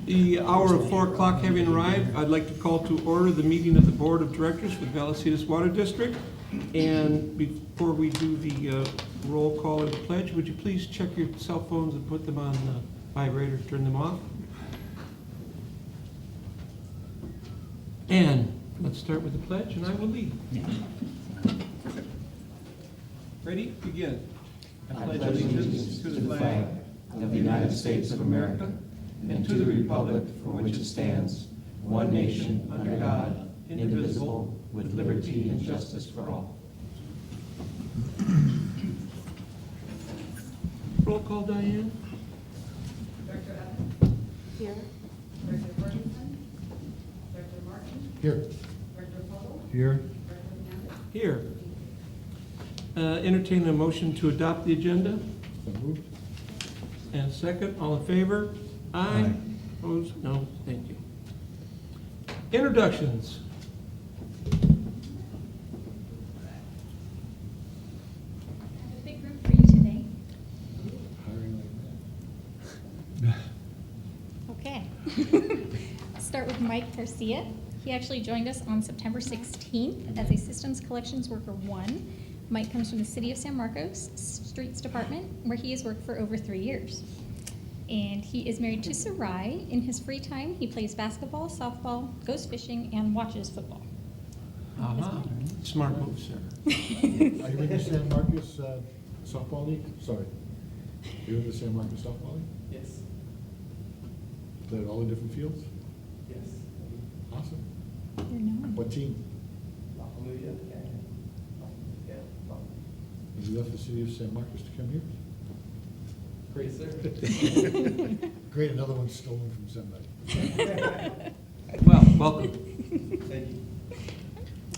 The hour of 4 o'clock having arrived, I'd like to call to order the meeting of the Board of Directors for the Vallecitos Water District. And before we do the roll call and pledge, would you please check your cell phones and put them on vibrator, turn them off? And let's start with the pledge, and I will lead. Ready? Begin. I pledge allegiance to the flag of the United States of America and to the republic for which it stands, one nation, under God, indivisible, with liberty and justice for all. Roll call, Diane. Director Evans? Here. Director Ferguson? Director Martin? Here. Director Vogel? Here. Director Hernandez? Here. Entertain a motion to adopt the agenda. So moved. And second, all in favor? Aye. Aye. Opposed? No. Thank you. Introductions. I have a big room for you today. Hiring like Okay. I'll start with Mike Garcia. He actually joined us on September 16th as a Systems Collections Worker 1. Mike comes from the City of San Marcos Streets Department, where he has worked for over 3 years. And he is married to Sarai. In his free time, he plays basketball, softball, goes fishing, and watches football. Uh-huh. Smart move, sir. that. Are you in the San Marcos softball league? Sorry. You're in the San Marcos softball league? Yes, Play at all the different fields? yes. Awesome. You're known. What team? Hallelujah. Yeah. You left the city of San Marcos to come here? Great, sir. Great, another one stolen from somebody. Well, welcome. Thank you.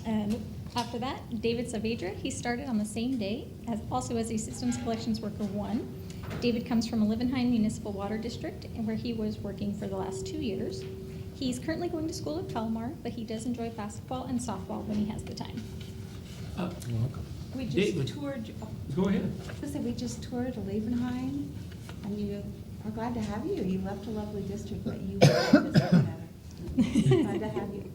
And after that, David Saavedra, he started on the same day, also as a Systems Collections Worker 1. David comes from Olivenheim Municipal Water District, where he was working for the last 2 years. He's currently going to school at Palomar, but he does enjoy basketball and softball when he has the time. Welcome. We David. just toured, Go ahead. we just toured Levenheim, and you are glad to have you. You left a lovely district, but you were glad to have you.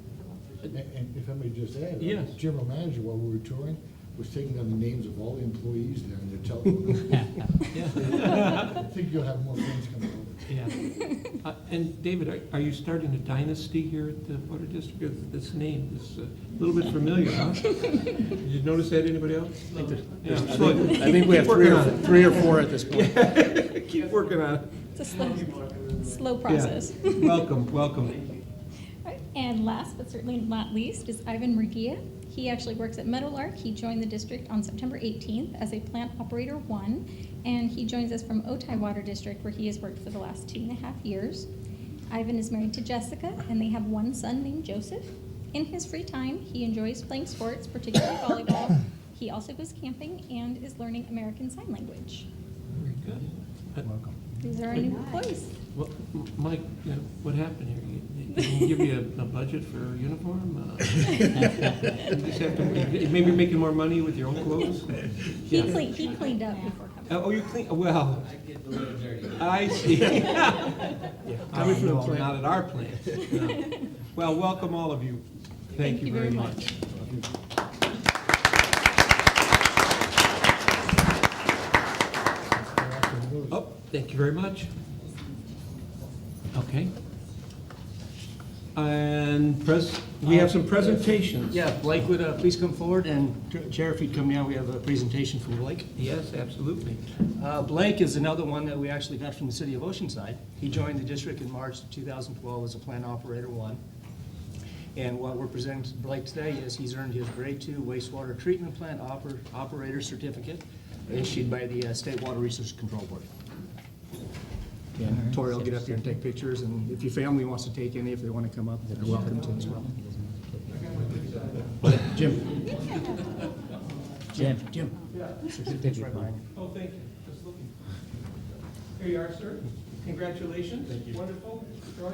And if I may just add, Yes. general manager, while we were touring, was taking down the names of all the employees there and their telephone numbers. I think you'll have more friends coming over. Yeah. And David, are you starting a dynasty here at the Water District? This name is a little bit familiar, huh? Did you notice that, anybody else? Yeah, I think we have three or four at this point. Keep working on it. It's a slow process. Yeah. Welcome, welcome. Right. And last but certainly not least is Ivan Murguia. He actually works at Meadowlark. He joined the district on September 18th as a plant operator 1, and he joins us from Otay Water District, where he has worked for the last 2.5 years. Ivan is married to Jessica, and they have one son named Joseph. In his free time, he enjoys playing sports, particularly volleyball. He also goes camping and is learning American Sign Language. Very good. Welcome. These are our new employees. Well, Mike, what happened here? Didn't give you a budget for a uniform? You just have to, maybe you're making more money with your own clothes? He Yeah. cleaned up before coming. Oh, you clean, well, I get a little dirty. I see. Coming from the No, plant. not at our plant. No. Well, welcome all of you. Thank you very much. Oh, thank you very much. Okay. And we have some presentations. Yeah, Blake would please come forward, and Chair, if you'd come down, we have a presentation from Blake. Yes, absolutely. Blake is another one that we actually got from the city of Oceanside. He joined the district in March of 2012 as a plant operator 1. And what we're presenting to Blake today is he's earned his grade 2 wastewater treatment plant operator certificate issued by the State Water Resources Control Board. And Tori will get up here and take pictures, and if your family wants to take any, if they want to come up, they're welcome to as well. Jim. Certificate's right behind you. Oh, thank you. Just looking. Here you are, sir. Congratulations. Thank you. Wonderful. Troy?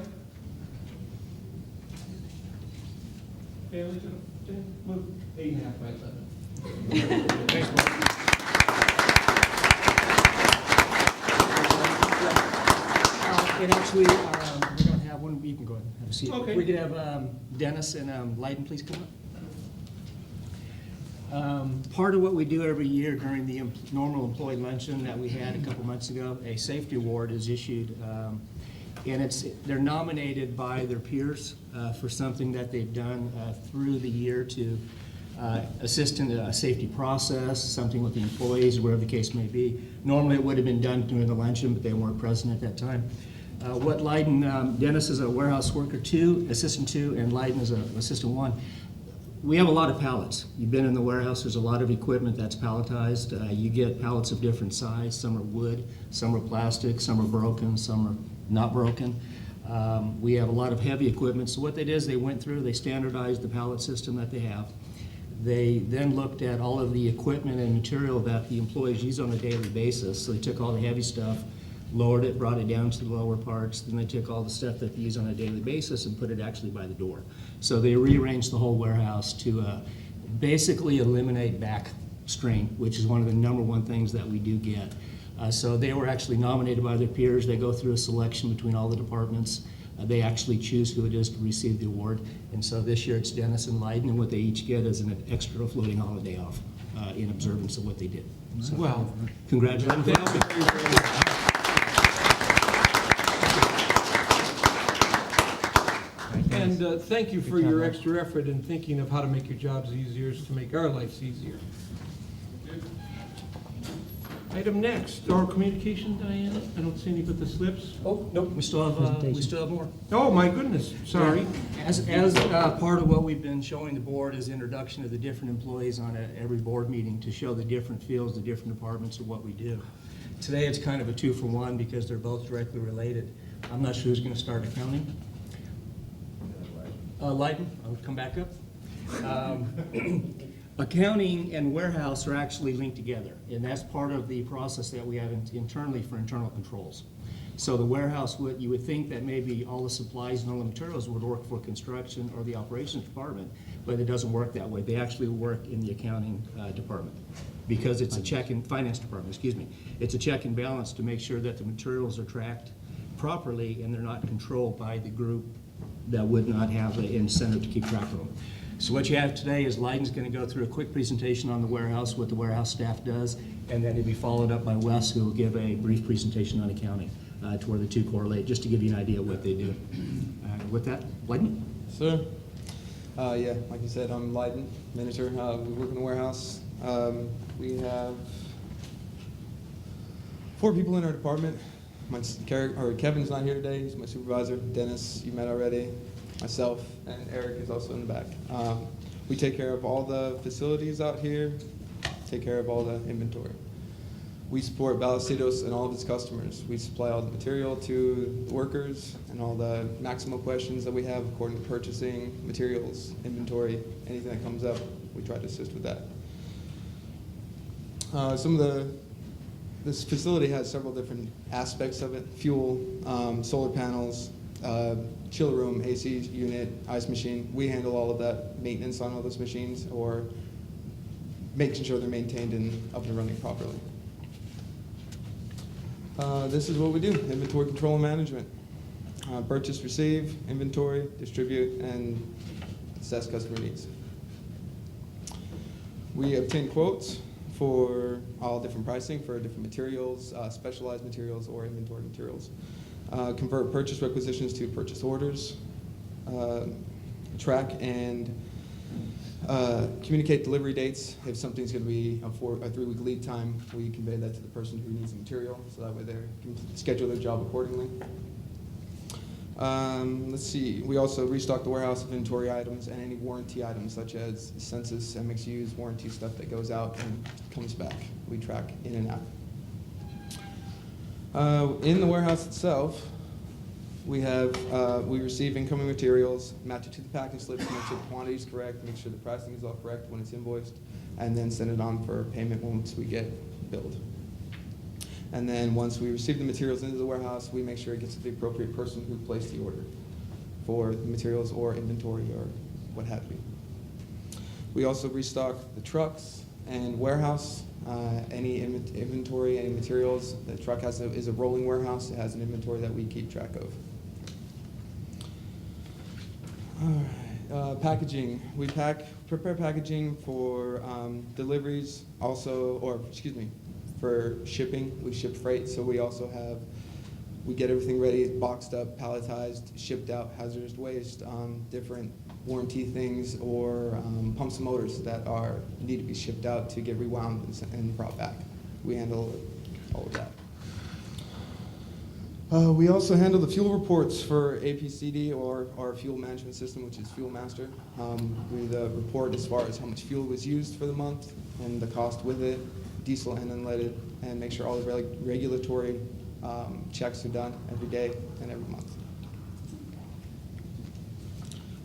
Family to move 8.5 by 11. Thanks, Blake. It actually, we don't have when you can go ahead and have a seat. Okay. If we could have Dennis and Leiden please come up. Part of what we do every year during the normal employee luncheon that we had a couple months ago, a safety award is issued. And they're nominated by their peers for something that they've done through the year to assist in the safety process, something with the employees, wherever the case may be. Normally, it would have been done during the luncheon, but they weren't present at that time. What Leiden, Dennis is a warehouse worker 2, assistant 2, and Leiden is an assistant 1. We have a lot of pallets. You've been in the warehouse, there's a lot of equipment that's palletized. You get pallets of different size. Some are wood, some are plastic, some are broken, some are not broken. We have a lot of heavy equipment. So what they did is they went through, they standardized the pallet system that they have. They then looked at all of the equipment and material that the employees use on a daily basis. So they took all the heavy stuff, lowered it, brought it down to the lower parts. Then they took all the stuff that they use on a daily basis and put it actually by the door. So they rearranged the whole warehouse to basically eliminate back strain, which is one of the #1 things that we do get. So they were actually nominated by their peers. They go through a selection between all the departments. They actually choose who it is to receive the award. And so this year it's Dennis and Leiden, and what they each get is an extra floating holiday off in observance of what they did. So, Well, congratulations. thank you very much. And thank you for your extra effort in thinking of how to make your jobs easier, to make our lives easier. Item next, oral communication, Diana? I don't see any but the slips. Oh, nope, we still have more. Oh, my goodness, sorry. As part of what we've been showing the board is introduction of the different employees on every board meeting to show the different fields, the different departments of what we do. Today it's kind of a 2-for-1 because they're both directly related. I'm not sure who's going to start accounting. Leiden, I'll come back up. Accounting and warehouse are actually linked together, and that's part of the process that we have internally for internal controls. So the warehouse, you would think that maybe all the supplies and all the materials would work for construction or the operations department, but it doesn't work that way. They actually work in the accounting department because it's a check in finance department, excuse me. It's a check and balance to make sure that the materials are tracked properly and they're not controlled by the group that would not have an incentive to keep track of them. So what you have today is Leiden's going to go through a quick presentation on the warehouse, what the warehouse staff does, and then it'll be followed up by Wes, who will give a brief presentation on accounting to where the two correlate, just to give you an idea of what they do. With that, Leiden? Sir? Yeah, like you said, I'm Leiden, manager. We work in the warehouse. We have 4 people in our department. Kevin's not here today. He's my supervisor. Dennis, you met already. Myself, and Eric is also in the back. We take care of all the facilities out here, take care of all the inventory. We support Vallecitos and all of its customers. We supply all the material to the workers and all the maximum questions that we have according to purchasing, materials, inventory, anything that comes up, we try to assist with that. This facility has several different aspects of it: fuel, solar panels, chill room, AC unit, ice machine. We handle all of that maintenance on all those machines, or making sure they're maintained and up and running properly. This is what we do: inventory control and management. Purchase, receive, inventory, distribute, and assess customer needs. We obtain quotes for all different pricing for different materials, specialized materials or inventory materials. Convert purchase requisitions to purchase orders, track and communicate delivery dates. If something's going to be a 3-week lead time, we convey that to the person who needs the material, so that way they can schedule their job accordingly. Let's see, we also restock the warehouse of inventory items and any warranty items such as census, MXUs, warranty stuff that goes out and comes back. We track in and out. In the warehouse itself, we receive incoming materials, match it to the packing slips, make sure the quantity is correct, make sure the pricing is all correct when it's invoiced, and then send it on for payment once we get billed. And then once we receive the materials into the warehouse, we make sure it gets to the appropriate person who placed the order for the materials or inventory or what have you. We also restock the trucks and warehouse. Any inventory, any materials. The truck is a rolling warehouse. It has an inventory that we keep track of. Packaging. We prepare packaging for deliveries, for shipping. We ship freight, so we get everything ready, boxed up, palletized, shipped out, hazardous waste, different warranty things, or pumps and motors that need to be shipped out to get rewound and brought back. We handle all of that. We also handle the fuel reports for APCD, or our fuel management system, which is Fuel Master. We report as far as how much fuel was used for the month and the cost with it, diesel and unleaded, and make sure all the regulatory checks are done every day and every month.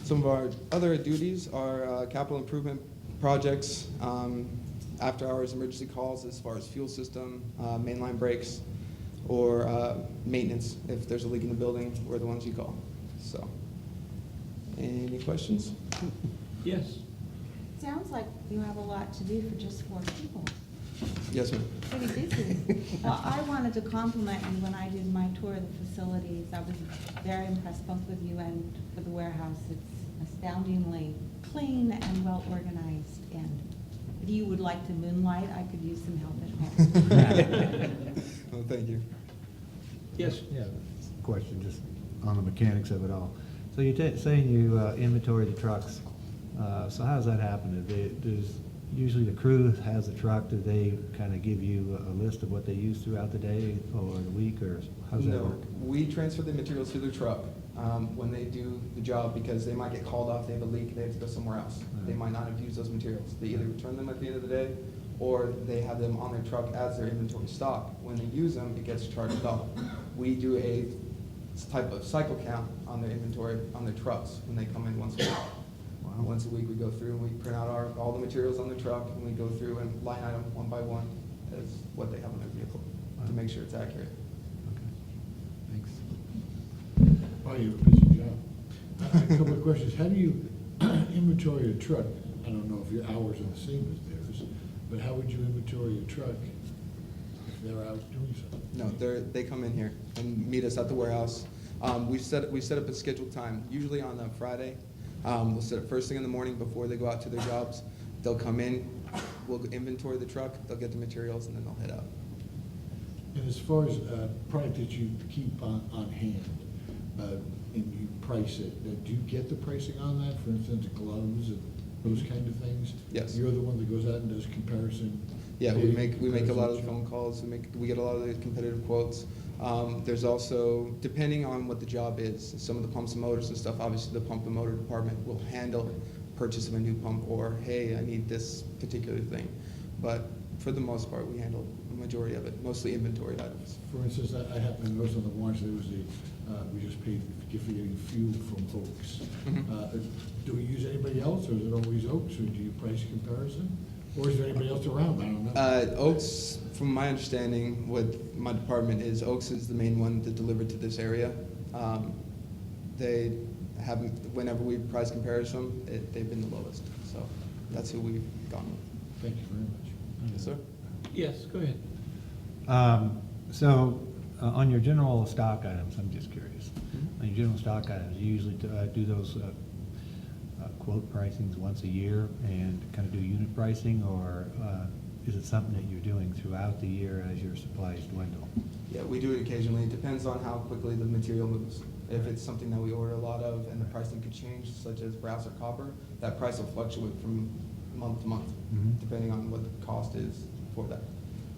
Some of our other duties are capital improvement projects, after-hours emergency calls as far as fuel system, mainline breaks, or maintenance. If there's a leak in the building, we're the ones you call. So, any questions? Yes. Sounds like you have a lot to do for just 4 people. Yes, ma'am. Pretty busy. Well, I wanted to compliment you when I did my tour of the facilities. I was very impressed both with you and with the warehouse. It's astoundingly clean and well organized. And if you would like to moonlight, I could use some help at home. Well, thank you. Yes. Yeah, it's a question just on the mechanics of it all. So you're saying you inventory the trucks. So how does that happen? Does usually the crew has a truck? Do they kind of give you a list of what they use throughout the day or the week, or how does that work? We transfer the materials to their truck when they do the job, because they might get called off, they have a leak, they have to go somewhere else. They might not have used those materials. They either return them at the end of the day, or they have them on their truck as their inventory stock. When they use them, it gets charged off. We do a type of cycle count on their inventory, on their trucks, when they come in once a week. Wow. Once a week, we go through and we print out all the materials on the truck, and we go through and line item one by one as what they have on their vehicle to make sure it's accurate. Okay. Thanks. Oh, you have a busy job. A couple of questions. How do you inventory a truck? I don't know if your hours are the same as theirs, but how would you inventory a truck if they're out doing something? No, they come in here and meet us at the warehouse. We set up a scheduled time, usually on a Friday. We'll set up first thing in the morning before they go out to their jobs. They'll come in, we'll inventory the truck, they'll get the materials, and then they'll head out. And as far as product that you keep on hand, and you price it, do you get the pricing on that? For instance, gloves and those kind of things? Yes. You're the one that goes out and does comparison? Yeah, we make a lot of the comparison phone calls, we get a lot of the competitive quotes. There's also, depending on what the job is, some of the pumps and motors and stuff, obviously the pump and motor department will handle purchase of a new pump, or, hey, I need this particular thing. But for the most part, we handle the majority of it, mostly inventory items. For instance, I happen to notice on the warrants, there was we just paid for getting fuel from Oaks. Mhm. Do we use anybody else, or is it always Oaks, or do you price comparison? Or is there anybody else around? I don't know. Oaks, from my understanding with my department, is Oaks is the main one that delivered to this area. They haven't, whenever we price comparison, they've been the lowest. So that's who we've gone with. Thank you very much. Yes, sir. Yes, go ahead. So on your general stock items, I'm just curious. On your general stock items, you usually do those quote pricings once a year and kind of do unit pricing, or is it something that you're doing throughout the year as your supplies dwindle? Yeah, we do it occasionally. It depends on how quickly the material moves. If it's something that we order a lot of and the pricing could change, such as brass or copper, that price will fluctuate from month to month, depending on what the cost is for that.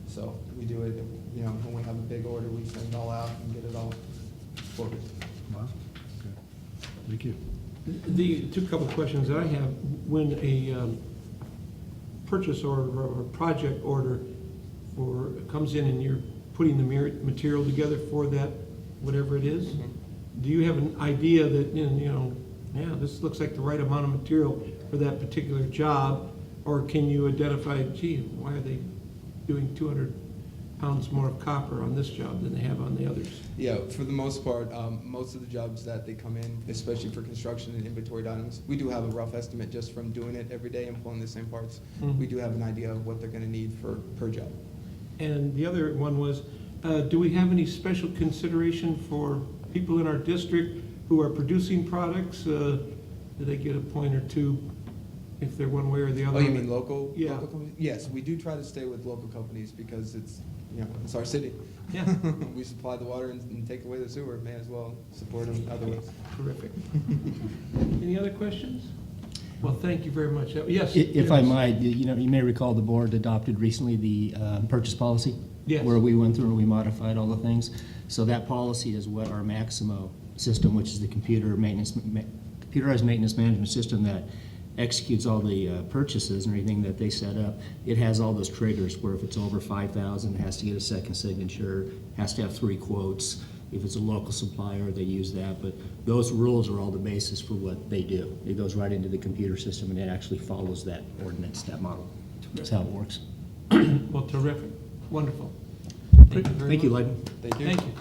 So we do it, when we have a big order, we send it all out and get it all quoted. Wow. Okay. Thank you. The couple of questions that I have, when a purchase order or a project order comes in and you're putting the material together for that, whatever it is, do you have an idea that, this looks like the right amount of material for that particular job? Or can you identify, gee, why are they doing 200 pounds more of copper on this job than they have on the others? Yeah, for the most part, most of the jobs that they come in, especially for construction and inventoried items, we do have a rough estimate just from doing it every day and pulling the same parts. We do have an idea of what they're going to need per job. And the other one was, do we have any special consideration for people in our district who are producing products? Do they get a point or two if they're one way or the other? Oh, you mean local? Yeah. Local companies? Yes, we do try to stay with local companies because it's, you know, it's our city. Yeah. We supply the water and take away the sewer, may as well support them other ways. Terrific. Any other questions? Well, thank you very much. Yes? If I yes. might, you may recall the board adopted recently the purchase policy. Yes. Where we went through and we modified all the things. So that policy is what our Maximo system, which is the computerized maintenance management system that executes all the purchases and everything that they set up. It has all those triggers where if it's over 5,000, it has to get a second signature, has to have 3 quotes. If it's a local supplier, they use that, but those rules are all the basis for what they do. It goes right into the computer system and it actually follows that ordinance, that model. That's how it works. Well, terrific. Wonderful. Thank you very Thank you, much. Leighton. Thank you. Thank you.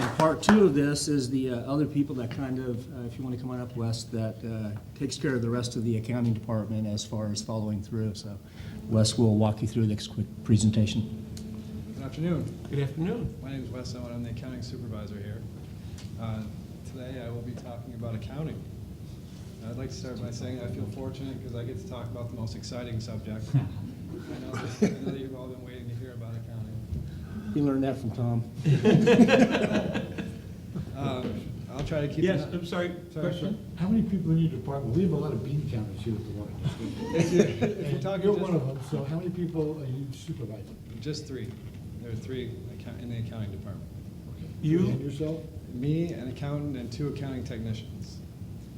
And part 2 of this is the other people that kind of, if you want to come on up, Wes, that takes care of the rest of the accounting department as far as following through. So Wes will walk you through this quick presentation. Good afternoon. Good afternoon. My name is Wes Owen. I'm the accounting supervisor here. Today I will be talking about accounting. I'd like to start by saying I feel fortunate because I get to talk about the most exciting subject. I know that you've all been waiting to hear about accounting. You learned that from Tom. I'll try to keep Yes, it. I'm sorry. Question? How many people in your department? We have a lot of bean counters here at the water district. If you're talking You're just- one of them, so how many people are you supervising? Just 3. There are 3 in the accounting department. You? And yourself? Me, an accountant, and 2 accounting technicians.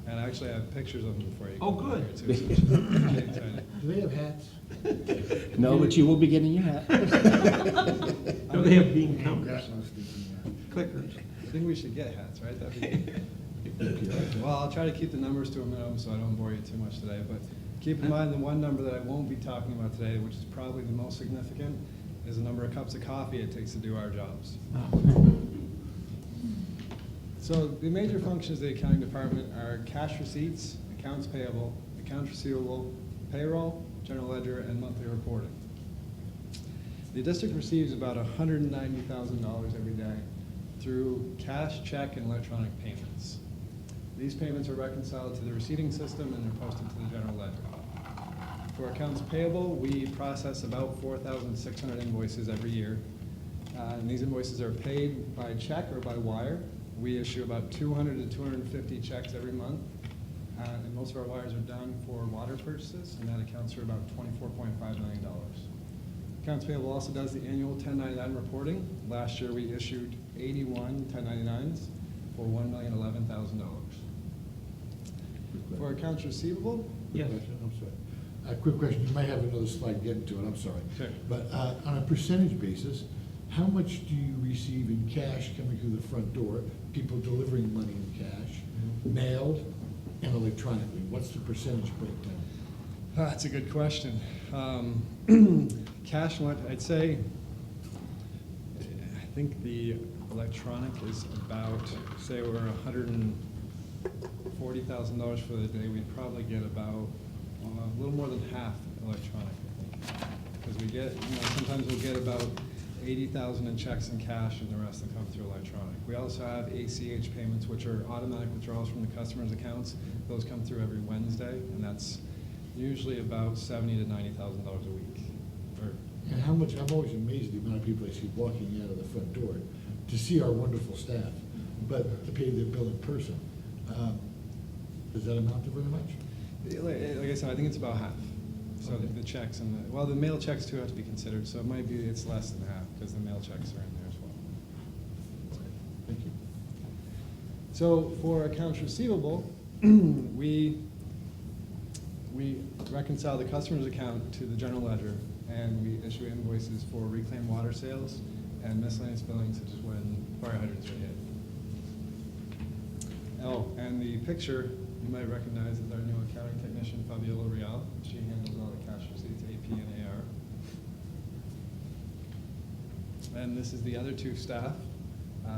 And actually, I have pictures of them for you. Oh, good. Here, too, so I'm getting excited. Do they have hats? No, but you will be getting your hat. No, they have bean counters. Clickers. I think we should get hats, right? That'd be well, I'll try to keep the numbers to a minimum so I don't bore you too much today. But keep in mind the one number that I won't be talking about today, which is probably the most significant, is the number of cups of coffee it takes to do our jobs. So the major functions of the accounting department are cash receipts, accounts payable, accounts receivable, payroll, general ledger, and monthly reporting. The district receives about $190,000 every day through cash, check, and electronic payments. These payments are reconciled to the receiving system and they're posted to the general ledger. For accounts payable, we process about 4,600 invoices every year. And these invoices are paid by check or by wire. We issue about 200 to 250 checks every month. And most of our wires are done for water purchases, and that accounts for about $24.5 million. Accounts payable also does the annual 1099 reporting. Last year, we issued 81 1099s for $1,011,000. For accounts receivable, Yes. I'm sorry. A quick question. You might have another slide getting to it. I'm sorry. Sure. But on a percentage basis, how much do you receive in cash coming through the front door, people delivering money in cash, mailed, and electronically? What's the percentage breakdown? That's a good question. Cash, I'd say, I think the electronic is about, say we're $140,000 for the day, we'd probably get about a little more than half electronic, I think. Because we get, sometimes we'll get about 80,000 in checks and cash, and the rest will come through electronic. We also have ACH payments, which are automatic withdrawals from the customer's accounts. Those come through every Wednesday, and that's usually about $70,000 to $90,000 a week. And how much, I'm always amazed at the amount of people I see walking out of the front door to see our wonderful staff, but to pay their bill in person. Does that amount to very much? Like I said, I think it's about half. So the checks and the mail checks too have to be considered. So it might be it's less than half because the mail checks are in there as well. Thank you. So for accounts receivable, we reconcile the customer's account to the general ledger, and we issue invoices for reclaimed water sales and miscellaneous billing, such as when fire hydrants are hit. Oh, and the picture you might recognize is our new accounting technician, Fabiola Real. She handles all the cash receipts, AP and AR. And this is the other 2 staff,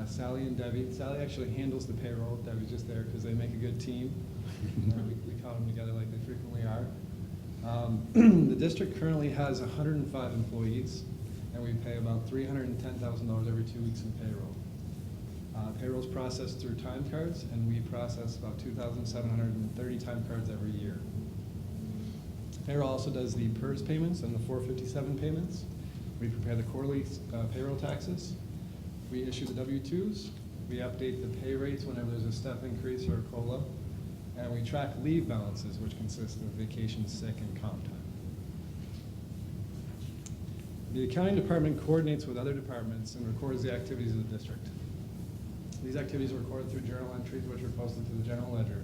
Sally and Debbie. Sally actually handles the payroll. Debbie's just there because they make a good team. We caught them together like they frequently are. The district currently has 105 employees, and we pay about $310,000 every 2 weeks in payroll. Payroll's processed through time cards, and we process about 2,730 time cards every year. Payroll also does the PERS payments and the 457 payments. We prepare the quarterly payroll taxes. We issue the W-2s. We update the pay rates whenever there's a step increase or a COLA. And we track leave balances, which consist of vacation, sick, and comp time. The accounting department coordinates with other departments and records the activities of the district. These activities are recorded through journal entries, which are posted to the general ledger,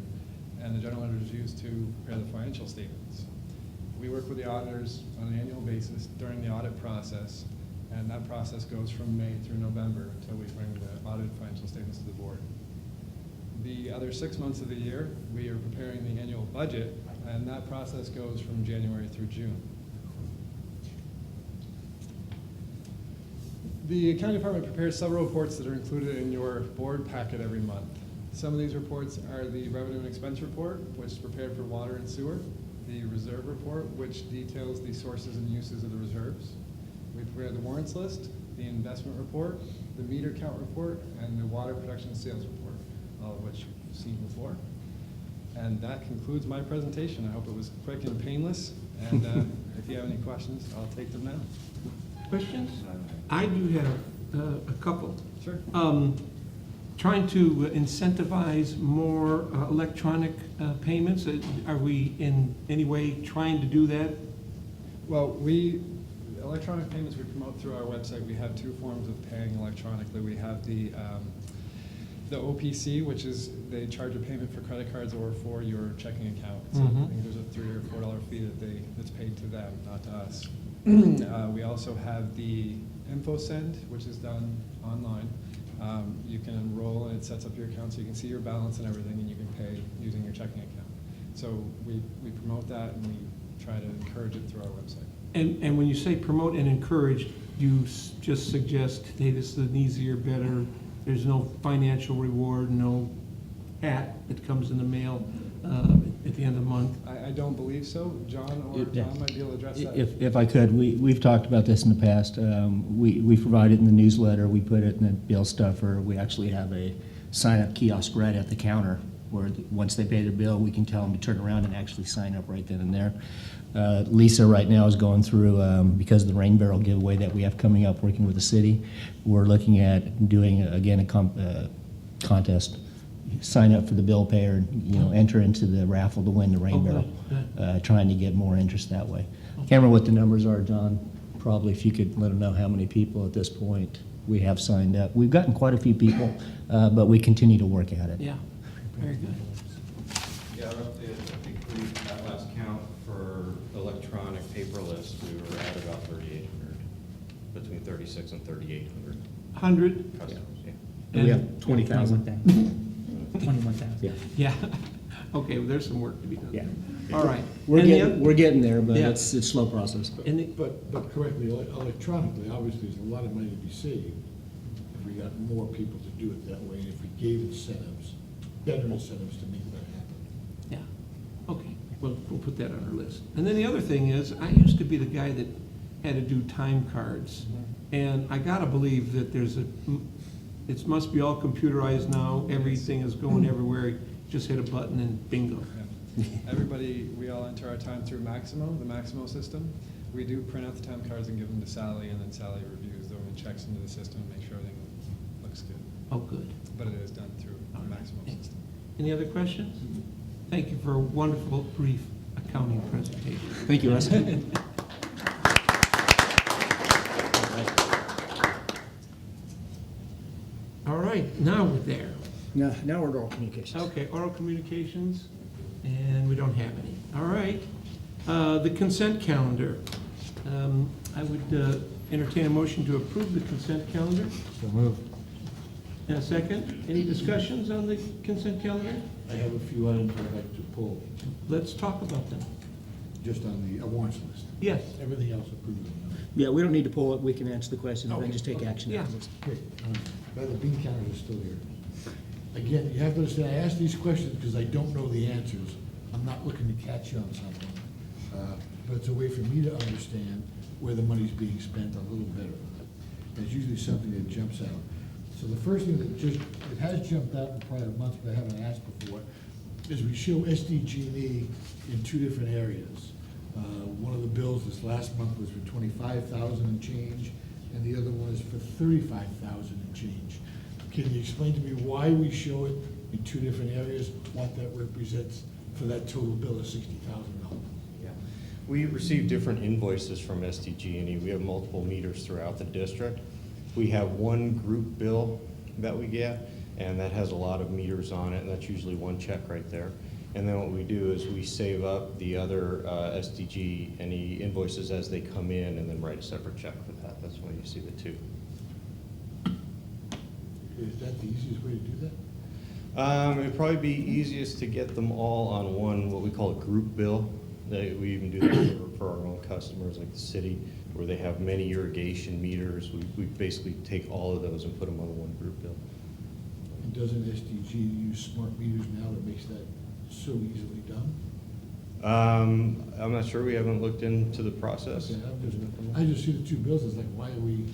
and the general ledger is used to prepare the financial statements. We work with the auditors on an annual basis during the audit process, and that process goes from May through November until we bring the audited financial statements to the board. The other 6 months of the year, we are preparing the annual budget, and that process goes from January through June. The accounting department prepares several reports that are included in your board packet every month. Some of these reports are the revenue and expense report, which is prepared for water and sewer, the reserve report, which details the sources and uses of the reserves. We prepare the warrants list, the investment report, the meter count report, and the water production sales report, all of which you've seen before. And that concludes my presentation. I hope it was quick and painless. And if you have any questions, I'll take them now. Questions? I do have a couple. Sure. Trying to incentivize more electronic payments. Are we in any way trying to do that? Well, electronic payments we promote through our website. We have two forms of paying electronically. We have the OPC, which is they charge a payment for credit cards or for your checking account. So I think there's a $3 or $4 fee that's paid to them, not to us. We also have the InfoSend, which is done online. You can enroll and it sets up your account so you can see your balance and everything, and you can pay using your checking account. So we promote that, and we try to encourage it through our website. And when you say promote and encourage, you just suggest, hey, this is an easier, better, there's no financial reward, no hat that comes in the mail at the end of the month? I don't believe so. John or Yeah. Tom might be able to address that. If I could, we've talked about this in the past. We provide it in the newsletter, we put it in the bill stuffer. We actually have a sign-up kiosk right at the counter where once they pay their bill, we can tell them to turn around and actually sign up right then and there. Lisa right now is going through, because of the rain barrel giveaway that we have coming up, working with the city, we're looking at doing, again, a contest. Sign up for the bill payer and, enter into the raffle to win the rain barrel, trying to get more interest that way. Can't remember what the numbers are, John. Probably if you could let them know how many people at this point we have signed up. We've gotten quite a few people, but we continue to work at it. Yeah, very good. Yeah, roughly, I think at last count for electronic paperless, we were at about 3,800, between 36 and 3,800 100? customers. Yeah. And we have 20,000. 21,000. Yeah. Yeah. Okay, well, there's some work to be done. Yeah. All right. We're And the we're getting there, but Yeah. it's a slow process. And the, But correctly, electronically, obviously, there's a lot of money to be saved if we got more people to do it that way, and if we gave incentives, better incentives to make that happen. yeah, okay, well, we'll put that on our list. And then the other thing is, I used to be the guy that had to do time cards, and I gotta believe that it must be all computerized now, everything is going everywhere, just hit a button and bingo. Yeah. Everybody, we all enter our time through Maximo, the Maximo system. We do print out the time cards and give them to Sally, and then Sally reviews them and checks into the system and makes sure everything looks good. Oh, good. But it is done through the Maximo system. Any other questions? Thank you for a wonderful, brief accounting presentation. Thank you, Russ. All right, now we're there. Now we're to oral communications. Okay, oral communications, and we don't have any. All right. The consent calendar. I would entertain a motion to approve the consent calendar. So move. And a second. Any discussions on the consent calendar? I have a few items I'd like to pull, Let's talk about them. just on the warrants list. Yes. Everything else approved. Yeah, we don't need to pull it, we can answer the question and then just take action Yeah. afterwards. Okay, by the bean counters are still here. Again, you have to understand, I ask these questions because I don't know the answers. I'm not looking to catch you on something. But it's a way for me to understand where the money's being spent a little better. There's usually something that jumps out. So the first thing that just, it has jumped out in prior months, but I haven't asked before, is we show SDG&E in two different areas. One of the bills this last month was for 25,000 and change, and the other one is for 35,000 and change. Can you explain to me why we show it in two different areas, what that represents for that total bill of $60,000? Yeah. We receive different invoices from SDG&E. We have multiple meters throughout the district. We have one group bill that we get, and that has a lot of meters on it, and that's usually one check right there. And then what we do is we save up the other SDG&E invoices as they come in and then write a separate check for that. That's why you see the two. Is that the easiest way to do that? It'd probably be easiest to get them all on one, what we call a group bill. We even do that for our own customers, like the city, where they have many irrigation meters. We basically take all of those and put them on one group bill. And doesn't SDG use smart meters now that makes that so easily done? I'm not sure. We haven't looked into the process. Okay, I just see the two bills, it's like, why are we,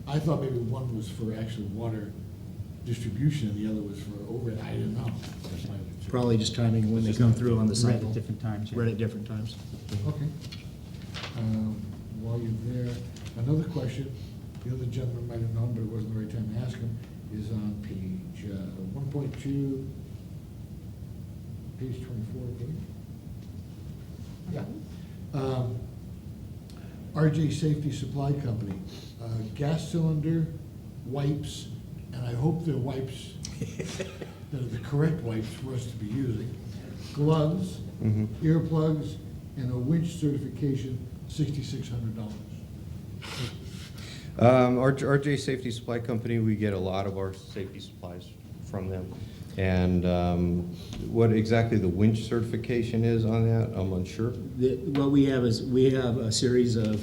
I thought maybe one was for actually water distribution and the other was for overhead, I didn't know. That's my- Probably just timing when they come through on the Read cycle. at different times. yeah. Read at different times. Okay. While you're there, another question, the other gentleman might have known, but it wasn't the right time to ask him, is on page 1.2, page 24, I believe. Yeah. RJ Safety Supply Company, gas cylinder, wipes, and I hope they're wipes that are the correct wipes for us to be using, gloves, earplugs, and a winch certification, $6,600. RJ Safety Supply Company, we get a lot of our safety supplies from them. And what exactly the winch certification is on that, I'm unsure. What we have is, we have a series of,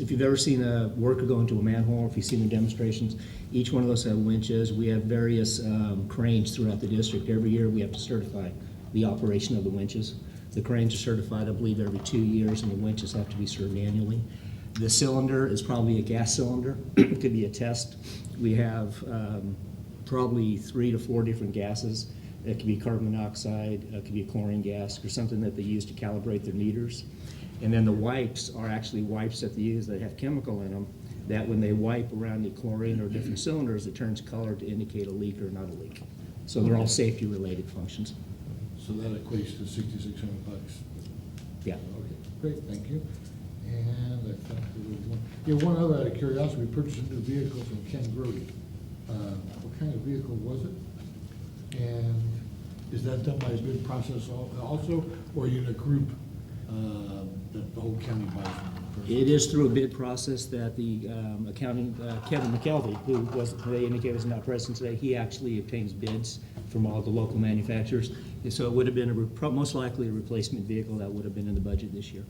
if you've ever seen a worker go into a manhole, if you've seen the demonstrations, each one of those have winches. We have various cranes throughout the district. Every year, we have to certify the operation of the winches. The cranes are certified, I believe, every 2 years, and the winches have to be served annually. The cylinder is probably a gas cylinder. It could be a test. We have probably 3 to 4 different gases. It could be carbon monoxide, it could be a chlorine gas, or something that they use to calibrate their meters. And then the wipes are actually wipes that they use that have chemical in them, that when they wipe around the chlorine or different cylinders, it turns color to indicate a leak or not a leak. So they're all safety-related functions. So that equates to $6,600. Yeah. Okay, great, thank you. And I think there was one, yeah, one other out of curiosity, we purchased a new vehicle from Ken Grody. What kind of vehicle was it? And is that done by a bid process also, or are you in a group that the whole county buys from one person? It is through a bid process that the accounting, Kevin McKelvey, who was, they indicate was not present today, he actually obtains bids from all the local manufacturers. And so it would have been most likely a replacement vehicle that would have been in the budget this year.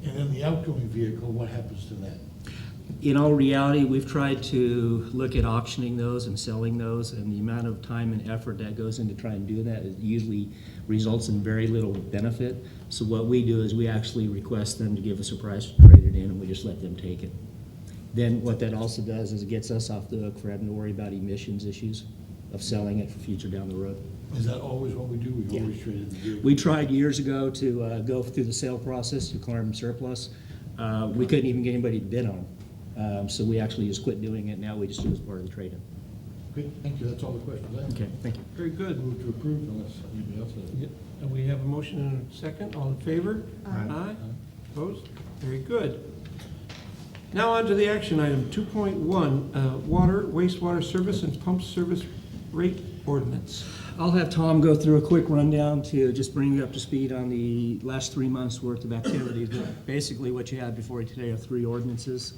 And then the outgoing vehicle, what happens to that? In all reality, we've tried to look at auctioning those and selling those, and the amount of time and effort that goes into trying to do that usually results in very little benefit. So what we do is we actually request them to give us a price to trade it in, and we just let them take it. Then what that also does is it gets us off the hook for having to worry about emissions issues of selling it for future down the road. Is that always what we do? We Yeah. always trade in the vehicle? We tried years ago to go through the sale process to declare them surplus. We couldn't even get anybody to bid on them. So we actually just quit doing it. Now we just do it as part of the trade-in. Good, thank you, that's all the questions I have. Okay, thank you. Very good. Move to approve unless anybody else has. Yep. And we have a motion and a second. All in favor? Aye. Opposed? Very good. Now on to the action item 2.1, water, wastewater service and pump service rate ordinance. I'll have Tom go through a quick rundown to just bring you up to speed on the last 3 months' worth of activities. But basically, what you have before you today are 3 ordinances,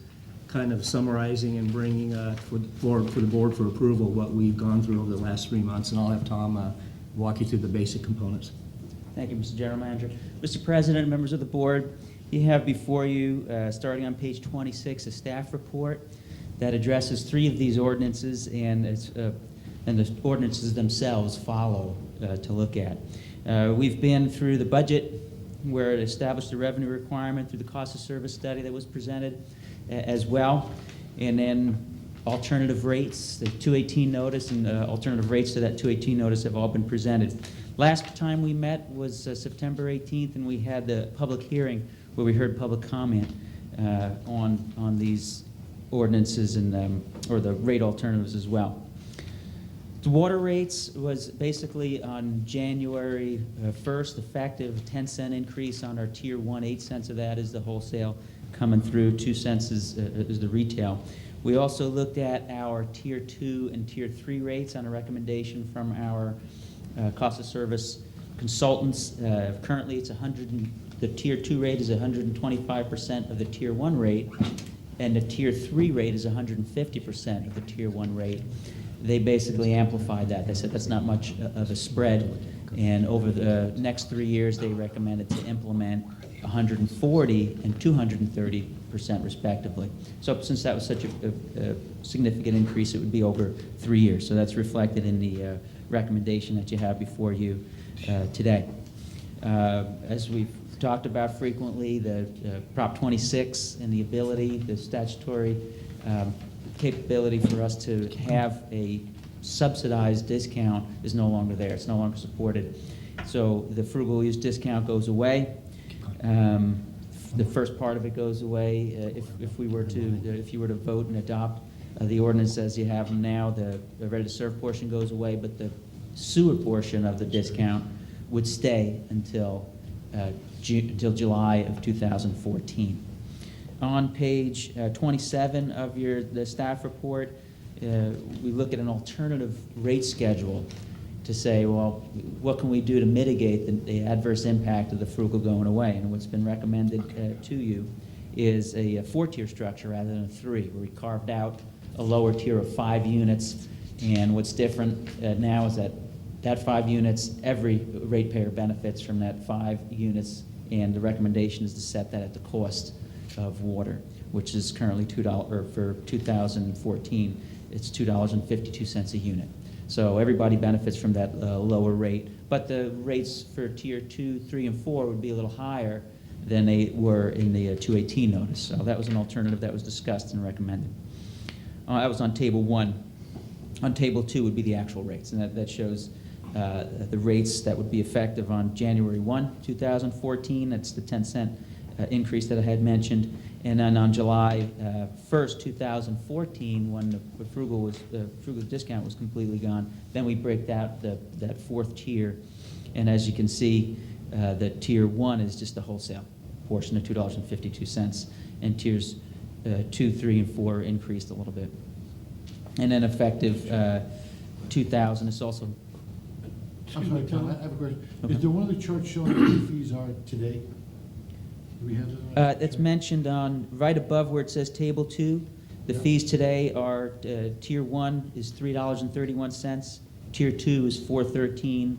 kind of summarizing and bringing for the board for approval what we've gone through over the last 3 months. And I'll have Tom walk you through the basic components. Thank you, Mr. General Manager. Mr. President, members of the board, you have before you, starting on page 26, a staff report that addresses 3 of these ordinances, and the ordinances themselves follow to look at. We've been through the budget, where it established a revenue requirement through the cost of service study that was presented as well. And then alternative rates. The 218 notice and alternative rates to that 218 notice have all been presented. Last time we met was September 18th, and we had the public hearing where we heard public comment on these ordinances and or the rate alternatives as well. The water rates was basically on January 1st, effective 10-cent increase on our Tier 1, 8 cents of that is the wholesale coming through, 2 cents is the retail. We also looked at our Tier 2 and Tier 3 rates on a recommendation from our cost of service consultants. Currently, it's the Tier 2 rate is 125% of the Tier 1 rate, and the Tier 3 rate is 150% of the Tier 1 rate. They basically amplified that. They said that's not much of a spread, and over the next 3 years, they recommended to implement 140 and 230% respectively. So since that was such a significant increase, it would be over 3 years. So that's reflected in the recommendation that you have before you today. As we've talked about frequently, the Prop 26 and the ability, the statutory capability for us to have a subsidized discount is no longer there. It's no longer supported. So the frugal use discount goes away. The first part of it goes away if you were to vote and adopt the ordinance as you have them now. The ready to serve portion goes away, but the sewer portion of the discount would stay until July of 2014. On page 27 of the staff report, we look at an alternative rate schedule to say, well, what can we do to mitigate the adverse impact of the frugal going away? And what's been recommended to you is a 4-tier structure rather than a 3, where we carved out a lower tier of 5 units. And what's different now is that 5 units, every ratepayer benefits from that 5 units, and the recommendation is to set that at the cost of water, which is currently $2, or for 2014, it's $2.52 a unit. So everybody benefits from that lower rate, but the rates for Tier 2, 3, and 4 would be a little higher than they were in the 218 notice. So that was an alternative that was discussed and recommended. That was on Table 1. On Table 2 would be the actual rates, and that shows the rates that would be effective on January 1, 2014. That's the 10-cent increase that I had mentioned. And then on July 1st, 2014, when the frugal discount was completely gone, then we break out that 4th tier. And as you can see, the Tier 1 is just the wholesale portion of $2.52, and Tiers 2, 3, and 4 increased a little bit. And then effective 2000, it's also... I'm sorry, Tom, I have a question. Okay. Is there one of the charts showing what the fees are today? Do we have that? That's mentioned on, right above where it says Table 2. The fees today are, Tier 1 is $3.31, Tier 2 is $4.13,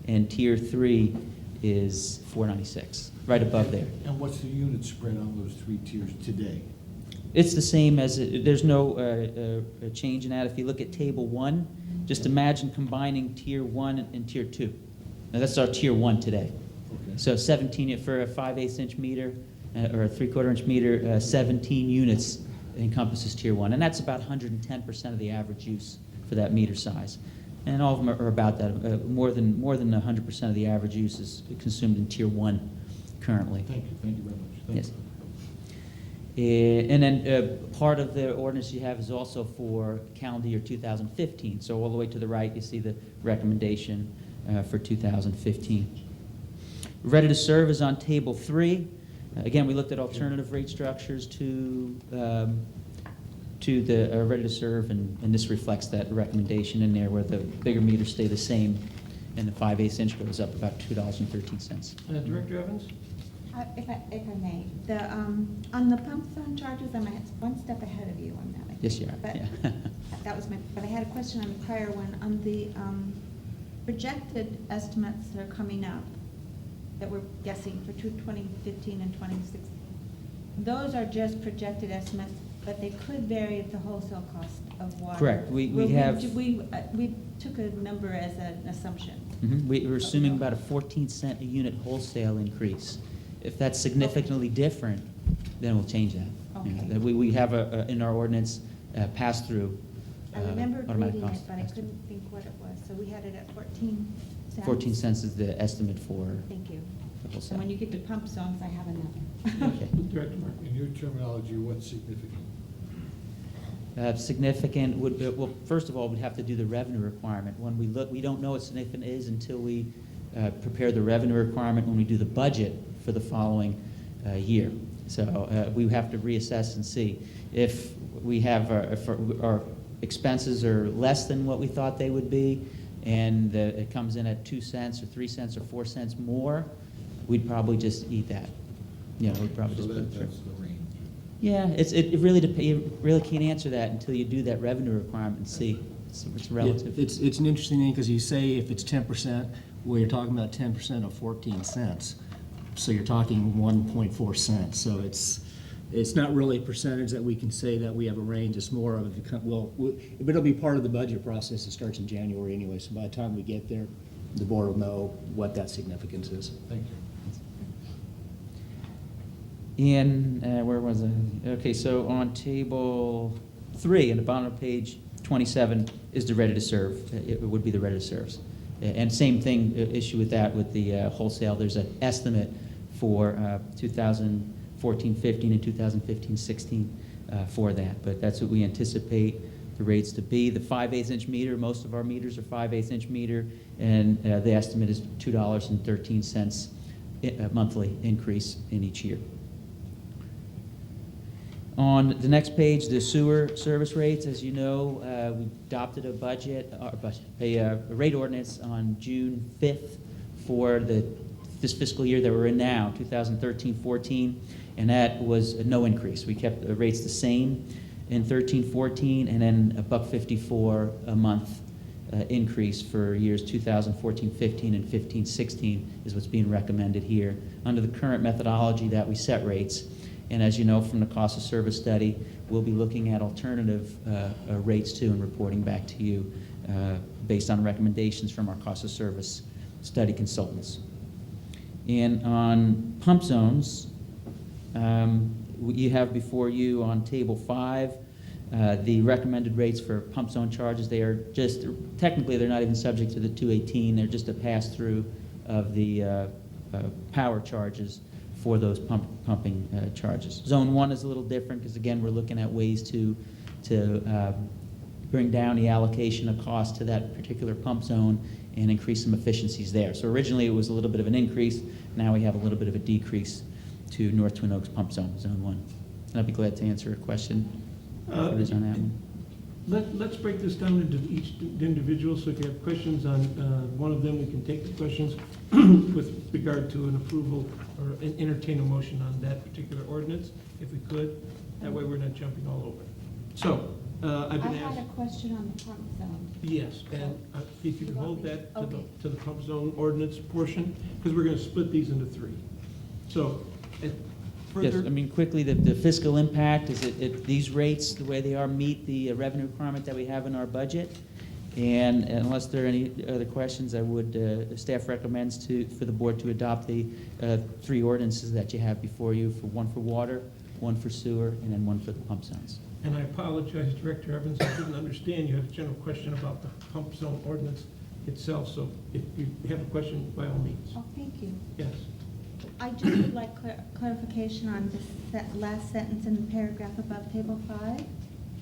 and Tier 3 is $4.96, right above there. And what's the unit spread on those 3 tiers today? It's the same as, there's no change in that. If you look at Table 1, just imagine combining Tier 1 and Tier 2. Now that's our Tier 1 today. Okay. So 17, for a 5/8 inch meter or a 3/4 inch meter, 17 units encompasses Tier 1. And that's about 110% of the average use for that meter size. And all of them are about that. More than 100% of the average use is consumed in Tier 1 currently. Thank you very much. Thank Yes. you. And then part of the ordinance you have is also for calendar year 2015. So all the way to the right, you see the recommendation for 2015. Ready to serve is on Table 3. Again, we looked at alternative rate structures to the ready to serve, and this reflects that recommendation in there, where the bigger meters stay the same and the 5/8 inch goes up about $2.13. Director Evans? If I may, on the pump zone charges, I'm one step ahead of you on that. I Yes, think. you are. But Yeah. but I had a question on the prior one, on the projected estimates that are coming up, that we're guessing for 2015 and 2016. Those are just projected estimates, but they could vary at the wholesale cost of water. Correct. We took a number as an assumption. We're assuming about a 14-cent a unit wholesale increase. If that's significantly different, then we'll change that. Okay. We have in our ordinance pass-through I remembered automatic reading it, cost. but I couldn't think what it was. So we had it at 14 cents. 14 cents is the estimate for Thank you. the wholesale. And when you get to pump zones, I have another. Okay. Director Martin. In your terminology, what's significant? Significant would, well, first of all, we'd have to do the revenue requirement. When we look, we don't know what significant is until we prepare the revenue requirement when we do the budget for the following year. So we have to reassess and see. If we have, if our expenses are less than what we thought they would be, and it comes in at 2 cents or 3 cents or 4 cents more, we'd probably just eat that. You know, we'd probably So just put it through. that's the range. Yeah, it really you really can't answer that until you do that revenue requirement and see. It's relative. It's an interesting thing, because you say if it's 10%, well, you're talking about 10% of 14 cents. So you're talking 1.4 cents. So it's not really a percentage that we can say that we have a range. It's more of, but it'll be part of the budget process. It starts in January anyway. So by the time we get there, the board will know what that significance is. Thank you. In, where was it? Okay, so on table 3, in the bottom of page 27, is the ready to serve. It would be the ready to serves. And same thing, issue with that, with the wholesale. There's an estimate for 2014-15 and 2015-16 for that. But that's what we anticipate the rates to be. The 5/8 inch meter, most of our meters are 5/8 inch meter, and the estimate is $2.13 a monthly increase in each year. On the next page, the sewer service rates. As you know, we adopted a rate ordinance on June 5th for this fiscal year that we're in now, 2013-14, and that was no increase. We kept the rates the same in 13-14, and then $1.54 a month increase for years 2014-15 and 15-16 is what's being recommended here under the current methodology that we set rates. And as you know from the cost of service study, we'll be looking at alternative rates too and reporting back to you based on recommendations from our cost of service study consultants. And on pump zones, you have before you on table 5 the recommended rates for pump zone charges. They are just, technically they're not even subject to the 218, they're just a pass-through of the power charges for those pumping charges. Zone 1 is a little different because, again, we're looking at ways to bring down the allocation of cost to that particular pump zone and increase some efficiencies there. So originally it was a little bit of an increase. Now we have a little bit of a decrease to North Twin Oaks Pump Zone, Zone 1. And I'd be glad to answer a question if there is on that one. Let's break this down into each individual, so if you have questions on one of them, we can take the questions with regard to an approval or entertain a motion on that particular ordinance, if we could. That way we're not jumping all over. So, I've I been had asked. a question on the pump zone. Yes, and if you could hold that Okay. to the pump zone ordinance portion, because we're going to split these into 3. So, Yes, further. I mean, quickly, the fiscal impact is these rates, the way they are, meet the revenue requirement that we have in our budget. And unless there are any other questions, I would, staff recommends for the board to adopt the 3 ordinances that you have before you, for one for water, one for sewer, and then one for the pump zones. And I apologize, Director Evans, I didn't understand. You had a general question about the pump zone ordinance itself, so if you have a question, by all means. Oh, thank you. Yes. I just would like clarification on this last sentence in the paragraph above table 5.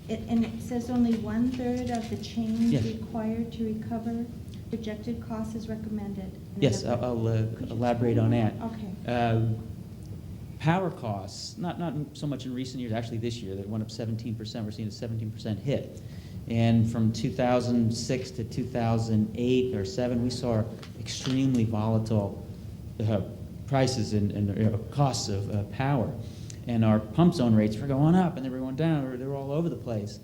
And it says only 1/3 of the change Yes. required to recover projected costs is recommended. And Yes, then I'll could you elaborate on that. Okay. Power costs, not so much in recent years, actually this year, they went up 17%. We're seeing a 17% hit. And from 2006 to 2008 or 7, we saw extremely volatile prices and costs of power. And our pump zone rates were going up and they were going down, or they were all over the place.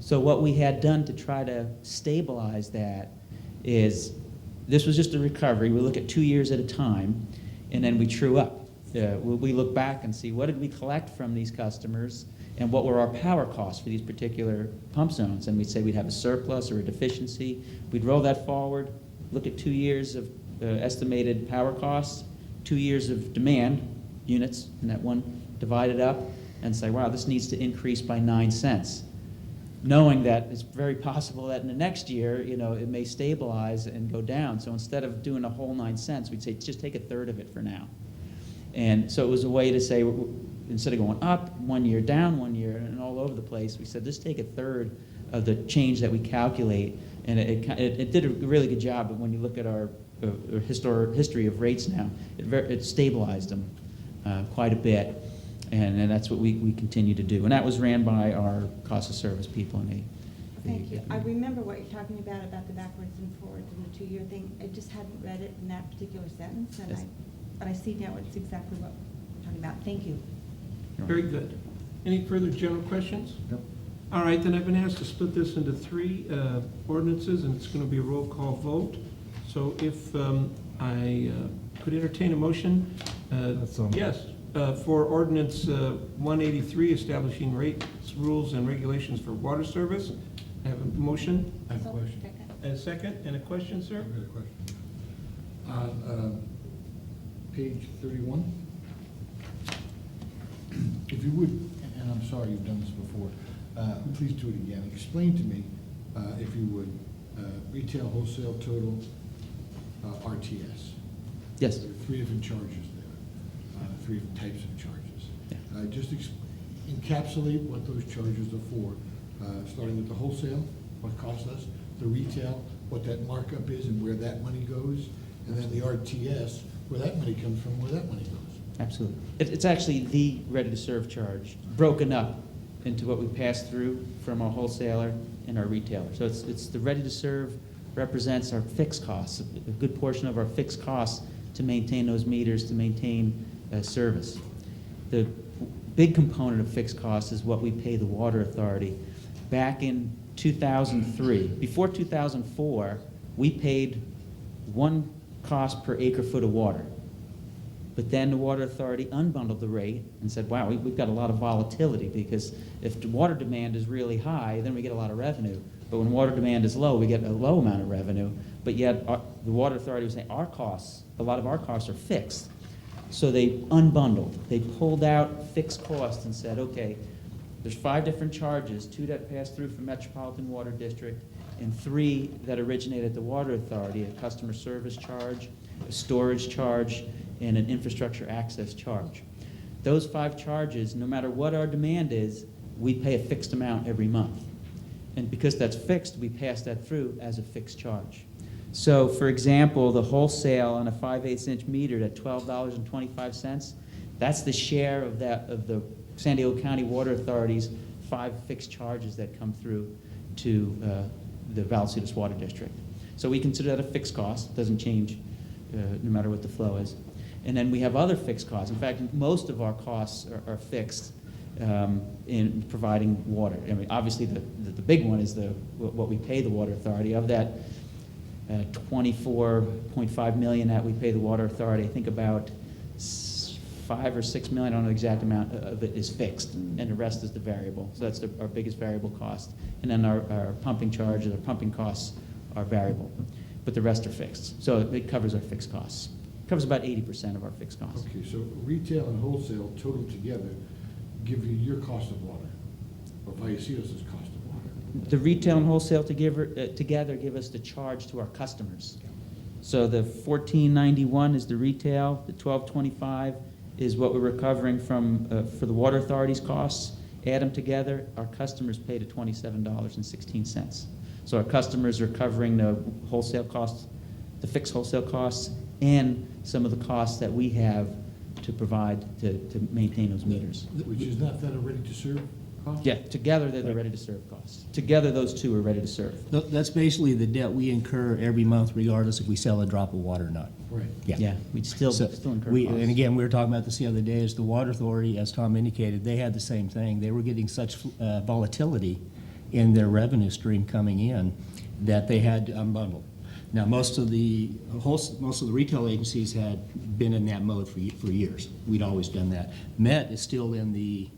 So what we had done to try to stabilize that is, this was just a recovery. We look at 2 years at a time, and then we true up. We look back and see what did we collect from these customers and what were our power costs for these particular pump zones. And we'd say we'd have a surplus or a deficiency. We'd roll that forward, look at 2 years of estimated power costs, 2 years of demand units, and that one divided up, and say, wow, this needs to increase by 9 cents. knowing that it's very possible that in the next year, it may stabilize and go down. So instead of doing a whole 9 cents, we'd say just take a third of it for now. And so it was a way to say, instead of going up 1 year, down 1 year, and all over the place, we said just take a third of the change that we calculate. And it did a really good job. But when you look at our history of rates now, it stabilized them quite a bit. And that's what we continue to do. And that was ran by our cost of service people. Thank you. I remember what you're talking about the backwards and forwards and the 2-year thing. I just hadn't read it in that particular sentence, and Yes. but I see now it's exactly what we're talking about. Thank you. Very good. Any further general questions? Nope. All right, then I've been asked to split this into 3 ordinances, and it's going to be a roll call vote. So if I could entertain a motion, That's on. yes, for ordinance 183, establishing rates, rules, and regulations for water service. I have a motion, I have a question. and a second, and a question, sir? I've got a question. On page 31, if you would, and I'm sorry you've done this before, please do it again. Explain to me, if you would, retail, wholesale, total, RTS. Yes. There are 3 different charges there, 3 different types of charges. Yeah. Just encapsulate what those charges are for, starting with the wholesale, what it costs us, the retail, what that markup is and where that money goes, and then the RTS, where that money comes from, where that money goes. Absolutely. It's actually the ready-to-serve charge, broken up into what we pass through from our wholesaler and our retailer. So it's the ready-to-serve represents our fixed costs, a good portion of our fixed costs to maintain those meters, to maintain service. The big component of fixed costs is what we pay the water authority. Back in 2003, before 2004, we paid 1 cost per acre foot of water. But then the water authority unbundled the rate and said, wow, we've got a lot of volatility, because if the water demand is really high, then we get a lot of revenue. But when water demand is low, we get a low amount of revenue. But yet the water authority was saying a lot of our costs are fixed. So they unbundled. They pulled out fixed costs and said, okay, there's 5 different charges, 2 that pass through from Metropolitan Water District, and 3 that originate at the water authority: a customer service charge, a storage charge, and an infrastructure access charge. Those 5 charges, no matter what our demand is, we pay a fixed amount every month. And because that's fixed, we pass that through as a fixed charge. So, for example, the wholesale on a 5/8 inch meter at $12.25, that's the share of the San Diego County Water Authority's 5 fixed charges that come through to the Vallecitos Water District. So we consider that a fixed cost. It doesn't change no matter what the flow is. And then we have other fixed costs. In fact, most of our costs are fixed in providing water. I mean, obviously, the big one is what we pay the water authority. Of that $24.5 million that we pay the water authority, I think about $5 or $6 million, I don't know the exact amount of it, is fixed, and the rest is the variable. So that's our biggest variable cost. And then our pumping charges, our pumping costs are variable, but the rest are fixed. So it covers our fixed costs. It covers about 80% of our fixed costs. Okay, so retail and wholesale total together give you your cost of water, or Vallecitos' cost of water. The retail and wholesale together give us the charge to our customers. So the $14.91 is the retail, the $12.25 is what we're recovering from for the water authority's costs. Add them together, our customers pay to $27.16. So our customers are covering the wholesale costs, the fixed wholesale costs, and some of the costs that we have to provide to maintain those meters. Which is not that a ready-to-serve cost? Yeah, together they're the ready-to-serve costs. Together those 2 are ready to serve. That's basically the debt we incur every month, regardless if we sell a drop of water or not. Right. Yeah, we'd still So incur we, costs. and again, we were talking about this the other day, is the water authority, as Tom indicated, they had the same thing. They were getting such volatility in their revenue stream coming in that they had to unbundle. Now, most of the retail agencies had been in that mode for years. We'd always done that. Met is still in the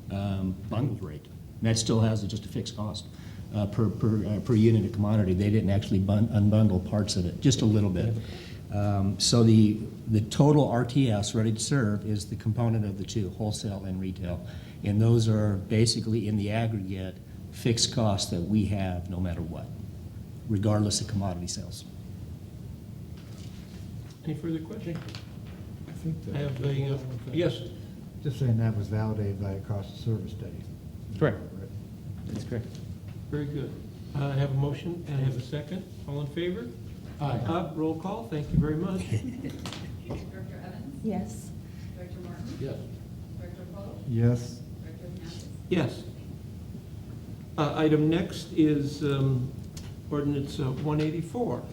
bundled rate. That still has just a fixed cost per unit of commodity. They didn't actually unbundle parts of it, just a little bit. So the total RTS, ready to serve, is the component of the 2, wholesale and retail. And those are basically, in the aggregate, fixed costs that we have no matter what, regardless of commodity sales. Any further questions? I think that. I have a, yes, Just saying that was validated by a cost of service study. Correct. That's correct. very good. I have a motion and I have a second. All in favor? Aye. Roll call, thank you very much. Director Evans? Yes. Director Martin? Yes. Director Polo? Yes. Director Hernandez? Yes. Item next is ordinance 184.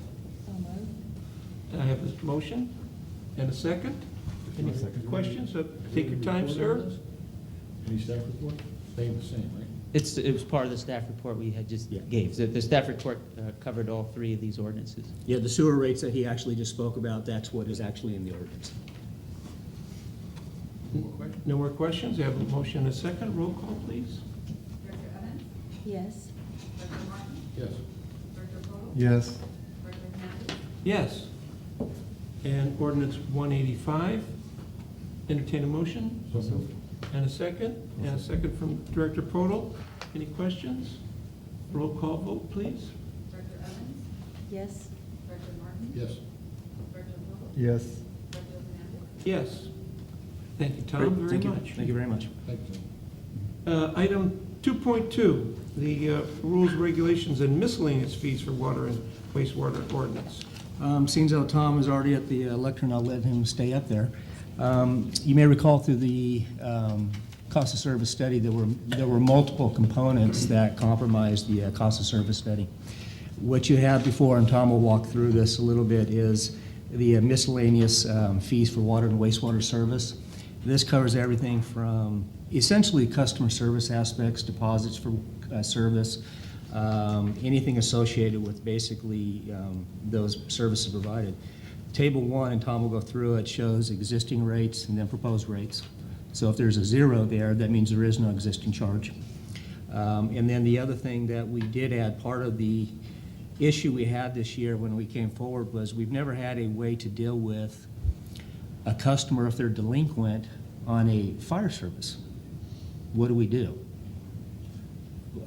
So moved. I have a motion and a second. Any questions? Take your time, sir. Any staff report? Staying the same, right? It was part of the staff report we had just gave. The staff report covered all three of these ordinances. Yeah, the sewer rates that he actually just spoke about, that's what is actually in the ordinance. No more questions? I have a motion and a second. Roll call, please. Director Evans? Yes. Director Martin? Yes. Director Polo? Yes. Director Hernandez? Yes. And ordinance 185. Entertain a motion So moved. and a second from Director Podel. Any questions? Roll call vote, please. Director Evans? Yes. Director Martin? Yes. Director Polo? Yes. Director Hernandez? Yes. Thank you, Tom, Great, very thank you. much. Thank you very much. Thank you. Item 2.2, the rules, regulations, and miscellaneous fees for water and wastewater ordinance. Seeing as how Tom is already at the lectern, I'll let him stay up there. You may recall through the cost of service study, there were multiple components that compromised the cost of service study. What you have before, and Tom will walk through this a little bit, is the miscellaneous fees for water and wastewater service. This covers everything from essentially customer service aspects, deposits for service, anything associated with basically those services provided. Table 1, and Tom will go through it, shows existing rates and then proposed rates. So if there's a 0 there, that means there is no existing charge. And then the other thing that we did add, part of the issue we had this year when we came forward was we've never had a way to deal with a customer if they're delinquent on a fire service. What do we do?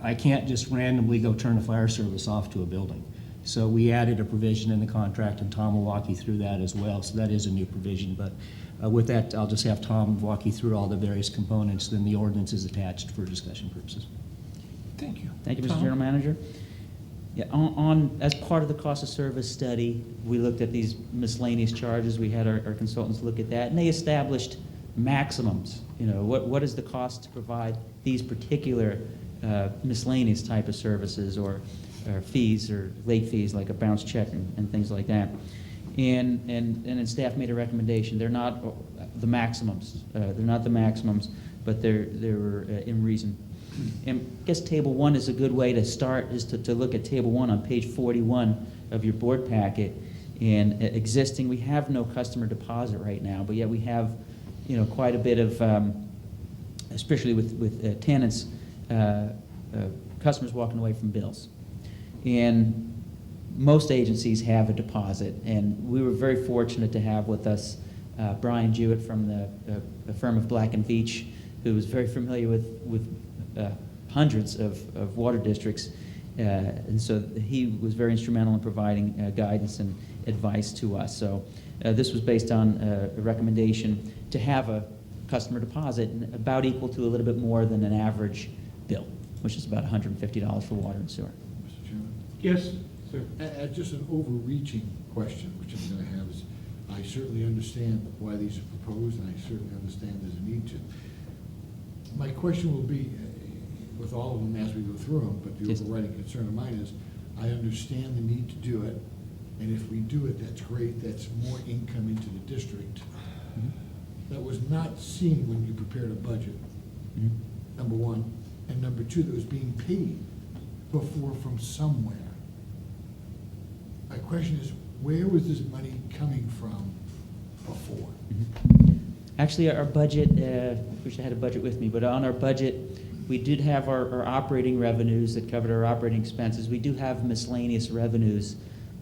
I can't just randomly go turn a fire service off to a building. So we added a provision in the contract, and Tom will walk you through that as well. So that is a new provision, but with that, I'll just have Tom walk you through all the various components, then the ordinance is attached for discussion purposes. Thank you. Thank you, Mr. Tom? General Manager. Yeah, as part of the cost of service study, we looked at these miscellaneous charges. We had our consultants look at that, and they established maximums. You know, what is the cost to provide these particular miscellaneous type of services or fees or late fees like a bounce check and things like that. And then staff made a recommendation. They're not the maximums. But they were in reason. And I guess Table 1 is a good way to start, is to look at Table 1 on page 41 of your board packet. And existing, we have no customer deposit right now, but yet we have, quite a bit of, especially with tenants, customers walking away from bills. And most agencies have a deposit, and we were very fortunate to have with us Brian Jewett from the firm of Black & Veatch, who was very familiar with hundreds of water districts, and so he was very instrumental in providing guidance and advice to us. So this was based on a recommendation to have a customer deposit about equal to a little bit more than an average bill, which is about $150 for water and sewer. Mr. Chairman? Yes, sir. Just an overreaching question, which I'm going to have is, I certainly understand why these are proposed, and I certainly understand there's a need to. My question will be, with all of them as we go through them, but the Yes. overriding concern of mine is, I understand the need to do it, and if we do it, that's great, that's more income into the district. That was not seen when you prepared a budget, number one, and number two, that was being paid before from somewhere. My question is, where was this money coming from before? Actually, our budget, I wish I had a budget with me, but on our budget, we did have our operating revenues that covered our operating expenses. We do have miscellaneous revenues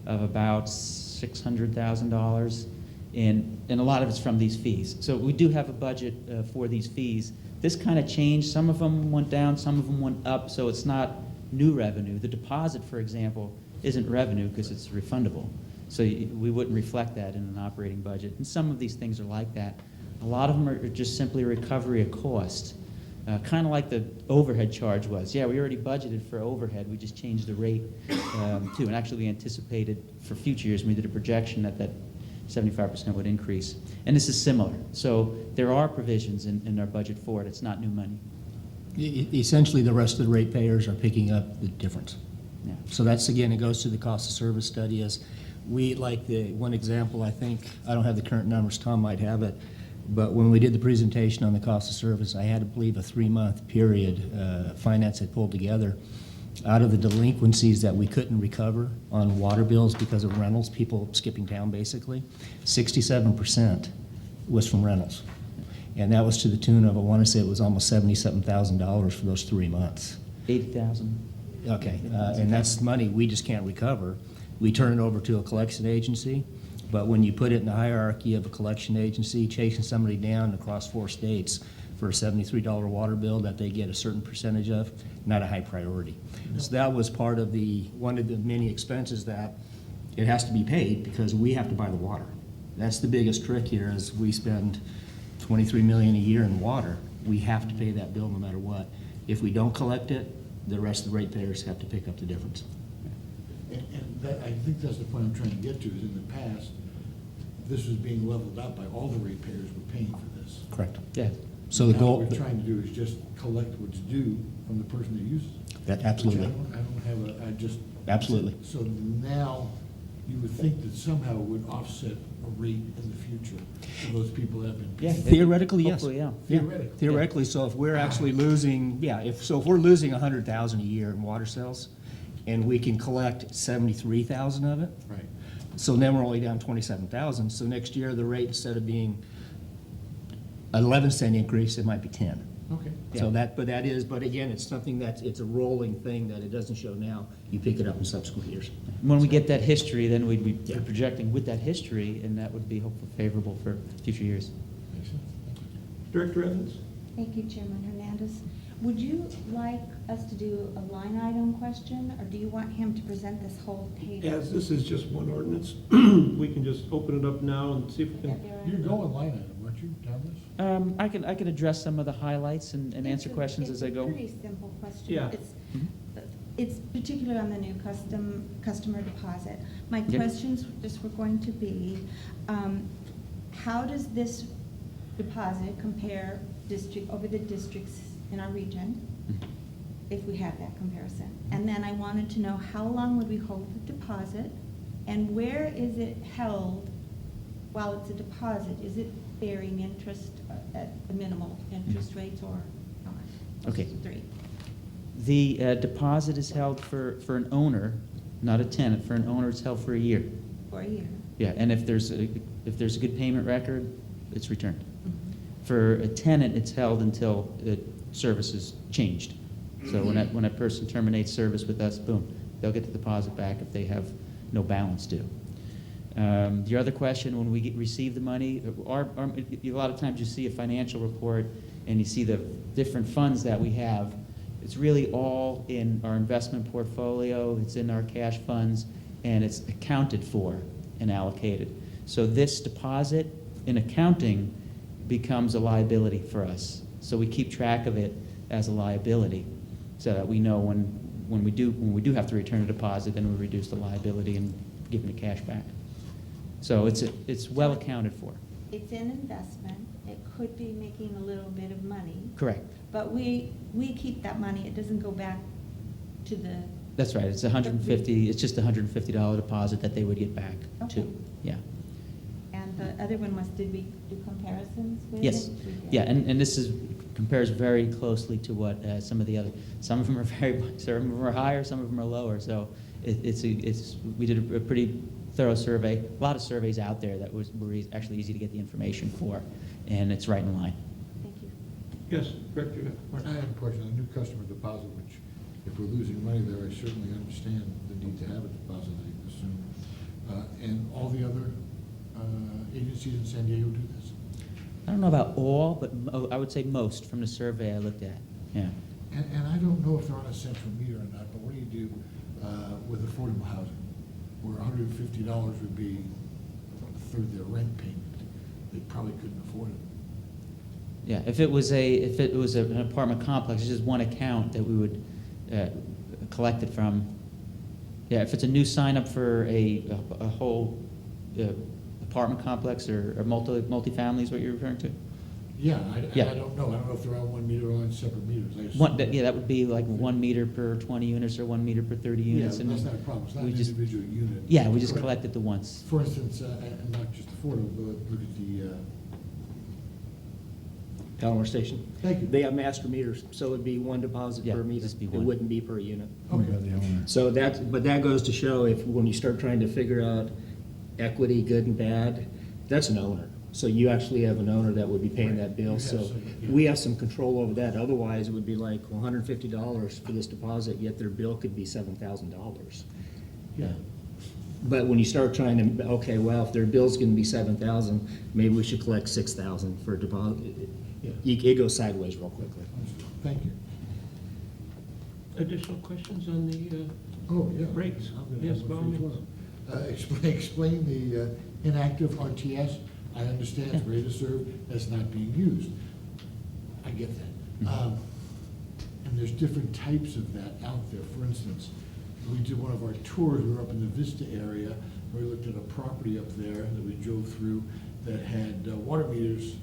of about $600,000, and a lot of it's from these fees. So we do have a budget for these fees. This kind of changed. Some of them went down, some of them went up, so it's not new revenue. The deposit, for example, isn't revenue because it's refundable. So we wouldn't reflect that in an operating budget. And some of these things are like that. A lot of them are just simply recovery of cost, kind of like the overhead charge was. Yeah, we already budgeted for overhead. We just changed the rate too. And actually, we anticipated for future years, we did a projection that 75% would increase. And this is similar. So there are provisions in our budget for it. It's not new money. Essentially, the rest of the ratepayers are picking up the difference. Yeah. So that's, again, it goes to the cost of service study. As we, like the one example, I think, I don't have the current numbers, Tom might have it, but when we did the presentation on the cost of service, I had to believe a 3-month period finance had pulled together. Out of the delinquencies that we couldn't recover on water bills because of rentals, people skipping town basically, 67% was from rentals. And that was to the tune of, I want to say it was almost $77,000 for those 3 months. 80,000. Okay, and that's money we just can't recover. We turn it over to a collection agency, but when you put it in the hierarchy of a collection agency, chasing somebody down across 4 states for a $73 water bill that they get a certain percentage of, not a high priority. So that was part of one of the many expenses that it has to be paid because we have to buy the water. That's the biggest trick here is we spend $23 million a year in water. We have to pay that bill no matter what. If we don't collect it, the rest of the ratepayers have to pick up the difference. And that, I think that's the point I'm trying to get to, is in the past, this was being leveled out by all the ratepayers were paying for this. Correct. Yeah. So the Now goal. What we're trying to do is just collect what's due from the person that uses it. That, absolutely. Which I don't have I just. Absolutely. So now, you would think that somehow it would offset a rate in the future for those people that have been Yeah. paying. Theoretically, yes. Hopefully, yeah. Theoretically. Theoretically, so if we're actually losing, if we're losing 100,000 a year in water sales, and we can collect 73,000 of it, Right. so then we're only down 27,000. So next year, the rate, instead of being 11-cent increase, it might be 10. Okay. So but again, it's something it's a rolling thing that it doesn't show now. You pick it up in subsequent years. When we get that history, then we'd be Yeah. projecting with that history, and that would be hopefully favorable for future years. Makes sense. Director Evans? Thank you, Chairman Hernandez. Would you like us to do a line item question, or do you want him to present this whole table? As this is just one ordinance, we can just open it up now and see if we can. You're going line item, aren't you, Thomas? I can address some of the highlights and answer questions as I go. It's a pretty simple question. Yeah. It's particularly on the new customer deposit. My Yeah. questions just were going to be, how does this deposit compare over the districts in our region, if we have that comparison? And then I wanted to know, how long would we hold the deposit, and where is it held while it's a deposit? Is it bearing interest at the minimal interest rates, or how much? Okay. 3. The deposit is held for an owner, not a tenant. For an owner, it's held for a year. For a year. Yeah, and if there's a good payment record, it's returned. Mm-hmm. For a tenant, it's held until the service is changed. So when a person terminates service with us, boom, they'll get the deposit back if they have no balance due. Your other question, when we receive the money, a lot of times you see a financial report and you see the different funds that we have. It's really all in our investment portfolio, it's in our cash funds, and it's accounted for and allocated. So this deposit in accounting becomes a liability for us. So we keep track of it as a liability so that we know when we do have to return a deposit, then we reduce the liability and give the cash back. So it's well accounted for. It's an investment. It could be making a little bit of money. Correct. But we keep that money. It doesn't go back to the. That's right. It's it's just a $150 deposit that they would get back Okay. too. Yeah. And the other one was, did we do comparisons with Yes. it? We did. Yeah, and this compares very closely to what some of the other, some of them are some of them are higher, some of them are lower. So we did a pretty thorough survey. A lot of surveys out there that were actually easy to get the information for, and it's right in line. Thank you. Yes, Director I Martin? have a question on new customer deposit, which, if we're losing money there, I certainly understand the need to have a deposit, I assume. And all the other agencies in San Diego do this? I don't know about all, but I would say most from the survey I looked at. Yeah. And I don't know if they're on a central meter or not, but what do you do with affordable housing? Where $150 would be a third of their rent payment. They probably couldn't afford it. Yeah, if it was an apartment complex, it's just one account that we would collect it from. Yeah, if it's a new sign up for a whole apartment complex or multifamily is what you're referring to? Yeah, Yeah. I don't know. I don't know if they're on one meter or on separate meters. I assume- That would be like 1 meter per 20 units or 1 meter per 30 Yeah, units. that's not a problem. It's not we an just- individual unit. Yeah, we just Correct. collect it the once. For instance, and not just affordable, but look at the, Palomar Station. Thank you. They have master meters, so it'd be one deposit Yeah, per meter. just be It one. wouldn't be per unit. By the owner. So but that goes to show if, when you start trying to figure out equity, good and bad, that's an owner. So you actually have an owner that would be paying that You bill, have so some, yeah. we have some control over that. Otherwise, it would be like $150 for this deposit, yet their bill could be $7,000. yeah. But when you start trying to, okay, well, if their bill's gonna be 7,000, maybe we should collect 6,000 for a deposit. It goes sideways real quickly. Thank you. Additional questions on the Oh, yeah. rates? I'm gonna Yes, have by all one for each means. one. Explain the inactive RTS. I understand it's ready to serve, that's not being used. I get that. And there's different types of that out there. For instance, we did one of our tours, we were up in the Vista area, and we looked at a property up there that we drove through that had water meters,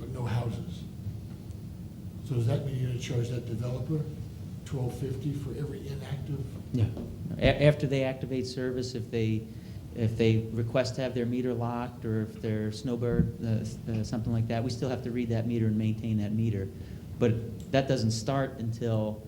but no houses. So does that mean you're gonna charge that developer $12.50 for every inactive? Yeah. After they activate service, if they request to have their meter locked, or if they're snowbird, something like that, we still have to read that meter and maintain that meter. But that doesn't start until,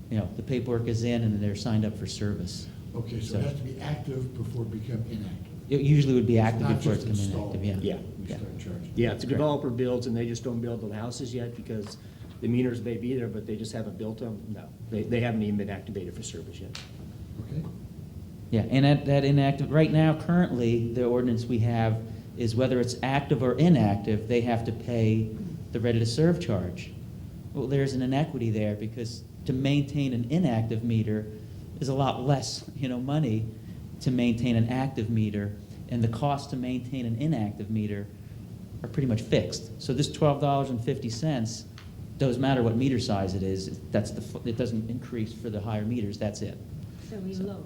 the paperwork is in and they're signed up for service. Okay, so it has to be active before it becomes inactive. It usually would be It's active not before just it's coming installed. inactive, yeah. Yeah. We Yeah. start charging. Yeah, if the developer builds and they just don't build the houses yet because the meters may be there, but they just haven't built them, no. They haven't even been activated for service yet. Okay, Yeah, and that inactive, right now, currently, the ordinance we have is whether it's active or inactive, they have to pay the ready-to-serve charge. Well, there's an inequity there, because to maintain an inactive meter is a lot less, money to maintain an active meter, and the cost to maintain an inactive meter are pretty much fixed. So this $12.50, doesn't matter what meter size it is, it doesn't increase for the higher meters, that's it. So we load.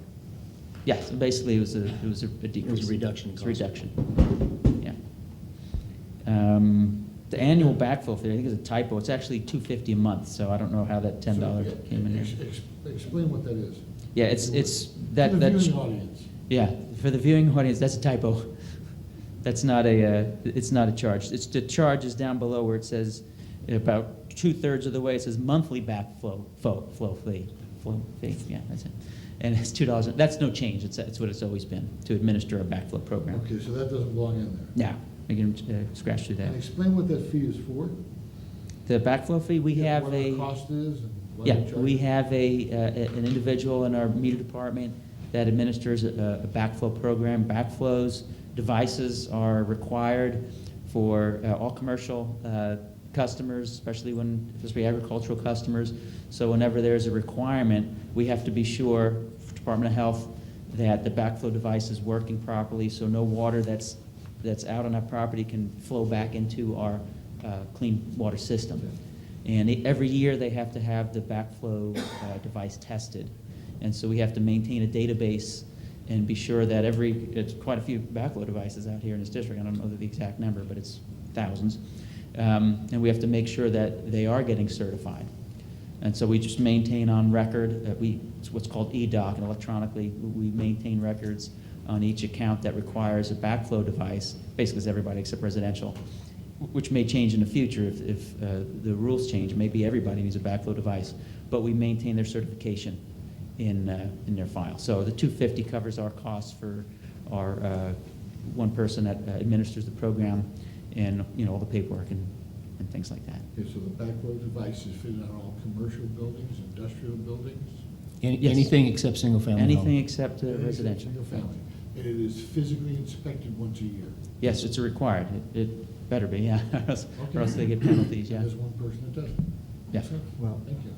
Yeah, so basically it was a decrease. It was a reduction in It's a cost. reduction, yeah. The annual backflow fee, I think is a typo, it's actually $250 a month, so I don't know how that $10 came in there. Explain what that is. Yeah, it's For that, the that's, viewing audience. yeah, for the viewing audience, that's a typo. That's not it's not a charge. The charge is down below where it says, about 2/3 of the way, it says monthly backflow fee. Flow fee, yeah, that's it. And it's $2, that's no change, it's what it's always been, to administer a backflow program. Okay, so that doesn't belong in there. Yeah, we can scratch through that. And explain what that fee is for. The backflow fee, we Yeah, have what the cost is and why yeah, they charge we it. have an individual in our meter department that administers a backflow program. Backflows devices are required for all commercial customers, especially agricultural customers. So whenever there's a requirement, we have to be sure, Department of Health, that the backflow device is working properly, so no water that's out on our property can flow back into our clean water system. And every year, they have to have the backflow device tested. And so we have to maintain a database and be sure that it's quite a few backflow devices out here in this district. I don't know the exact number, but it's thousands. And we have to make sure that they are getting certified. And so we just maintain on record, it's what's called EDOC, and electronically, we maintain records on each account that requires a backflow device. Basically, it's everybody except residential, which may change in the future if the rules change. Maybe everybody needs a backflow device, but we maintain their certification in their file. So the $250 covers our costs for our one person that administers the program, and all the paperwork and things like that. Okay, so the backflow device is fitted on all commercial buildings, industrial buildings? Yes. Anything except single-family home. Anything except residential. Single family. And it is physically inspected once a year? Yes, it's required. It better be, yeah, or else Okay. they get penalties, yeah. There's one person that doesn't? Yeah. Okay. Well, Thank you.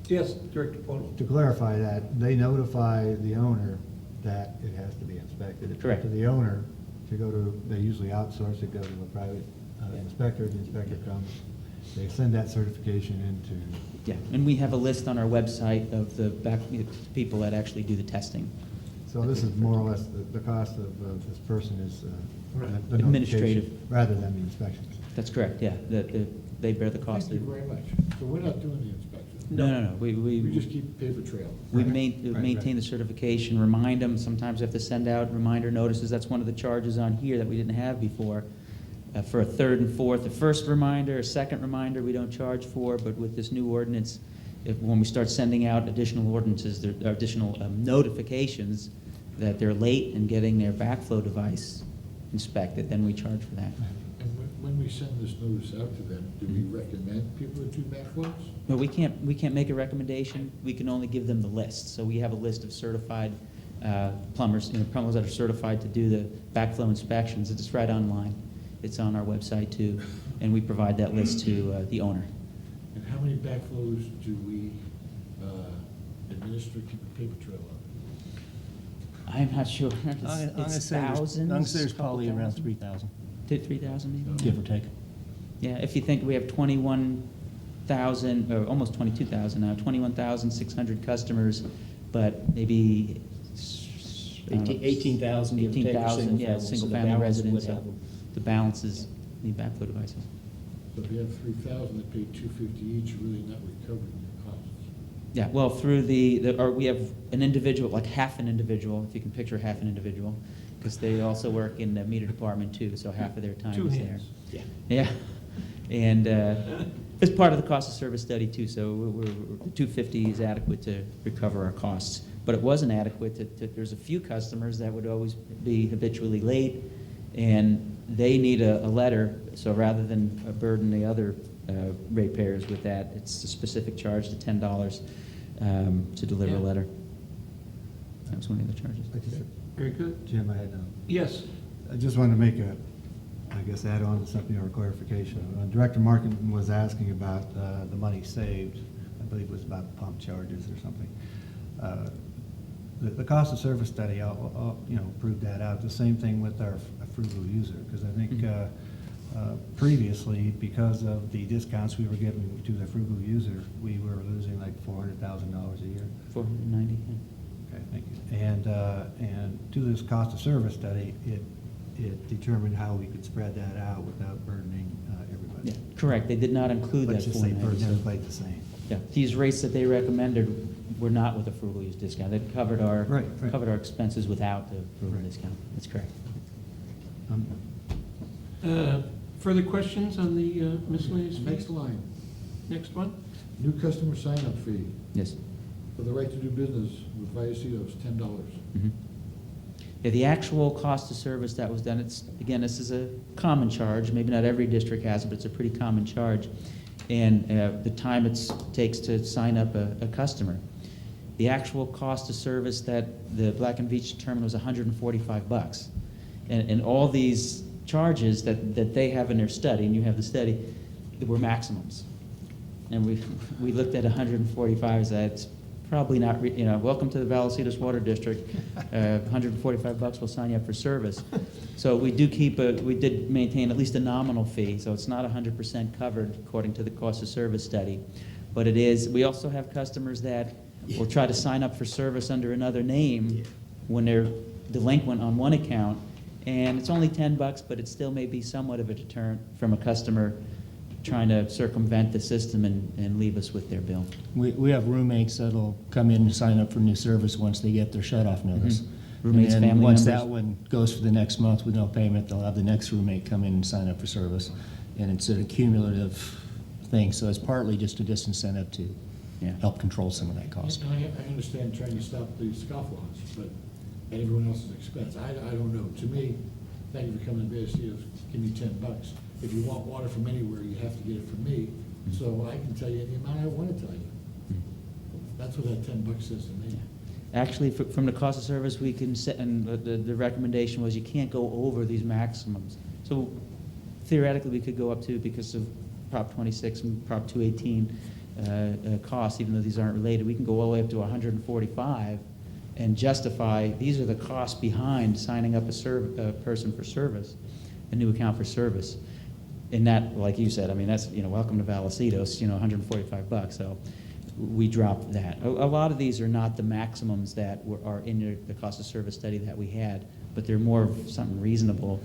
Yes, Director Polo. To clarify that, they notify the owner that it has to be inspected. It's up Correct. to the owner to go to, they usually outsource it, go to a private inspector, the inspector comes, they send that certification into. Yeah, and we have a list on our website of the people that actually do the testing. So this is more or less, the cost of this person is the notification Administrative. rather than the inspections. That's correct, yeah, they bear the cost. Thank you very much. So we're not doing the inspection? No, We we just keep a paper trail? we Right. maintain the certification, remind them, sometimes we have to send out reminder notices, that's one of the charges on here that we didn't have before. For a third and fourth, a first reminder, a second reminder, we don't charge for, but with this new ordinance, when we start sending out additional ordinances, there are additional notifications that they're late in getting their backflow device inspected, then we charge for that. And when we send this notice out to them, do we recommend people to do backflows? No, we can't make a recommendation, we can only give them the list. So we have a list of certified plumbers, plumbers that are certified to do the backflow inspections. It's right online. It's on our website too, and we provide that list to the owner. And how many backflows do we administer, keep a paper trail of? I'm not sure. I'm gonna It's say thousands. there's couple probably around thousand? 3,000, 3,000 maybe? give or take. Yeah, if you think we have 21,000, or almost 22,000 now, 21,600 customers, but maybe 18,000, give or take, are 18,000, yeah, single-family, so the single-family balance residents. would have them. The balance is the backflow devices. So if you have 3,000 that pay $250 each, you're really not recovering your costs. Yeah, well, through or we have an individual, like half an individual, if you can picture half an individual, because they also work in the meter department too, so half of their time Two is there. hands. Yeah. Yeah, and it's part of the cost of service study too, so we're 250 is adequate to recover our costs. But it wasn't adequate there's a few customers that would always be habitually late, and they need a letter, so rather than burden the other ratepayers with that, it's a specific charge to $10 to deliver a Yeah. letter. That's one of the charges. Very good. Jim, I had Yes, I just wanted to make add on to something or clarification. Director Markin was asking about the money saved. I believe it was about pump charges or something. The cost of service study, I'll prove that out. The same thing with our frugal user, because I think previously, because of the discounts we were giving to the frugal user, we were losing like $400,000 a year. 490. Okay, thank you. And to this cost of service study, it determined how we could spread that out without burdening everybody. Yeah, correct. They did not include that Let's just say per 490. so- played the same. Yeah, these rates that they recommended were not with a frugal use discount. They covered our Right. expenses without the frugal Right. discount. That's correct. further questions on the miscellaneous fees? Next line, Next one? new customer sign-up fee Yes. for the right to do business with Vallecitos, $10. Mhm. Yeah, the actual cost of service that was done, again, this is a common charge. Maybe not every district has it, but it's a pretty common charge. And the time it takes to sign up a customer. The actual cost of service that the Black and Veatch determined was $145. And all these charges that they have in their study, and you have the study, were maximums. And we looked at 145 as that's probably not, welcome to the Vallecitos Water District. $145 will sign you up for service. So we did maintain at least a nominal fee, so it's not 100% covered according to the cost of service study. But it is, we also have customers that will try to sign up for service under another name when they're delinquent on one account, and it's only $10, but it still may be somewhat of a deterrent from a customer trying to circumvent the system and leave us with their bill. We have roommates that'll come in and sign up for new service once they get their shut-off notice. Mhm. Roommates, And then family once members. that one goes for the next month with no payment, they'll have the next roommate come in and sign up for service. And it's an accumulative thing, so it's partly just a disincentive to Yeah. help control some of that cost. And I understand trying to stop the scofflaws, but at everyone else's expense. I don't know. To me, thank you for coming to Vallecitos, give me $10. If you want water from anywhere, you have to get it from me, so I can tell you any amount I want to tell you. That's what that $10 says to me. Actually, from the cost of service, we can set, and the recommendation was you can't go over these maximums. So theoretically, we could go up to, because of Prop 26 and Prop 218, costs, even though these aren't related. We can go all the way up to 145 and justify, these are the costs behind signing up a person for service, a new account for service. And that, like you said, I mean, that's, welcome to Vallecitos, $145, so we dropped that. A lot of these are not the maximums that are in the cost of service study that we had, but they're more of something reasonable,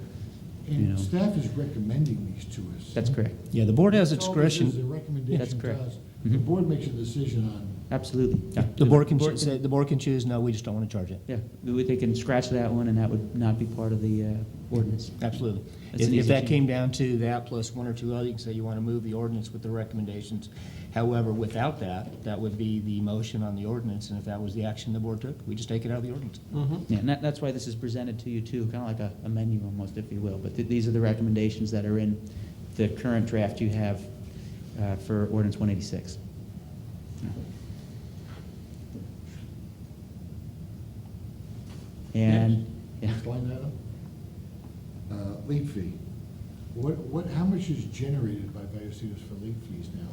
And staff is recommending these to us. That's correct. Yeah, the board has That's all this is, discretion. a recommendation That's to correct. us. Mhm. The board makes a decision on, Absolutely. Yeah. The board can say, the board can choose, no, we just don't want to charge it. Yeah, they can scratch that one, and that would not be part of the ordinance. Absolutely. That's If an if easy that change. came down to that plus one or two other, you can say you want to move the ordinance with the recommendations. However, without that, that would be the motion on the ordinance, and if that was the action the board took, we just take it out of the ordinance. Yeah, and that's why this is presented to you too, kind of like a menu almost, if you will. But these are the recommendations that are in the current draft you have for ordinance 186. And, yeah. next line item, late fee. How much is generated by Vallecitos for late fees now?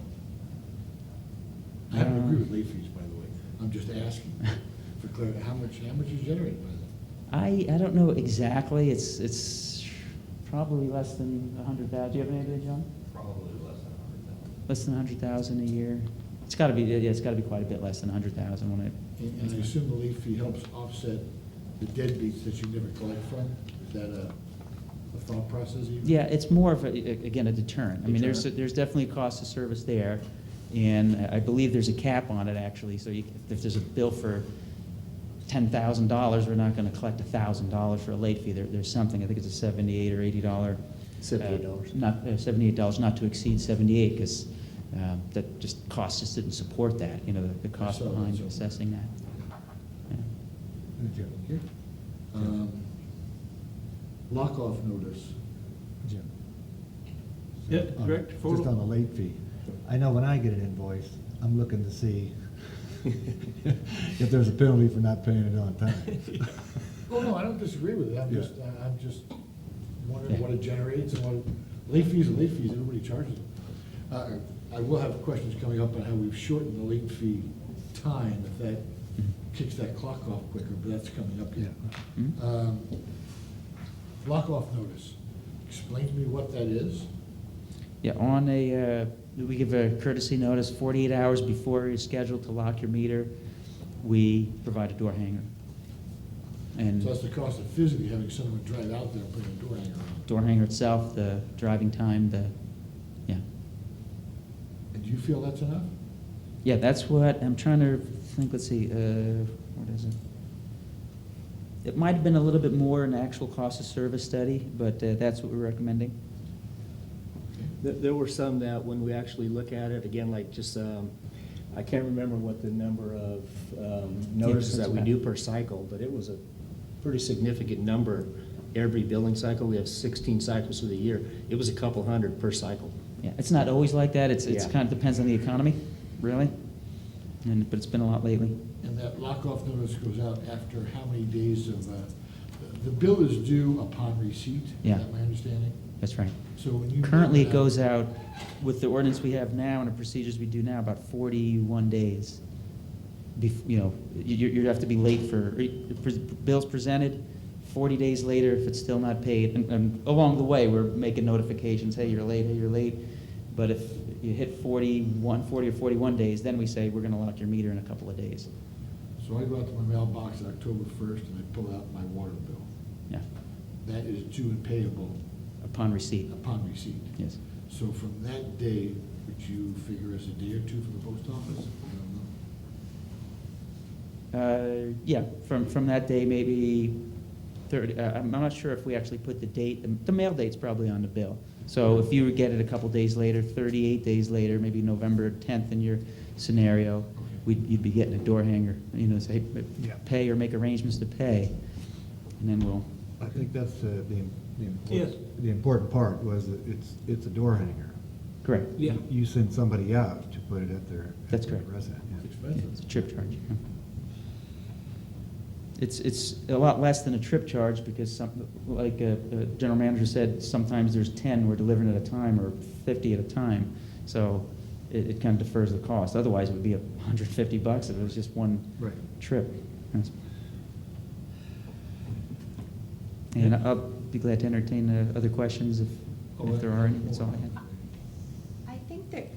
I happen to agree with late fees, by the way. I'm just asking for clarity. How much is generated by them? I don't know exactly, it's probably less than 100,000. Do you have any idea, John? Probably less than 100,000. Less than 100,000 a year? It's gotta be, yeah, it's gotta be quite a bit less than 100,000 when it. And I assume the late fee helps offset the deadbeats that you never collect from? Is that a thought process even? Yeah, it's more of again, a deterrent. I mean, there's definitely a cost of service there, and I believe there's a cap on it, actually. So if there's a bill for $10,000, we're not gonna collect $1,000 for a late fee. There's something, I think it's a $78 or $80. $78. Not, $78, not to exceed 78, because that cost just didn't support that, the cost saw that, behind so- assessing that. Yeah. Okay. Lock-off notice. Jim. Yeah, Director Just Fodor? on the late fee. I know when I get an invoice, I'm looking to see if there's a penalty for not paying it on time. Oh, no, I don't disagree with it. Yeah. I'm just wondering what it generates and what, late fees are late fees, everybody charges them. I will have questions coming up on how we've shortened the late fee time, if that kicks that clock off quicker, but that's coming up yet. Hmm? Lock-off notice. Explain to me what that is. Yeah, we give a courtesy notice 48 hours before you're scheduled to lock your meter. We provide a door hanger. And So that's the cost of physically having someone drive out there and put a door hanger on. door hanger itself, the driving time, yeah. And do you feel that's enough? Yeah, that's what, I'm trying to think, let's see, what is it? It might have been a little bit more in the actual cost of service study, but that's what we're recommending. There were some that when we actually look at it, again, like just, I can't remember what the number of notices that we do per cycle, but it was a pretty significant number every billing cycle. We have 16 cycles through the year. It was a couple hundred per cycle. Yeah, it's not always like that. It's Yeah. kind of depends on the economy, really. But it's been a lot lately. And that lock-off notice goes out after how many days of, the bill is due upon receipt? Yeah. Is that my understanding? That's right. So when you. Currently, mail it that goes out, with the ordinance we have now and the procedures we do now, about 41 days. You have to be late for, bills presented, 40 days later, if it's still not paid. And along the way, we're making notifications, hey, you're late. But if you hit 40 or 41 days, then we say, we're gonna lock your meter in a couple of days. So I go out to my mailbox on October 1st and I pull out my water bill. Yeah, That is due and payable upon receipt, upon receipt. yes. So from that day, would you figure as a day or two for the post office? I don't know. Yeah, from that day, maybe 30, I'm not sure if we actually put the date, the mail date's probably on the bill. So if you get it a couple days later, 38 days later, maybe November 10th in your scenario, you'd be getting a door hanger, say, Yeah. pay or make arrangements to pay, and then we'll, I think that's Yes. the important part was that it's a door hanger. correct. Yeah. You send somebody out to put it at their. That's at their correct. residence, yeah. It's Yeah, expensive. it's a trip charge. Yeah. It's a lot less than a trip charge because like the general manager said, sometimes there's 10 we're delivering at a time or 50 at a time. So it kind of defers the cost. Otherwise, it would be $150 if it was just one Right. trip. And I'll be glad to entertain other questions if there are any. That's all I had. I think that,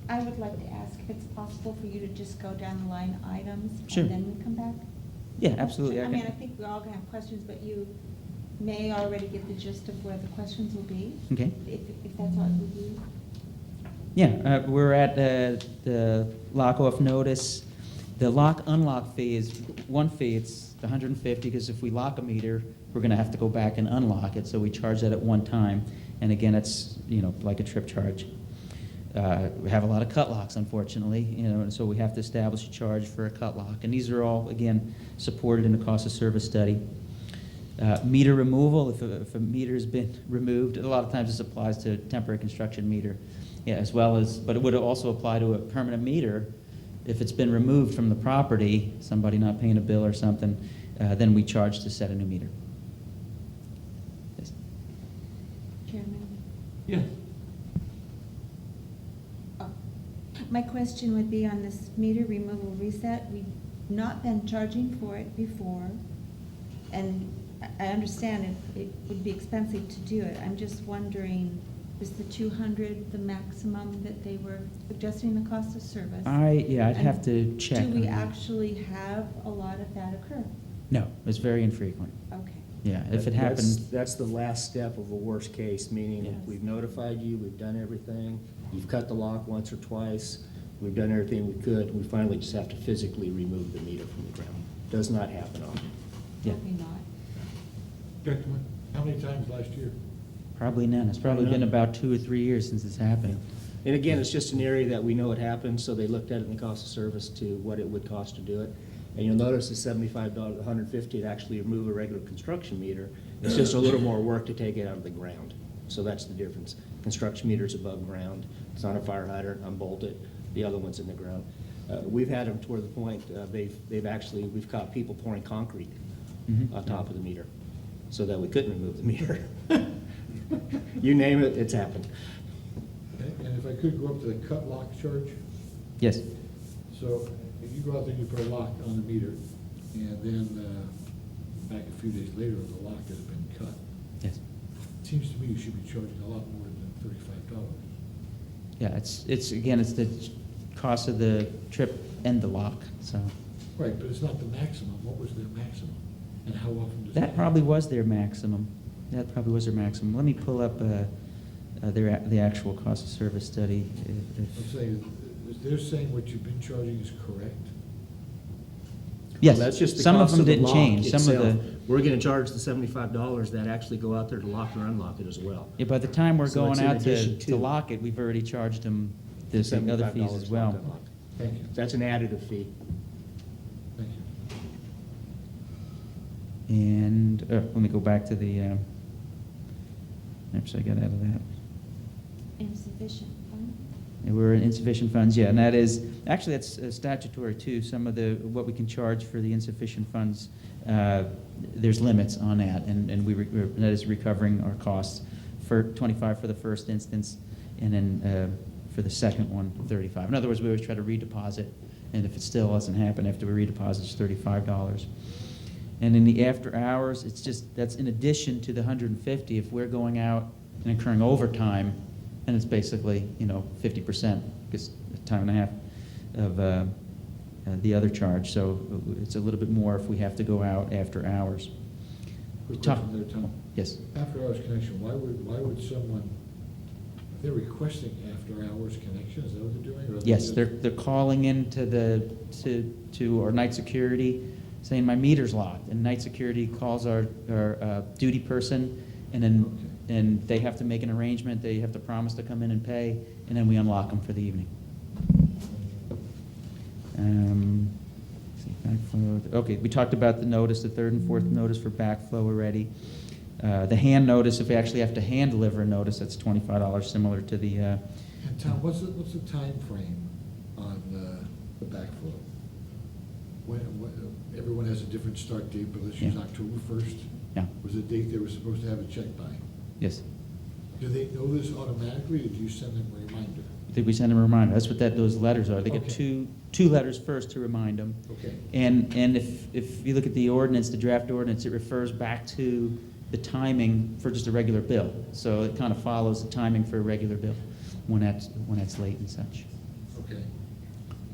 I would like to ask if it's possible for you to just go down the line items. Sure. And then we come back? Yeah, absolutely. I mean, I think we're all gonna have questions, but you may already get the gist of where the questions will be. Okay. If that's all it would be. Yeah, we're at the lock-off notice. The lock-unlock fee is one fee, it's $150, because if we lock a meter, we're gonna have to go back and unlock it, so we charge that at one time. And again, it's, like a trip charge. We have a lot of cut locks, unfortunately, and so we have to establish a charge for a cut lock. And these are all, again, supported in the cost of service study. Meter removal, if a meter's been removed, a lot of times this applies to temporary construction meter, as well as, but it would also apply to a permanent meter. If it's been removed from the property, somebody not paying a bill or something, then we charge to set a new meter. Yes. Chairman? Yes. Oh. My question would be on this meter removal reset. We've not been charging for it before, and I understand it would be expensive to do it. I'm just wondering, is the 200 the maximum that they were suggesting the cost of service? I'd have And to check. Do we on that. actually have a lot of that occur? No, it's very infrequent. Okay. Yeah, if it happens, That's the last step of a worst case, meaning Yes. we've notified you, we've done everything, you've cut the lock once or twice, we've done everything we could, we finally just have to physically remove the meter from the ground. Does not happen often. Yeah. Probably not. Dr. Moore? How many times last year? probably none. It's probably been about 2 or 3 years since it's happened. And again, it's just an area that we know it happened, so they looked at it in the cost of service to what it would cost to do it. And you'll notice the $75, $150 to actually remove a regular construction meter. It's just a little more work to take it out of the ground. So that's the difference. Construction meter's above ground. It's on a fire hydrant, unbolted. The other one's in the ground. We've had them toward the point, we've caught people pouring concrete on top of the meter so that we couldn't remove the meter. You name it, it's happened. Okay, and if I could go up to the cut lock charge? Yes. So if you go out there and you put a lock on the meter, and then back a few days later, the lock has been cut, Yes. it seems to me you should be charging a lot more than $35. Yeah, it's again, it's the cost of the trip and the lock, so. Right, but it's not the maximum. What was their maximum? And how often does that That probably was their maximum. That probably was their maximum. Let me pull up the actual cost of service study. I'm saying, is they're saying what you've been charging is correct? Yes, Well, that's just the some of cost them the didn't lock change. Some of itself. the, We're gonna charge the $75 that actually go out there to lock or unlock it as well. yeah, by the time we're So going it's in out addition to to- lock it, we've already charged them the other $75 fees as lock well. unlock. Thank you. That's an additive fee. Thank you. And, let me go back to the, oops, I got out of that. Insufficient funds? And we're in insufficient funds, yeah, and that is, actually, that's statutory too. Some of what we can charge for the insufficient funds, there's limits on that, and that is recovering our costs for 25 for the first instance, and then for the second one, 35. In other words, we always try to redeposit, and if it still doesn't happen after we redeposit, it's $35. And in the after hours, that's in addition to the 150. If we're going out and incurring overtime, and it's basically, 50%, because time and a half of the other charge. So it's a little bit more if we have to go out after hours. Quick Talk- question there, Tom. Yes. After hours connection, why would someone, they're requesting after hours connection, is that what they're doing? Or are they Yes, just- they're calling in to our night security, saying my meter's locked, and night security calls our duty person, and then Okay. and they have to make an arrangement. They have to promise to come in and pay, and then we unlock them for the evening. Let's see, backflow. Okay, we talked about the notice, the third and fourth notice for backflow already. The hand notice, if we actually have to hand deliver a notice, that's $25, similar to the. And Tom, what's the time frame on the backflow? When, everyone has a different start date, but let's use Yeah. October 1st. Yeah. Was the date they were supposed to have it checked by. Yes. Do they know this automatically, or do you send them a reminder? Did we send them a reminder? That's what those letters are. They get Okay. two letters first to remind them. Okay. And if you look at the ordinance, the draft ordinance, it refers back to the timing for just a regular bill. So it kind of follows the timing for a regular bill when that's late and such. Okay.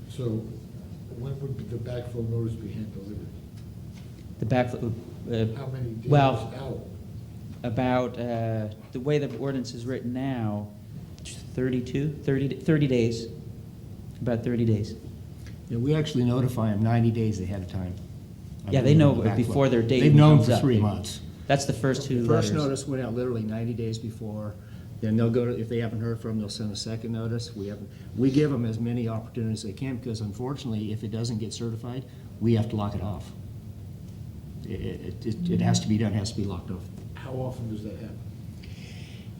So when would the backflow notice be hand delivered? The back, How many days well, out? about, the way the ordinance is written now, 30 days, about 30 days. Yeah, we actually notify them 90 days ahead of time. Yeah, they know Backflow. before their date They've known comes for up. 3 months. That's the first two The first letters. notice went out literally 90 days before, then they'll go to, if they haven't heard from them, they'll send a second notice. We give them as many opportunities as they can, because unfortunately, if it doesn't get certified, we have to lock it off. It has to be done, has to be locked off. How often does that happen?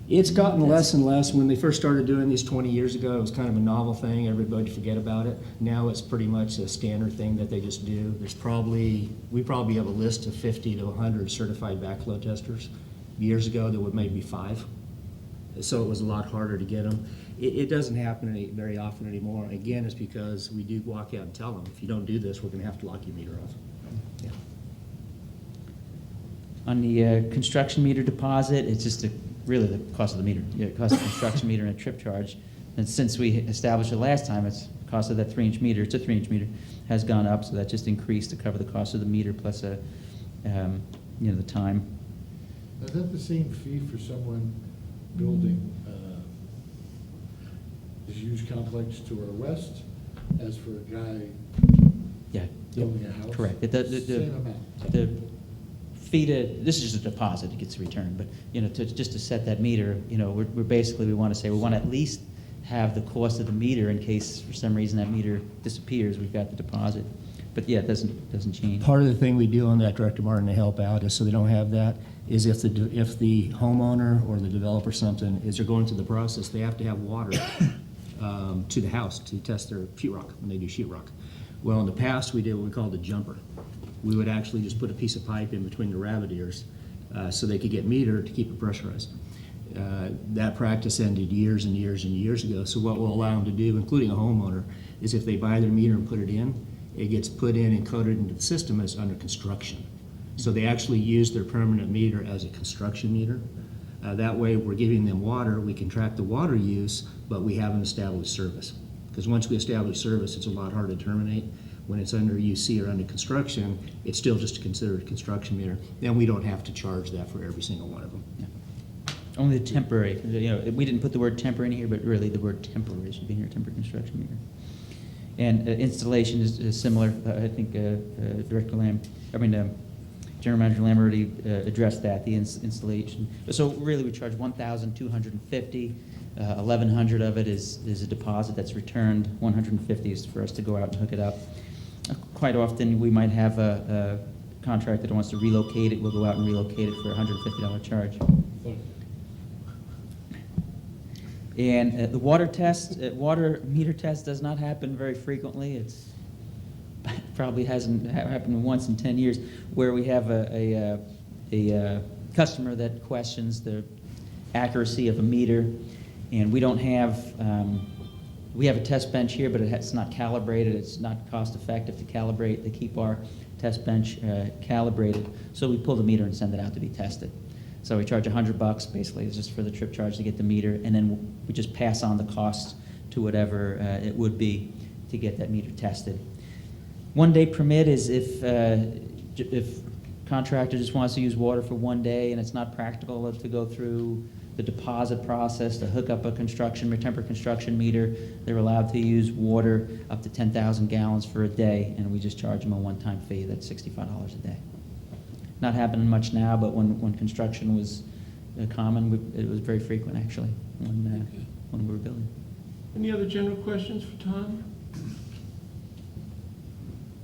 It's gotten less and less. When they first started doing these 20 years ago, it was kind of a novel thing, everybody would forget about it. Now it's pretty much a standard thing that they just do. We probably have a list of 50 to 100 certified backflow testers. Years ago, there would maybe be 5. So it was a lot harder to get them. It doesn't happen very often anymore. Again, it's because we do walk out and tell them, if you don't do this, we're gonna have to lock your meter off. Yeah. On the construction meter deposit, it's just really the cost of the meter. Yeah, cost of construction meter and a trip charge. And since we established it last time, it's cost of that 3-inch meter, it's a 3-inch meter, has gone up, so that just increased to cover the cost of the meter plus the time. Is that the same fee for someone building this huge complex to our west as for a guy Yeah. building a house? Correct. Same amount? The fee this is just a deposit, it gets returned, but, just to set that meter, we're basically, we want to at least have the cost of the meter in case for some reason that meter disappears, we've got the deposit. But yeah, it doesn't change. Part of the thing we do on that, Director Martin, to help out is so they don't have that, is if the homeowner or the developer something, is they're going through the process, they have to have water to the house to test their sheetrock when they do sheetrock. Well, in the past, we did what we called a jumper. We would actually just put a piece of pipe in between the rabbit ears so they could get metered to keep it pressurized. That practice ended years and years and years ago. So what we'll allow them to do, including a homeowner, is if they buy their meter and put it in, it gets put in and coded into the system as under construction. So they actually use their permanent meter as a construction meter. That way, we're giving them water, we can track the water use, but we haven't established service. Because once we establish service, it's a lot harder to terminate. When it's under UC or under construction, it's still just considered a construction meter. Then we don't have to charge that for every single one of them. Yeah. Only the temporary, we didn't put the word temporary in here, but really the word temporary should be in here, temporary construction meter. And installation is similar. I think General Manager Lamb already addressed that, the installation. So really, we charge $1,250. 1,100 of it is a deposit that's returned. 150 is for us to go out and hook it up. Quite often, we might have a contractor that wants to relocate it. We'll go out and relocate it for a $150 charge. And the water meter test does not happen very frequently. It's probably hasn't happened once in 10 years, where we have a customer that questions the accuracy of a meter, and we don't have. We have a test bench here, but it's not calibrated. It's not cost effective to calibrate, to keep our test bench calibrated. So we pull the meter and send it out to be tested. So we charge $100 basically, it's just for the trip charge to get the meter, and then we just pass on the cost to whatever it would be to get that meter tested. 1 day permit is if contractor just wants to use water for 1 day and it's not practical to go through the deposit process to hook up a temporary construction meter, they're allowed to use water up to 10,000 gallons for a day, and we just charge them a one-time fee. That's $65 a day. Not happening much now, but when construction was common, it was very frequent actually when we were building. Any other general questions for Tom?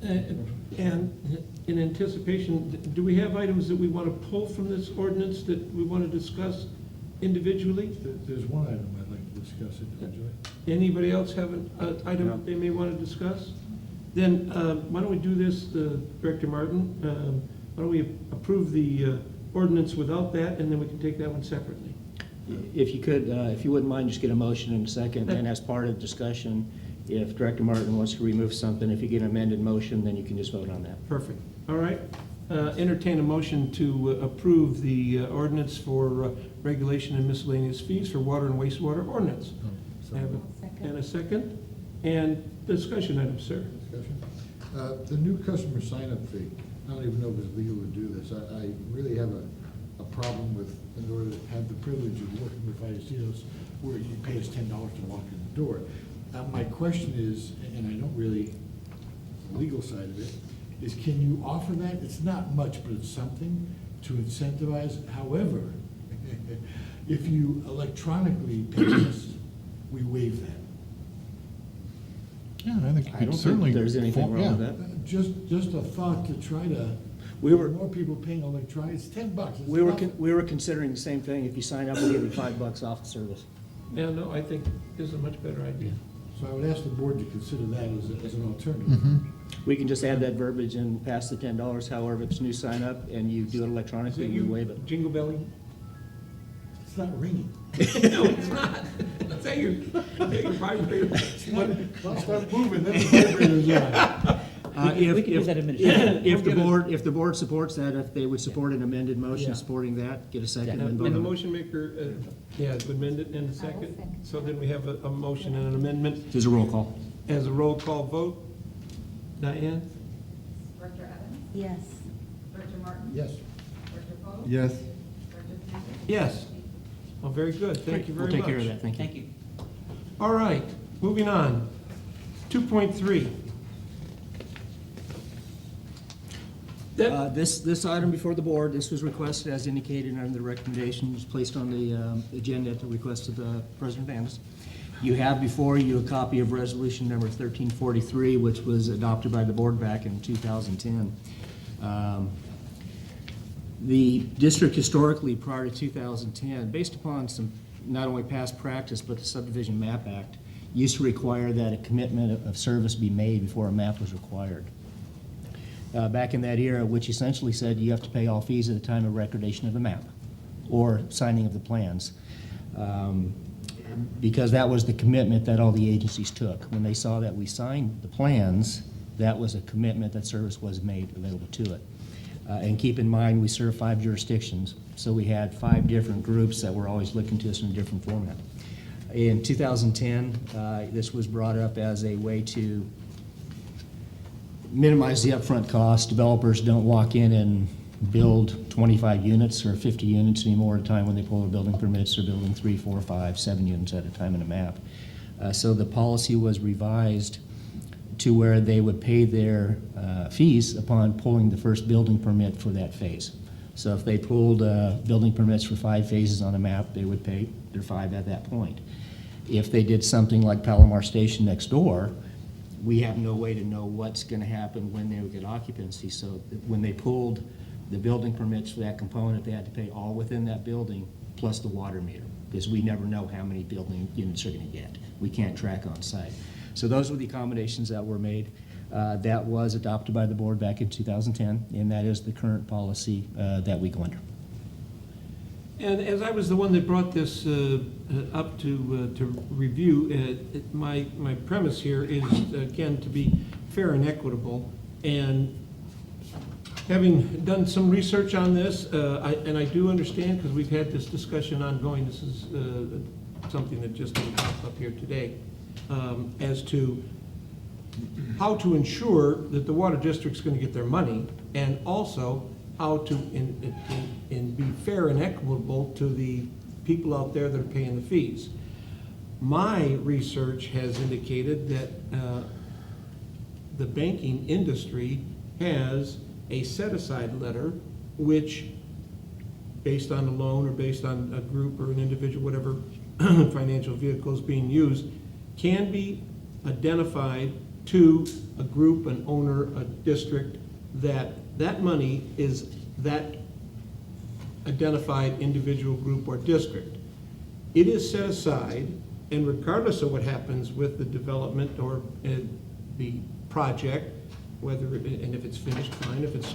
And in anticipation, do we have items that we want to pull from this ordinance that we want to discuss individually? There's one item I'd like to discuss individually. Anybody else have an item they may want to discuss? Then why don't we do this, Director Martin? Why don't we approve the ordinance without that, and then we can take that one separately? If you could, if you wouldn't mind, just get a motion in a second, and as part of the discussion, if Director Martin wants to remove something, if you get an amended motion, then you can just vote on that. Perfect. All right. Entertain a motion to approve the ordinance for regulation and miscellaneous fees for water and wastewater ordinance. So, Have a- And a second? And discussion item, sir. discussion. The new customer sign-up fee, I don't even know if it's legal to do this. I really have a problem with, in order to have the privilege of working with Vallecitos, where you pay us $10 to walk in the door. My question is, and I don't really, the legal side of it, is can you offer that? It's not much, but it's something to incentivize. However, if you electronically pay us, we waive that. Yeah, I think I don't certainly. think there's anything wrong with that. Just a thought to try to, We were- more people paying electronic, it's $10. It's We were, nothing. we were considering the same thing. If you sign up, we'll give you $5 off the service. Yeah, no, I think this is a much better idea. So I would ask the board to consider that as an alternative. Mhm. We can just add that verbiage and pass the $10. However, if it's new sign up and you do it Is electronically, it we you waive it. jingle belling? It's not ringing. No, it's not. Is that your vibrator? I'll start moving, then the vibrator's on. If- We can use that if- administratively. If the board supports that, if they would support an amended Yeah. motion supporting that, get a second and And vote the on it. motion maker, yeah, to amend it in a second. So then we have a motion and an amendment There's a roll call. as a roll call vote. Diane? Director Evans? Yes. Director Martin? Yes. Director Poe? Yes. Director Blanford? Yes. Well, very good. Thank you very much. We'll take care of that, thank you. Thank you. All right, moving on. 2.3. This item before the board, this was requested as indicated under the recommendations placed on the agenda at the request of President Vance. You have before you a copy of resolution number 1343, which was adopted by the board back in 2010. The district historically, prior to 2010, based upon some, not only past practice, but the Subdivision Map Act, used to require that a commitment of service be made before a map was required. Back in that era, which essentially said you have to pay all fees at the time of recordation of the map or signing of the plans. Because that was the commitment that all the agencies took. When they saw that we signed the plans, that was a commitment that service was made available to it. And keep in mind, we serve 5 jurisdictions, so we had 5 different groups that were always looking to us in a different format. In 2010, this was brought up as a way to minimize the upfront cost. Developers don't walk in and build 25 units or 50 units anymore at a time when they pull their building permits. They're building 3, 4, 5, 7 units at a time in a map. So the policy was revised to where they would pay their fees upon pulling the first building permit for that phase. So if they pulled building permits for 5 phases on a map, they would pay their 5 at that point. If they did something like Palomar Station next door, we have no way to know what's going to happen when they would get occupancy. So when they pulled the building permits for that component, they had to pay all within that building plus the water meter, because we never know how many building units are going to get. We can't track on site. So those were the accommodations that were made. That was adopted by the board back in 2010, and that is the current policy that we go under. And as I was the one that brought this up to review, my premise here is, again, to be fair and equitable. And having done some research on this, and I do understand, because we've had this discussion ongoing, this is something that just didn't pop up here today, as to how to ensure that the water district's going to get their money, and also how to and be fair and equitable to the people out there that are paying the fees. My research has indicated that the banking industry has a set-aside letter which, based on a loan or based on a group or an individual, whatever financial vehicle is being used, can be identified to a group, an owner, a district, that money is that identified individual group or district. It is set aside, and regardless of what happens with the development or the project, whether, and if it's finished, fine. If it's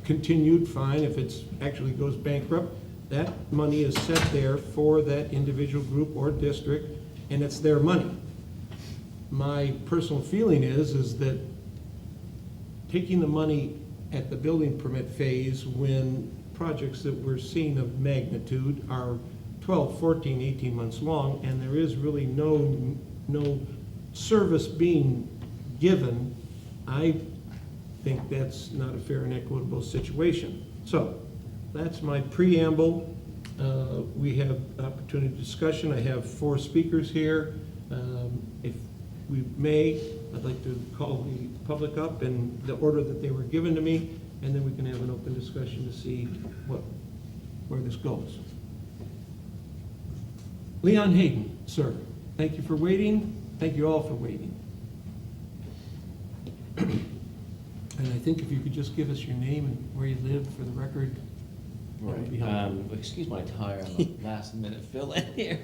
continued, fine. If it's actually goes bankrupt, That money is set there for that individual group or district, and it's their money. My personal feeling is that taking the money at the building permit phase when projects that we're seeing of magnitude are 12, 14, 18 months long, and there is really no service being given, I think that's not a fair and equitable situation. So, that's my preamble. We have opportunity discussion. I have 4 speakers here. If we may, I'd like to call the public up in the order that they were given to me, and then we can have an open discussion to see where this goes. Leon Hayden, sir, thank you for waiting. Thank you all for waiting. And I think if you could just give us your name and where you live for the record, that would be helpful. Excuse my tire, I'm a last minute fill in here.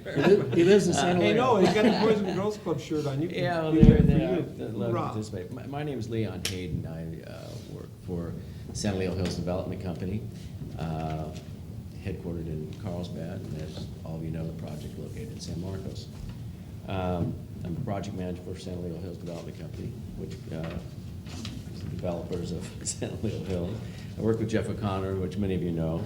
He lives in San Hey, Luis. no, he's got a Boys and Girls Club shirt on. You can Yeah, well, do they're that for there. you. I'd love to Hoorah. participate. My name is Leon Hayden. I work for San Leo Hills Development Company, headquartered in Carlsbad, and as all of you know, the project located in San Marcos. I'm a project manager for San Leo Hills Development Company, which is the developers of San Leo Hills. I work with Jeff O'Connor, which many of you know,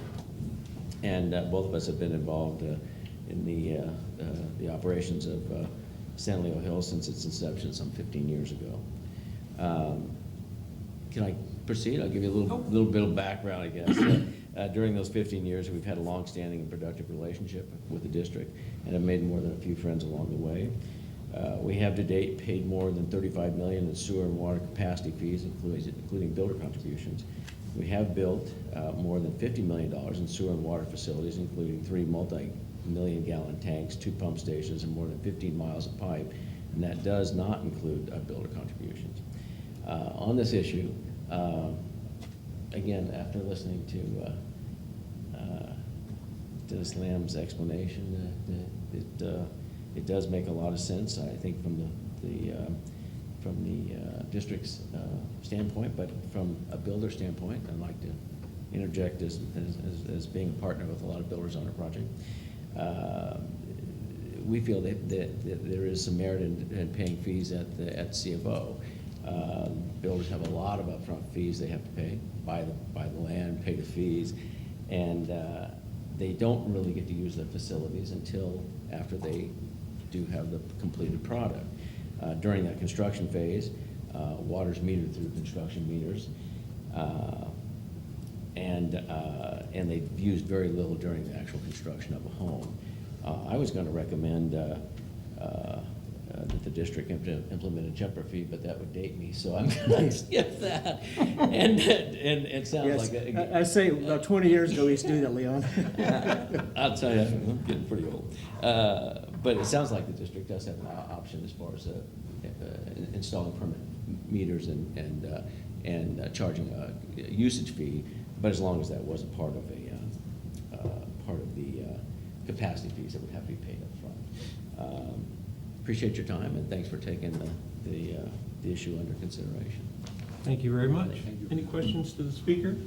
and both of us have been involved in the operations of San Leo Hills since its inception some 15 years ago. Can I proceed? I'll give you a little bit of background, I guess. During those 15 years, we've had a long-standing and productive relationship with the district and have made more than a few friends along the way. We have to date paid more than $35 million in sewer and water capacity fees, including builder contributions. We have built more than $50 million in sewer and water facilities, including 3 multi-million-gallon tanks, 2 pump stations, and more than 15 miles of pipe, and that does not include builder contributions. On this issue, again, after listening to Dennis Lamb's explanation, it does make a lot of sense, I think, from the district's standpoint, but from a builder standpoint, I'd like to interject as being a partner with a lot of builders on our project. We feel that there is some merit in paying fees at the CFO. Builders have a lot of upfront fees they have to pay, buy the land, pay the fees, and they don't really get to use their facilities until after they do have the completed product. During that construction phase, water's metered through construction meters, and they've used very little during the actual construction of a home. I was going to recommend that the district implement a jumper fee, but that would date me, so I'm going to skip that. And it sounds Yes, like I say about 20 years ago we used to do that, Leon. I'll tell you, I'm getting pretty old. But it sounds like the district does have an option as far as installing permanent meters and charging a usage fee, but as long as that wasn't part of the capacity fees that would have to be paid up front. Appreciate your time, and thanks for taking the issue under consideration. Thank you very much. Any questions to the speaker?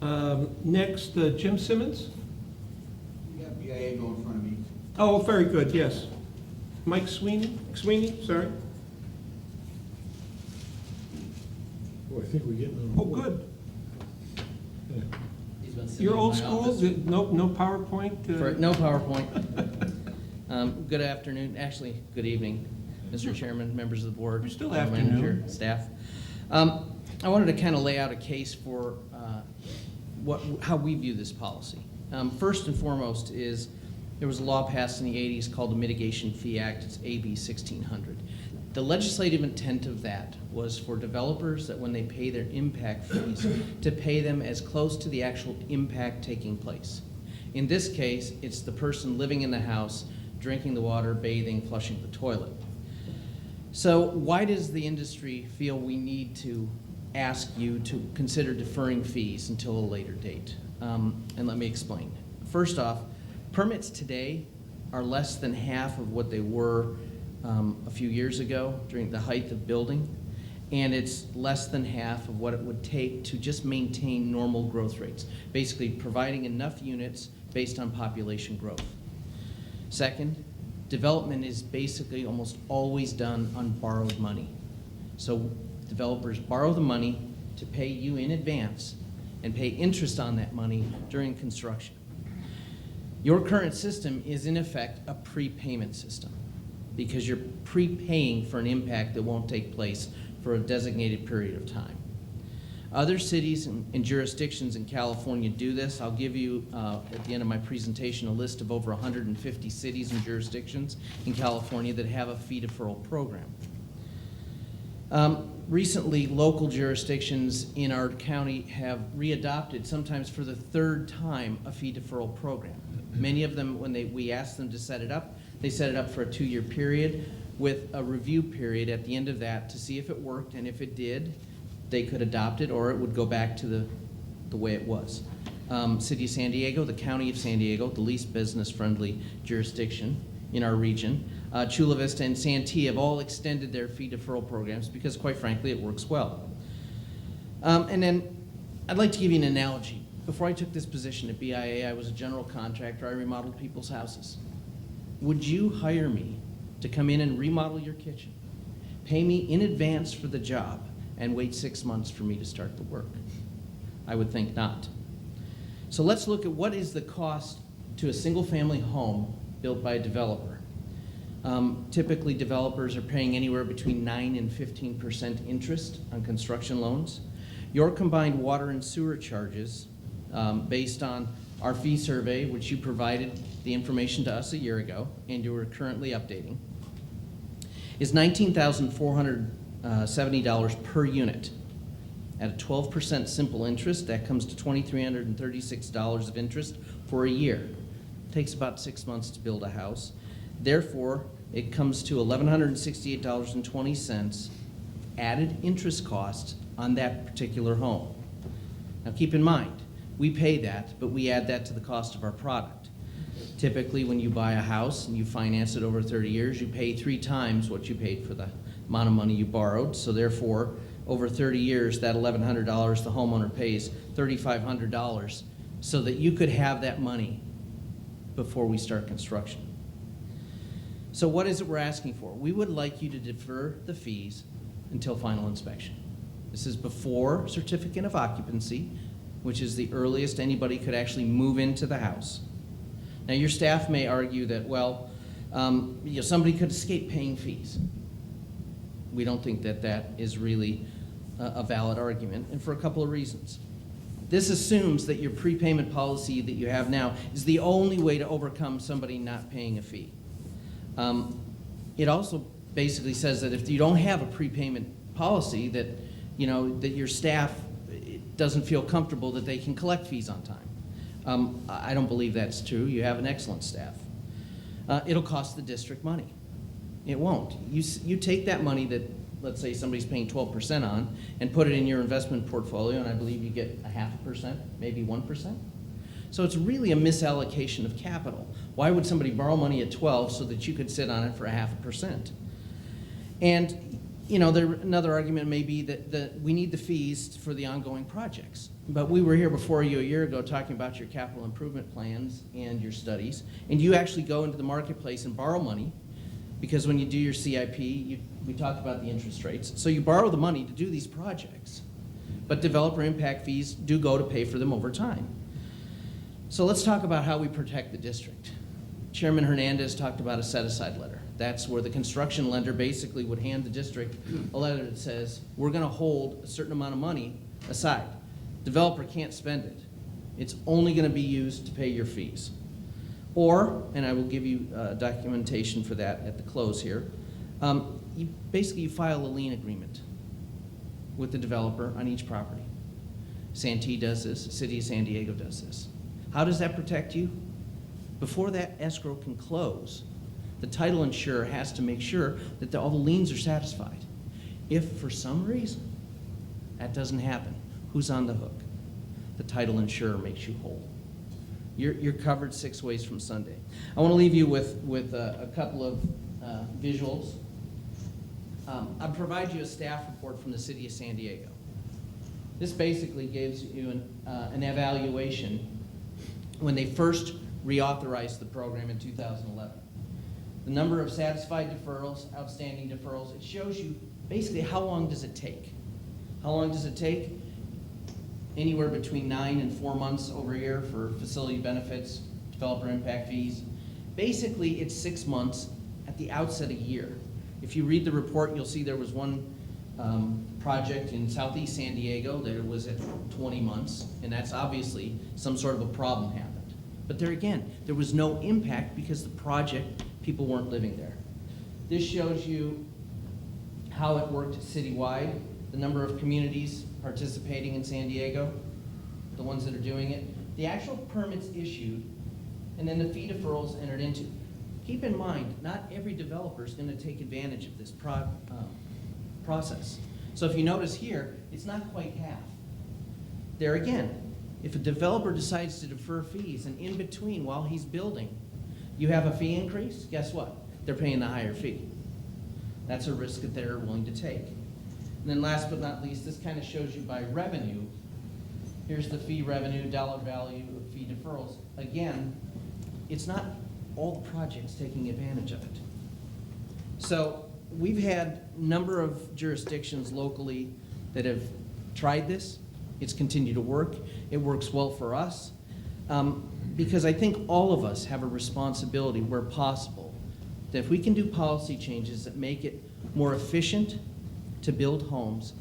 No. Next, Jim Simmons. You got BIA going in front of me. Oh, very good, yes. Mike Sweeney, sorry. Oh, I think we're getting on. Oh, good. You're old school, no PowerPoint? No PowerPoint. Good afternoon, actually, good evening, Mr. Chairman, members of the board. You're still manager, afternoon. staff. I wanted to kind of lay out a case for how we view this policy. First and foremost is there was a law passed in the 80s called the Mitigation Fee Act. It's AB 1600. The legislative intent of that was for developers that when they pay their impact fees to pay them as close to the actual impact taking place. In this case, it's the person living in the house, drinking the water, bathing, flushing the toilet. So why does the industry feel we need to ask you to consider deferring fees until a later date? And let me explain. First off, permits today are less than half of what they were a few years ago during the height of building, and it's less than half of what it would take to just maintain normal growth rates, basically providing enough units based on population growth. Second, development is basically almost always done on borrowed money. So developers borrow the money to pay you in advance and pay interest on that money during construction. Your current system is in effect a prepayment system because you're prepaying for an impact that won't take place for a designated period of time. Other cities and jurisdictions in California do this. I'll give you, at the end of my presentation, a list of over 150 cities and jurisdictions in California that have a fee deferral program. Recently, local jurisdictions in our county have readopted, sometimes for the third time, a fee deferral program. Many of them, when we asked them to set it up, they set it up for a 2-year period with a review period at the end of that to see if it worked, and if it did, they could adopt it, or it would go back to the way it was. City of San Diego, the County of San Diego, the least business-friendly jurisdiction in our region, Chula Vista and Santee have all extended their fee deferral programs because, quite frankly, it works well. And then I'd like to give you an analogy. Before I took this position at BIA, I was a general contractor. I remodeled people's houses. Would you hire me to come in and remodel your kitchen, pay me in advance for the job, and wait 6 months for me to start the work? I would think not. So let's look at what is the cost to a single-family home built by a developer. Typically, developers are paying anywhere between 9 and 15% interest on construction loans. Your combined water and sewer charges, based on our fee survey, which you provided the information to us a year ago, and you are currently updating, is $19,470 per unit. At a 12% simple interest, that comes to $2,336 of interest for a year. It takes about 6 months to build a house. Therefore, it comes to $1,168.20 added interest cost on that particular home. Now keep in mind, we pay that, but we add that to the cost of our product. Typically, when you buy a house and you finance it over 30 years, you pay 3 times what you paid for the amount of money you borrowed. So therefore, over 30 years, that $1,100 the homeowner pays $3,500 so that you could have that money before we start construction. So what is it we're asking for? We would like you to defer the fees until final inspection. This is before certificate of occupancy, which is the earliest anybody could actually move into the house. Now, your staff may argue that, well, somebody could escape paying fees. We don't think that that is really a valid argument, and for a couple of reasons. This assumes that your prepayment policy that you have now is the only way to overcome somebody not paying a fee. It also basically says that if you don't have a prepayment policy, that that your staff doesn't feel comfortable that they can collect fees on time. I don't believe that's true. You have an excellent staff. It'll cost the district money. It won't. You take that money that, let's say, somebody's paying 12% on and put it in your investment portfolio, and I believe you get 0.5%, maybe 1%. So it's really a misallocation of capital. Why would somebody borrow money at 12 so that you could sit on it for 0.5%? And another argument may be that we need the fees for the ongoing projects. But we were here before you a year ago talking about your capital improvement plans and your studies, and you actually go into the marketplace and borrow money, because when you do your CIP, we talked about the interest rates. So you borrow the money to do these projects, but developer impact fees do go to pay for them over time. So let's talk about how we protect the district. Chairman Hernandez talked about a set-aside letter. That's where the construction lender basically would hand the district a letter that says, we're going to hold a certain amount of money aside. Developer can't spend it. It's only going to be used to pay your fees. Or, and I will give you documentation for that at the close here, you file a lien agreement with the developer on each property. Santee does this, the City of San Diego does this. How does that protect you? Before that escrow can close, the title insurer has to make sure that all the liens are satisfied. If for some reason that doesn't happen, who's on the hook? The title insurer makes you whole. You're covered 6 ways from Sunday. I want to leave you with a couple of visuals. I'll provide you a staff report from the City of San Diego. This basically gives you an evaluation when they first reauthorized the program in 2011. The number of satisfied deferrals, outstanding deferrals, it shows you basically how long does it take. How long does it take? Anywhere between 9 and 4 months over here for facility benefits, developer impact fees. Basically, it's 6 months at the outset a year. If you read the report, you'll see there was one project in southeast San Diego that it was at 20 months, and that's obviously some sort of a problem happened. But there again, there was no impact because the project, people weren't living there. This shows you how it worked citywide, the number of communities participating in San Diego, the ones that are doing it, the actual permits issued, and then the fee deferrals entered into. Keep in mind, not every developer is going to take advantage of this process. So if you notice here, it's not quite half. There again, if a developer decides to defer fees and in between while he's building, you have a fee increase, guess what? They're paying the higher fee. That's a risk that they're willing to take. And then last but not least, this kind of shows you by revenue. Here's the fee revenue, dollar value of fee deferrals. Again, it's not all the projects taking advantage of it. So we've had a number of jurisdictions locally that have tried this. It's continued to work. It works well for us because I think all of us have a responsibility where possible that if we can do policy changes that make it more efficient to build homes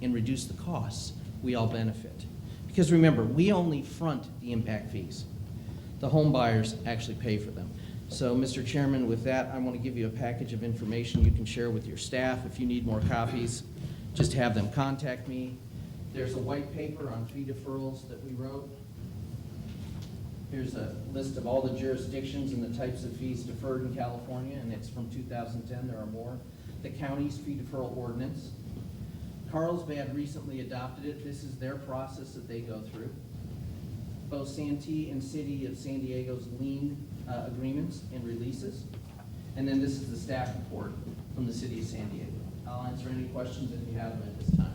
and reduce the costs, we all benefit. Because remember, we only front the impact fees. The home buyers actually pay for them. So, Mr. Chairman, with that, I want to give you a package of information you can share with your staff. If you need more copies, just have them contact me. There's a white paper on fee deferrals that we wrote. Here's a list of all the jurisdictions and the types of fees deferred in California, and it's from 2010, there are more. The county's fee deferral ordinance. Carlsbad recently adopted it. This is their process that they go through. Both Santee and City of San Diego's lien agreements and releases. And then this is the staff report from the City of San Diego. I'll answer any questions if you have them at this time.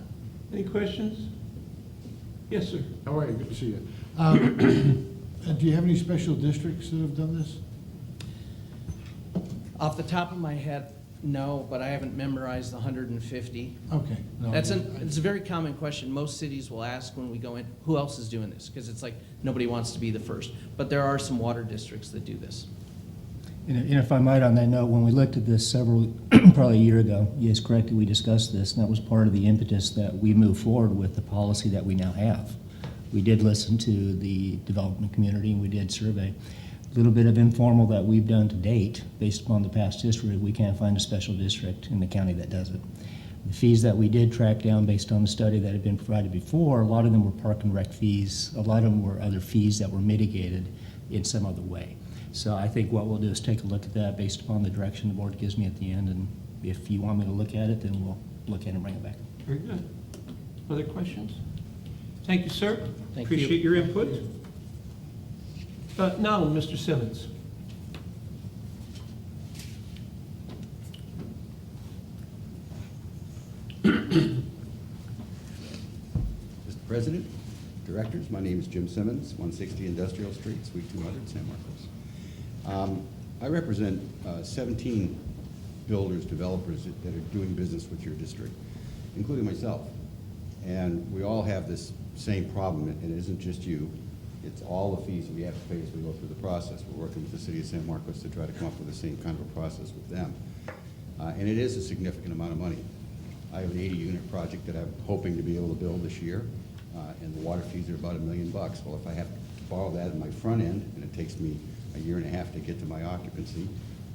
Any questions? Yes, sir. How are you? Good to see you. And do you have any special districts that have done this? Off the top of my head, no, but I haven't memorized the 150. Okay. No, It's a very common question. Most cities will ask when we go in, who else is doing this? Because it's like nobody wants to be the first. But there are some water districts that do this. And if I might on that note, when we looked at this probably a year ago, yes, correctly, we discussed this, and that was part of the impetus that we moved forward with the policy that we now have. We did listen to the development community, and we did survey. A little bit of informal that we've done to date, based upon the past history, we can't find a special district in the county that does it. The fees that we did track down based on the study that had been provided before, a lot of them were park and rec fees, a lot of them were other fees that were mitigated in some other way. So I think what we'll do is take a look at that based upon the direction the board gives me at the end, and if you want me to look at it, then we'll look at it and bring it back. Very good. Other questions? Thank you, sir. Thank you. Appreciate your input. Now, Mr. Simmons. Mr. President, directors, my name is Jim Simmons, 160 Industrial Street, Suite 200, San Marcos. I represent 17 builders, developers that are doing business with your district, including myself. And we all have this same problem, and it isn't just you. It's all the fees that we have to pay as we go through the process. We're working with the city of San Marcos to try to come up with the same kind of a process with them. And it is a significant amount of money. I have an 80-unit project that I'm hoping to be able to build this year, and the water fees are about $1 million. Well, if I have to borrow that in my front end, and it takes me a year and a half to get to my occupancy,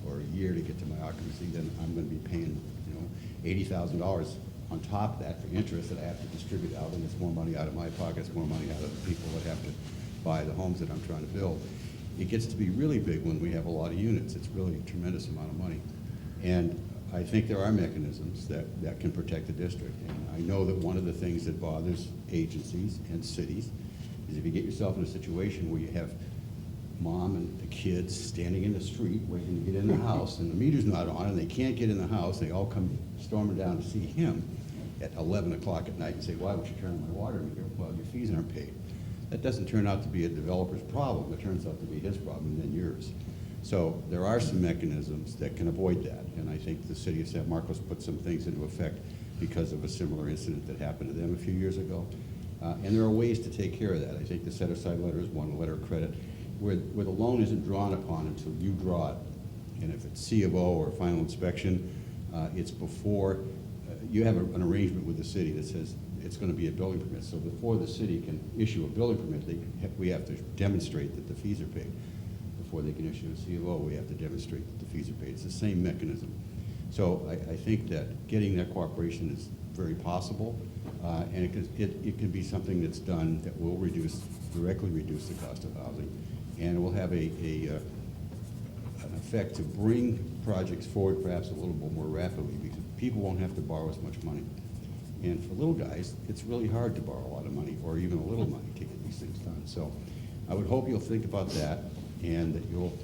or a year to get to my occupancy, then I'm going to be paying, $80,000 on top of that for interest that I have to distribute out, and it's more money out of my pocket, it's more money out of the people that have to buy the homes that I'm trying to build. It gets to be really big when we have a lot of units. It's really a tremendous amount of money. And I think there are mechanisms that can protect the district. And I know that one of the things that bothers agencies and cities is if you get yourself in a situation where you have mom and the kids standing in the street waiting to get in the house, and the meter's not on, and they can't get in the house, they all come storming down to see him at 11 o'clock at night and say, why would you turn on my water meter? Well, your fees aren't paid. that doesn't turn out to be a developer's problem. It turns out to be his problem and then yours. So there are some mechanisms that can avoid that, and I think the city of San Marcos put some things into effect because of a similar incident that happened to them a few years ago. And there are ways to take care of that. I think the set-aside letter is one, letter of credit, where the loan isn't drawn upon until you draw it. And if it's C of O or final inspection, it's before, you have an arrangement with the city that says it's going to be a building permit. So before the city can issue a building permit, we have to demonstrate that the fees are paid. Before they can issue a C of O, we have to demonstrate that the fees are paid. It's the same mechanism. So I think that getting that cooperation is very possible, and it can be something that's done that will directly reduce the cost of housing, and it will have an effect to bring projects forward perhaps a little bit more rapidly, because people won't have to borrow as much money. And for little guys, it's really hard to borrow a lot of money, or even a little money, to get these things done. So I would hope you'll think about that, and that you'll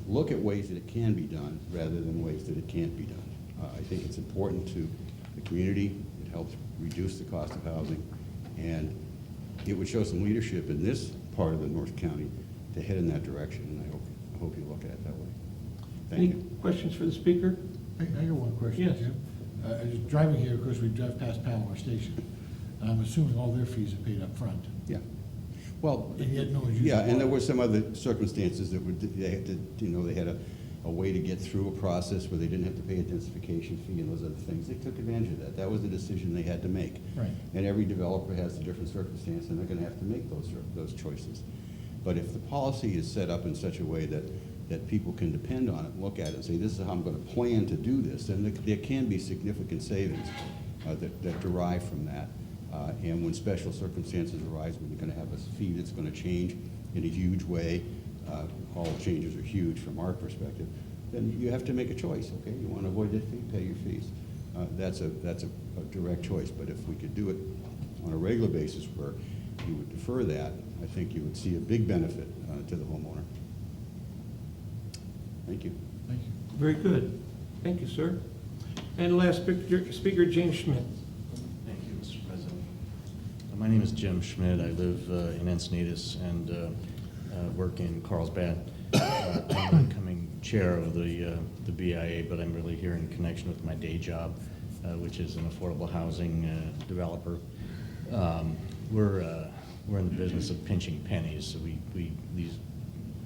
look at ways that it can be done rather than ways that it can't be done. I think it's important to the community. It helps reduce the cost of housing, and it would show some leadership in this part of the North County to head in that direction, and I hope you look at it that way. Thank Any you. questions for the speaker? I got one question, Yes. Jim. I was driving here, of course, we drive past Palomar Station, and I'm assuming all their fees are paid up front. Yeah. Well, And yet no one's using yeah, and there water. were some other circumstances that were, they had to, they had a way to get through a process where they didn't have to pay a densification fee and those other things. They took advantage of that. That was the decision they had to make. Right. And every developer has a different circumstance, and they're gonna have to make those choices. But if the policy is set up in such a way that people can depend on it, look at it and say, this is how I'm gonna plan to do this, then there can be significant savings that derive from that. And when special circumstances arise, when you're gonna have a fee that's gonna change in a huge way, all changes are huge from our perspective, then you have to make a choice, okay? You wanna avoid that fee, pay your fees. That's a direct choice, but if we could do it on a regular basis where you would defer that, I think you would see a big benefit to the homeowner. Thank you. Thank you. Very good. Thank you, sir. And last speaker, James Schmidt. Thank you, Mr. President. My name is Jim Schmidt. I live in Encinitas and work in Carlsbad. I'm the incoming chair of the BIA, but I'm really here in connection with my day job, which is an affordable housing developer. We're in the business of pinching pennies, so these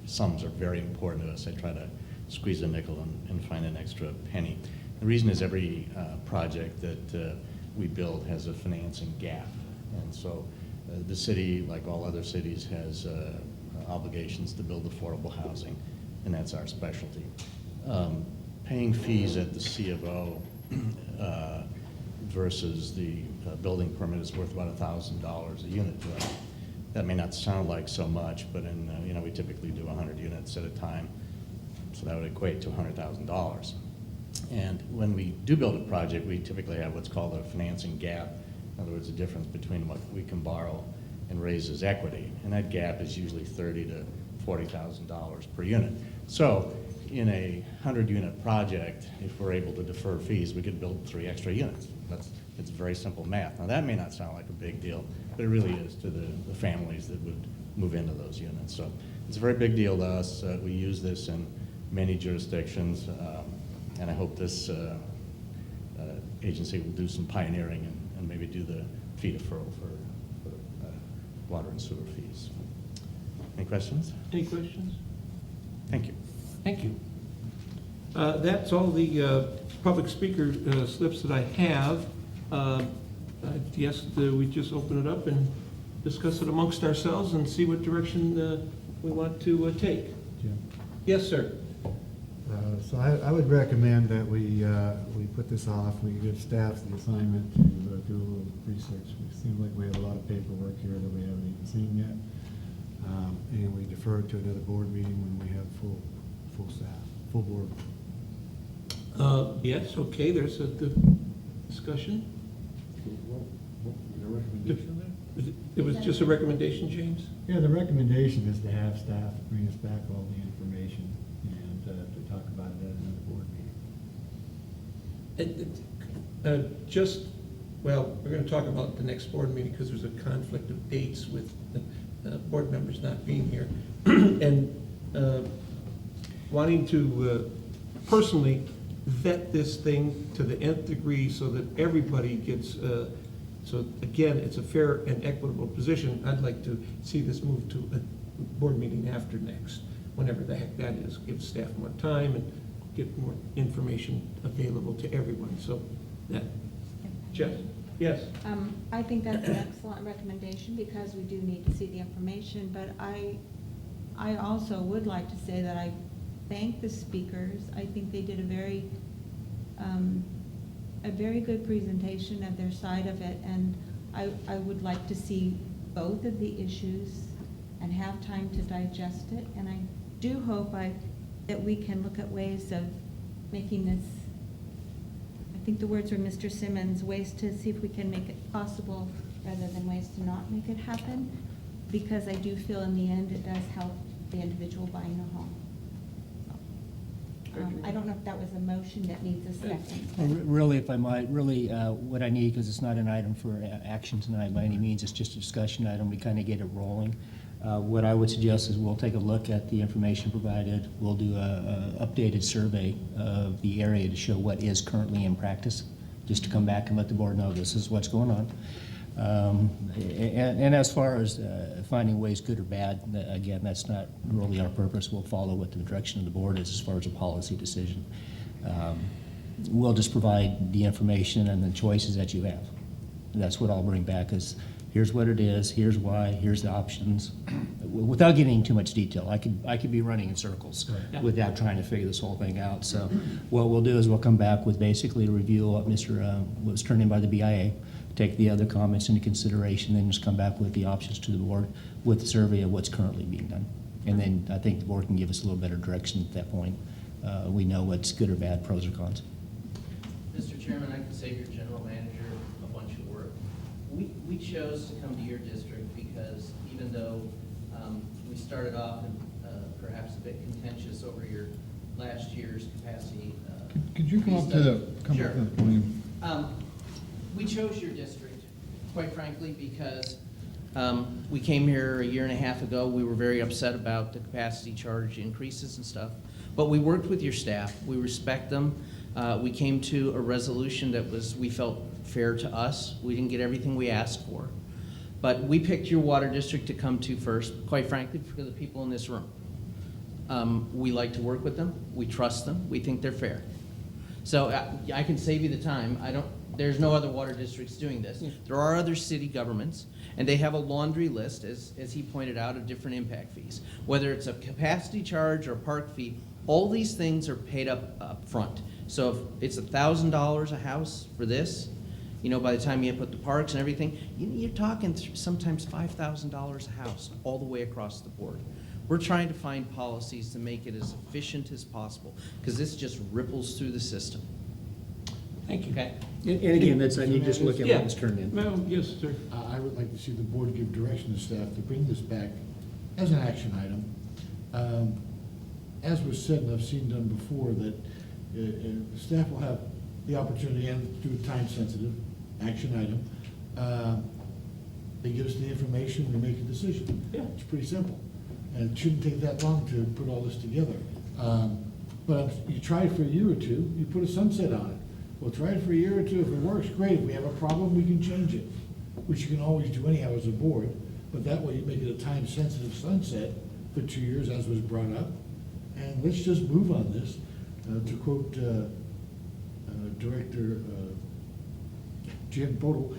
sums are very important to us. I try to squeeze a nickel and find an extra penny. The reason is every project that we build has a financing gap, and so the city, like all other cities, has obligations to build affordable housing, and that's our specialty. Paying fees at the C of O versus the building permit is worth about $1,000 a unit to us. That may not sound like so much, but we typically do 100 units at a time, so that would equate to $100,000. And when we do build a project, we typically have what's called a financing gap. In other words, the difference between what we can borrow and raise as equity, and that gap is usually $30,000 to $40,000 per unit. So in a 100-unit project, if we're able to defer fees, we could build 3 extra units. It's very simple math. Now, that may not sound like a big deal, but it really is to the families that would move into those units. So it's a very big deal to us. We use this in many jurisdictions, and I hope this agency will do some pioneering and maybe do the fee deferral for water and sewer fees. Any questions? Any questions? Thank you. Thank you. That's all the public speaker slips that I have. Yes, we just open it up and discuss it amongst ourselves and see what direction we want to take. Jim? Yes, sir. So I would recommend that we put this off. We give staff the assignment to do a little research. It seems like we have a lot of paperwork here that we haven't even seen yet. And we defer it to another board meeting when we have full staff, full board. Yes, okay, there's a discussion. It was just a recommendation, James? Yeah, the recommendation is to have staff bring us back all the information and to talk about it at another board meeting. Well, we're going to talk about the next board meeting because there's a conflict of dates with board members not being here, and wanting to personally vet this thing to the nth degree so that everybody gets, so again, it's a fair and equitable position. I'd like to see this move to a board meeting after next, whenever the heck that is. Give staff more time and get more information available to everyone, so that. Jeff? Yes? I think that's an excellent recommendation because we do need to see the information, but I also would like to say that I thank the speakers. I think they did a very good presentation of their side of it, and I would like to see both of the issues and have time to digest it, and I do hope that we can look at ways of making this, I think the words were Mr. Simmons, ways to see if we can make it possible rather than ways to not make it happen, because I do feel in the end it does help the individual buying a home. I don't know if that was a motion that needs a second. Really, if I might, really, what I need, because it's not an item for action tonight by any means, it's just a discussion item, we kind of get it rolling. What I would suggest is we'll take a look at the information provided. We'll do a updated survey of the area to show what is currently in practice, just to come back and let the board know this is what's going on. And as far as finding ways good or bad, again, that's not really our purpose. We'll follow what the direction of the board is as far as a policy decision. We'll just provide the information and the choices that you have. That's what I'll bring back is, here's what it is, here's why, here's the options. Without getting into too much detail, I could be running in circles without trying to figure this whole thing out. So what we'll do is we'll come back with basically a review of what was turned in by the BIA, take the other comments into consideration, then just come back with the options to the board with the survey of what's currently being done. And then I think the board can give us a little better direction at that point. We know what's good or bad, pros or cons. Mr. Chairman, I can save your general manager a bunch of work. We chose to come to your district because even though we started off perhaps a bit contentious over your last year's capacity. Could you come up to the podium? We chose your district, quite frankly, because we came here a year and a half ago. We were very upset about the capacity charge increases and stuff. But we worked with your staff. We respect them. We came to a resolution that we felt fair to us. We didn't get everything we asked for. But we picked your water district to come to first, quite frankly, for the people in this room. We like to work with them. We trust them. We think they're fair. So I can save you the time. There's no other water districts doing this. There are other city governments, and they have a laundry list, as he pointed out, of different impact fees. Whether it's a capacity charge or a park fee, all these things are paid up front. So if it's $1,000 a house for this, by the time you put the parks and everything, you're talking sometimes $5,000 a house all the way across the board. We're trying to find policies to make it as efficient as possible, because this just ripples through the system. Thank you. Okay? And again, I need to just look at what was turned in. Well, yes, sir. I would like to see the board give direction to staff to bring this back as an action item. As was said, and I've seen done before, that staff will have the opportunity and do a time-sensitive action item. They give us the information, we make a decision. Yeah. It's pretty simple. And it shouldn't take that long to put all this together. But you try it for a year or two, you put a sunset on it. We'll try it for a year or two. If it works, great. If we have a problem, we can change it, which you can always do anyhow as a board. But that way you make it a time-sensitive sunset for 2 years, as was brought up. And let's just move on this. To quote Director Jim Podol,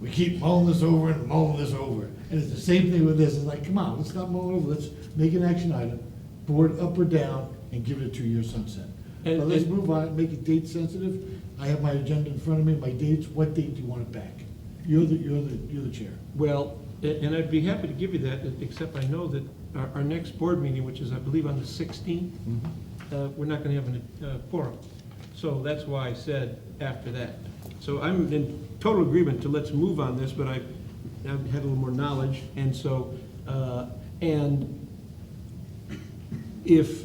we keep mulling this over and mulling this over. And it's the same thing with this. It's like, come on, let's not mull it over. Let's make an action item, board up or down, and give it a 2-year sunset. But let's move on, make it date sensitive. I have my agenda in front of me, my dates. What date do you want it back? You're the chair. Well, and I'd be happy to give you that, except I know that our next board meeting, which is, I believe, on the 16th, we're not going to have a quorum. So that's why I said after that. So I'm in total agreement to let's move on this, but I've had a little more knowledge, and so, and if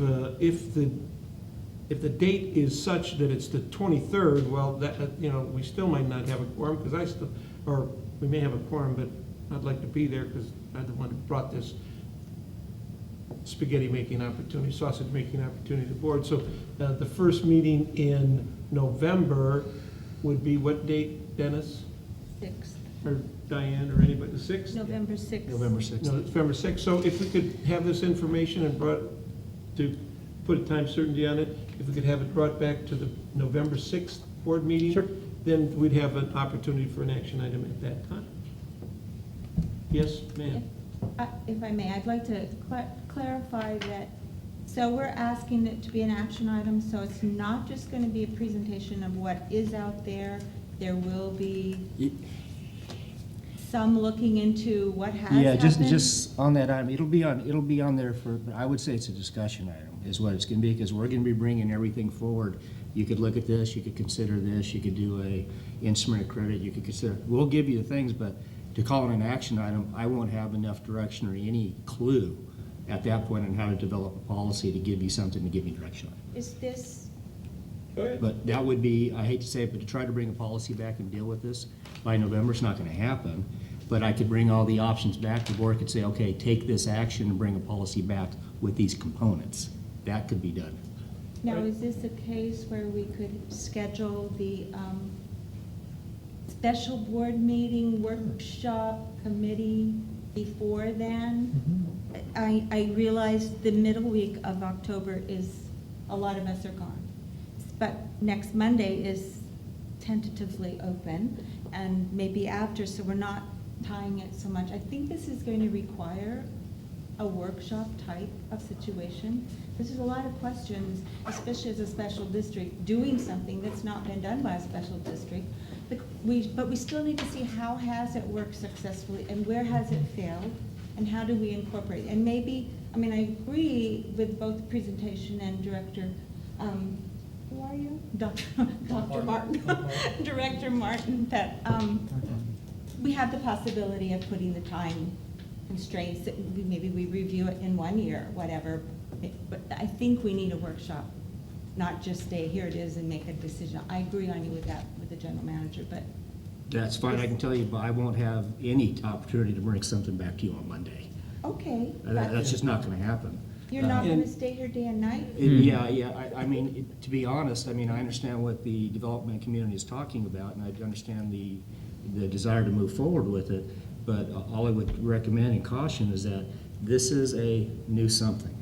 the date is such that it's the 23rd, well, that we still might not have a quorum, because or we may have a quorum, but I'd like to be there because I'm the one who brought this spaghetti making opportunity, sausage making opportunity to the board. So the first meeting in November would be what date, Dennis? 6th, Or Diane, or anybody, the 6th? November 6th. November 6th. No, November 6th. So if we could have this information and brought, to put a time certainty on it, if we could have it brought back to the November 6th board meeting, Sure. then we'd have an opportunity for an action item at that time. Yes, ma'am? If I may, I'd like to clarify that, so we're asking it to be an action item, so it's not just going to be a presentation of what is out there. There will be some looking into what has Yeah, happened. just on that item, it'll be on there for, but I would say it's a discussion item, is what it's gonna be, because we're gonna be bringing everything forward. You could look at this, you could consider this, you could do a instrument of credit, you could consider, we'll give you the things, but to call it an action item, I won't have enough direction or any clue at that point on how to develop a policy to give you something to give you direction on. Is this, Go ahead. But that would be, I hate to say it, but to try to bring a policy back and deal with this by November, it's not gonna happen. But I could bring all the options back, the board could say, okay, take this action and bring a policy back with these components. That could be done. now, is this a case where we could schedule the special board meeting, workshop, committee before then? I realize the middle week of October is, a lot of us are gone. But next Monday is tentatively open, and maybe after, so we're not tying it so much. I think this is going to require a workshop type of situation. This is a lot of questions, especially as a special district, doing something that's not been done by a special district. But we still need to see how has it worked successfully, and where has it failed, and how do we incorporate? And maybe, I mean, I agree with both the presentation and Director, who are you? Dr. Martin, Director Martin, that we have the possibility of putting the time constraints, that maybe we review it in 1 year, whatever. But I think we need a workshop, not just say, here it is and make a decision. I agree on you with that, with the general manager, but. That's fine, I can tell you, but I won't have any opportunity to bring something back to you on Monday. Okay. That's just not gonna happen. You're not gonna And- stay here day and night? Yeah, I mean, to be honest, I mean, I understand what the development community is talking about, and I understand the desire to move forward with it, but all I would recommend and caution is that this is a new something.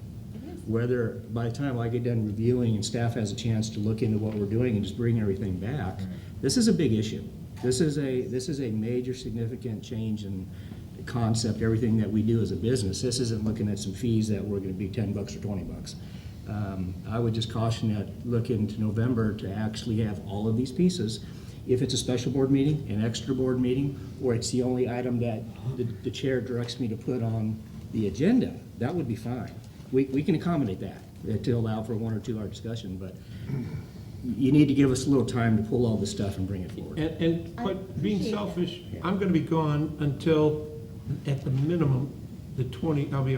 Whether, by the time I get done reviewing and staff has a chance to look into what we're doing and just bring everything back, this is a big issue. This is a major significant change in concept, everything that we do as a business. This isn't looking at some fees that were gonna be $10 or $20. I would just caution that, look into November to actually have all of these pieces. If it's a special board meeting, an extra board meeting, or it's the only item that the chair directs me to put on the agenda, that would be fine. We can accommodate that to allow for a 1 or 2 hour discussion, but you need to give us a little time to pull all this stuff and bring it forward. But being appreciate selfish, I'm gonna be gone until, at the minimum, the 20, I'll be,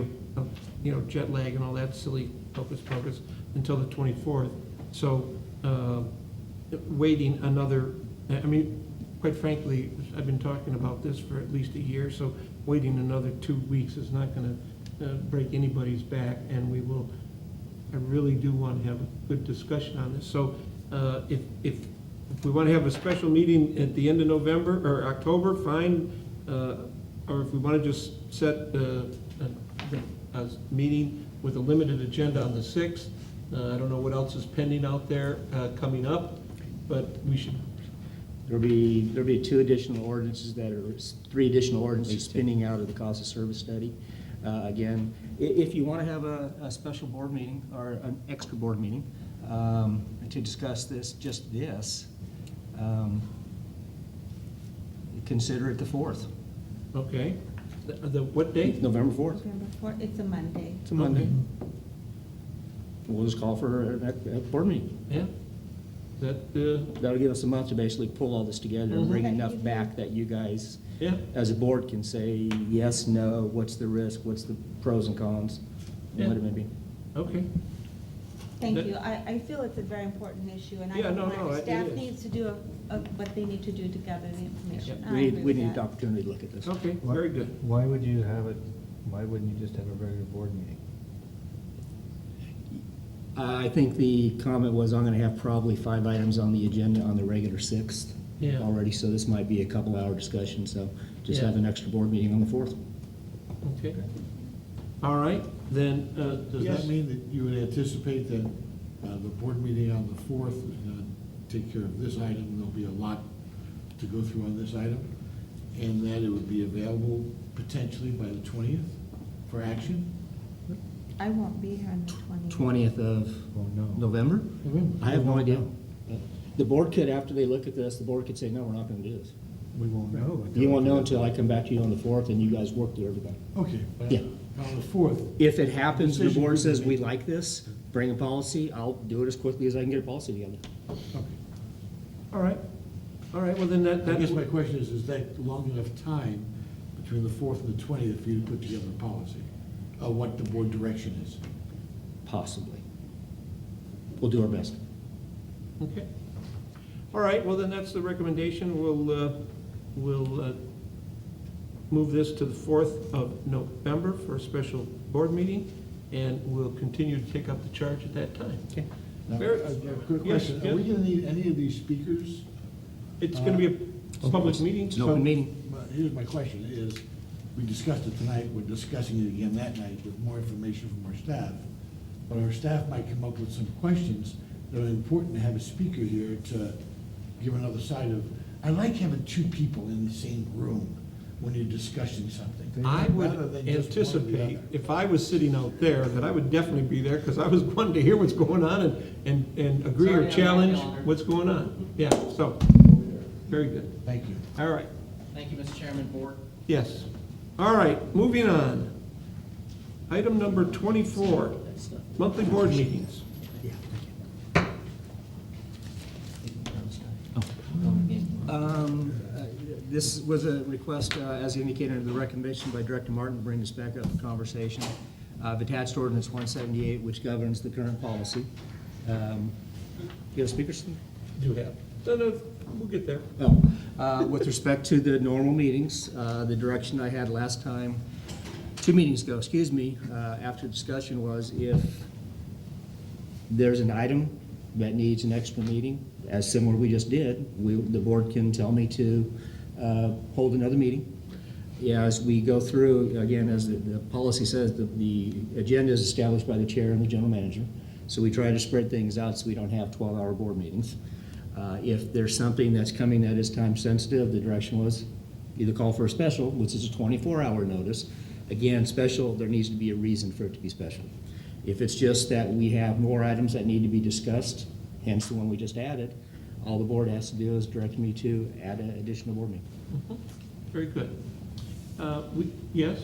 jet lag and all that silly hocus pocus, until the 24th. So, waiting another, I mean, quite frankly, I've been talking about this for at least a year, so waiting another 2 weeks is not gonna break anybody's back, and I really do want to have a good discussion on this. So if we want to have a special meeting at the end of November or October, fine. Or if we want to just set a meeting with a limited agenda on the 6th, I don't know what else is pending out there coming up, but we should. There'll be 2 additional ordinances that are, 3 additional ordinances spinning out of the cost of service study. Again, if you want to have a special board meeting or an extra board meeting to discuss this, consider it the 4th. Okay. The what date? November 4th. November 4th, it's a Monday. It's a Monday. We'll just call for a board meeting. Yeah. That'll give us a month to basically pull all this together and bring Mhm. enough back that you guys, Yeah. as a board, can say yes, no, what's the risk, what's the pros and cons, Yeah. what it may be. Okay. Thank That- you. I feel it's a very important issue, and I Yeah, don't no, no, mind. it Staff is. needs to do what they need to do to gather the information. I We agree need with the that. opportunity to look at this. Okay, very good. Why would you have it, why wouldn't you just have a regular board meeting? I think the comment was, I'm gonna have probably 5 items on the agenda on the regular 6th Yeah. already, so this might be a couple-hour discussion, so just Yeah. have an extra board meeting on the 4th. Okay. All right, then, Does yes. that mean that you would anticipate that the board meeting on the 4th is going to take care of this item, there'll be a lot to go through on this item, and that it would be available potentially by the 20th for action? I won't be here on the 20th. 20th of Oh, no. November? November. I have no idea. The board could, after they look at this, the board could say, no, we're not gonna do this. We won't know. You won't know until I come back to you on the 4th and you guys work through everybody. Okay. but Yeah. On the 4th, If it happens, the Decision board could be says, we made. like this, bring a policy, I'll do it as quickly as I can get a policy together. okay. All right, all right, well, then I that. guess my question is that long enough time between the 4th and the 20th for you to put together a policy of what the board direction is? Possibly. We'll do our best. Okay. All right, well, then that's the recommendation. We'll move this to the 4th of November for a special board meeting, and we'll continue to take up the charge at that time. Okay. Now, Very- I have a quick Yes, question. Are we yes. going to need any of these speakers? It's gonna be a public meeting, It's an open meeting. But here's my question is, we discussed it tonight, we're discussing it again that night with more information from our staff. But our staff might come up with some questions that are important to have a speaker here to give another side of. I like having 2 people in the same room when you're discussing something. I would rather than just one or the anticipate, other. if I was sitting out there, that I would definitely be there, because I was wanting to hear what's going on and agree or challenge what's going on. Yeah, so, very good. Thank you. All right, Thank you, Mr. Chairman, Board. yes. All right, moving on. Item number 24, monthly board meetings. This was a request, as indicated in the recommendation by Director Martin, to bring this back up for conversation. I've attached ordinance 178, which governs the current policy. You have speakers? Do have. No, we'll get there. With respect to the normal meetings, the direction I had last time, 2 meetings ago, excuse me, after discussion was if there's an item that needs an extra meeting, as similar we just did, the board can tell me to hold another meeting. Yeah, as we go through, again, as the policy says, the agenda is established by the chair and the general manager. So we try to spread things out so we don't have 12-hour board meetings. If there's something that's coming that is time sensitive, the direction was either call for a special, which is a 24-hour notice. Again, special, there needs to be a reason for it to be special. If it's just that we have more items that need to be discussed, hence the one we just added, all the board has to do is direct me to add an additional board meeting. Very good. Yes?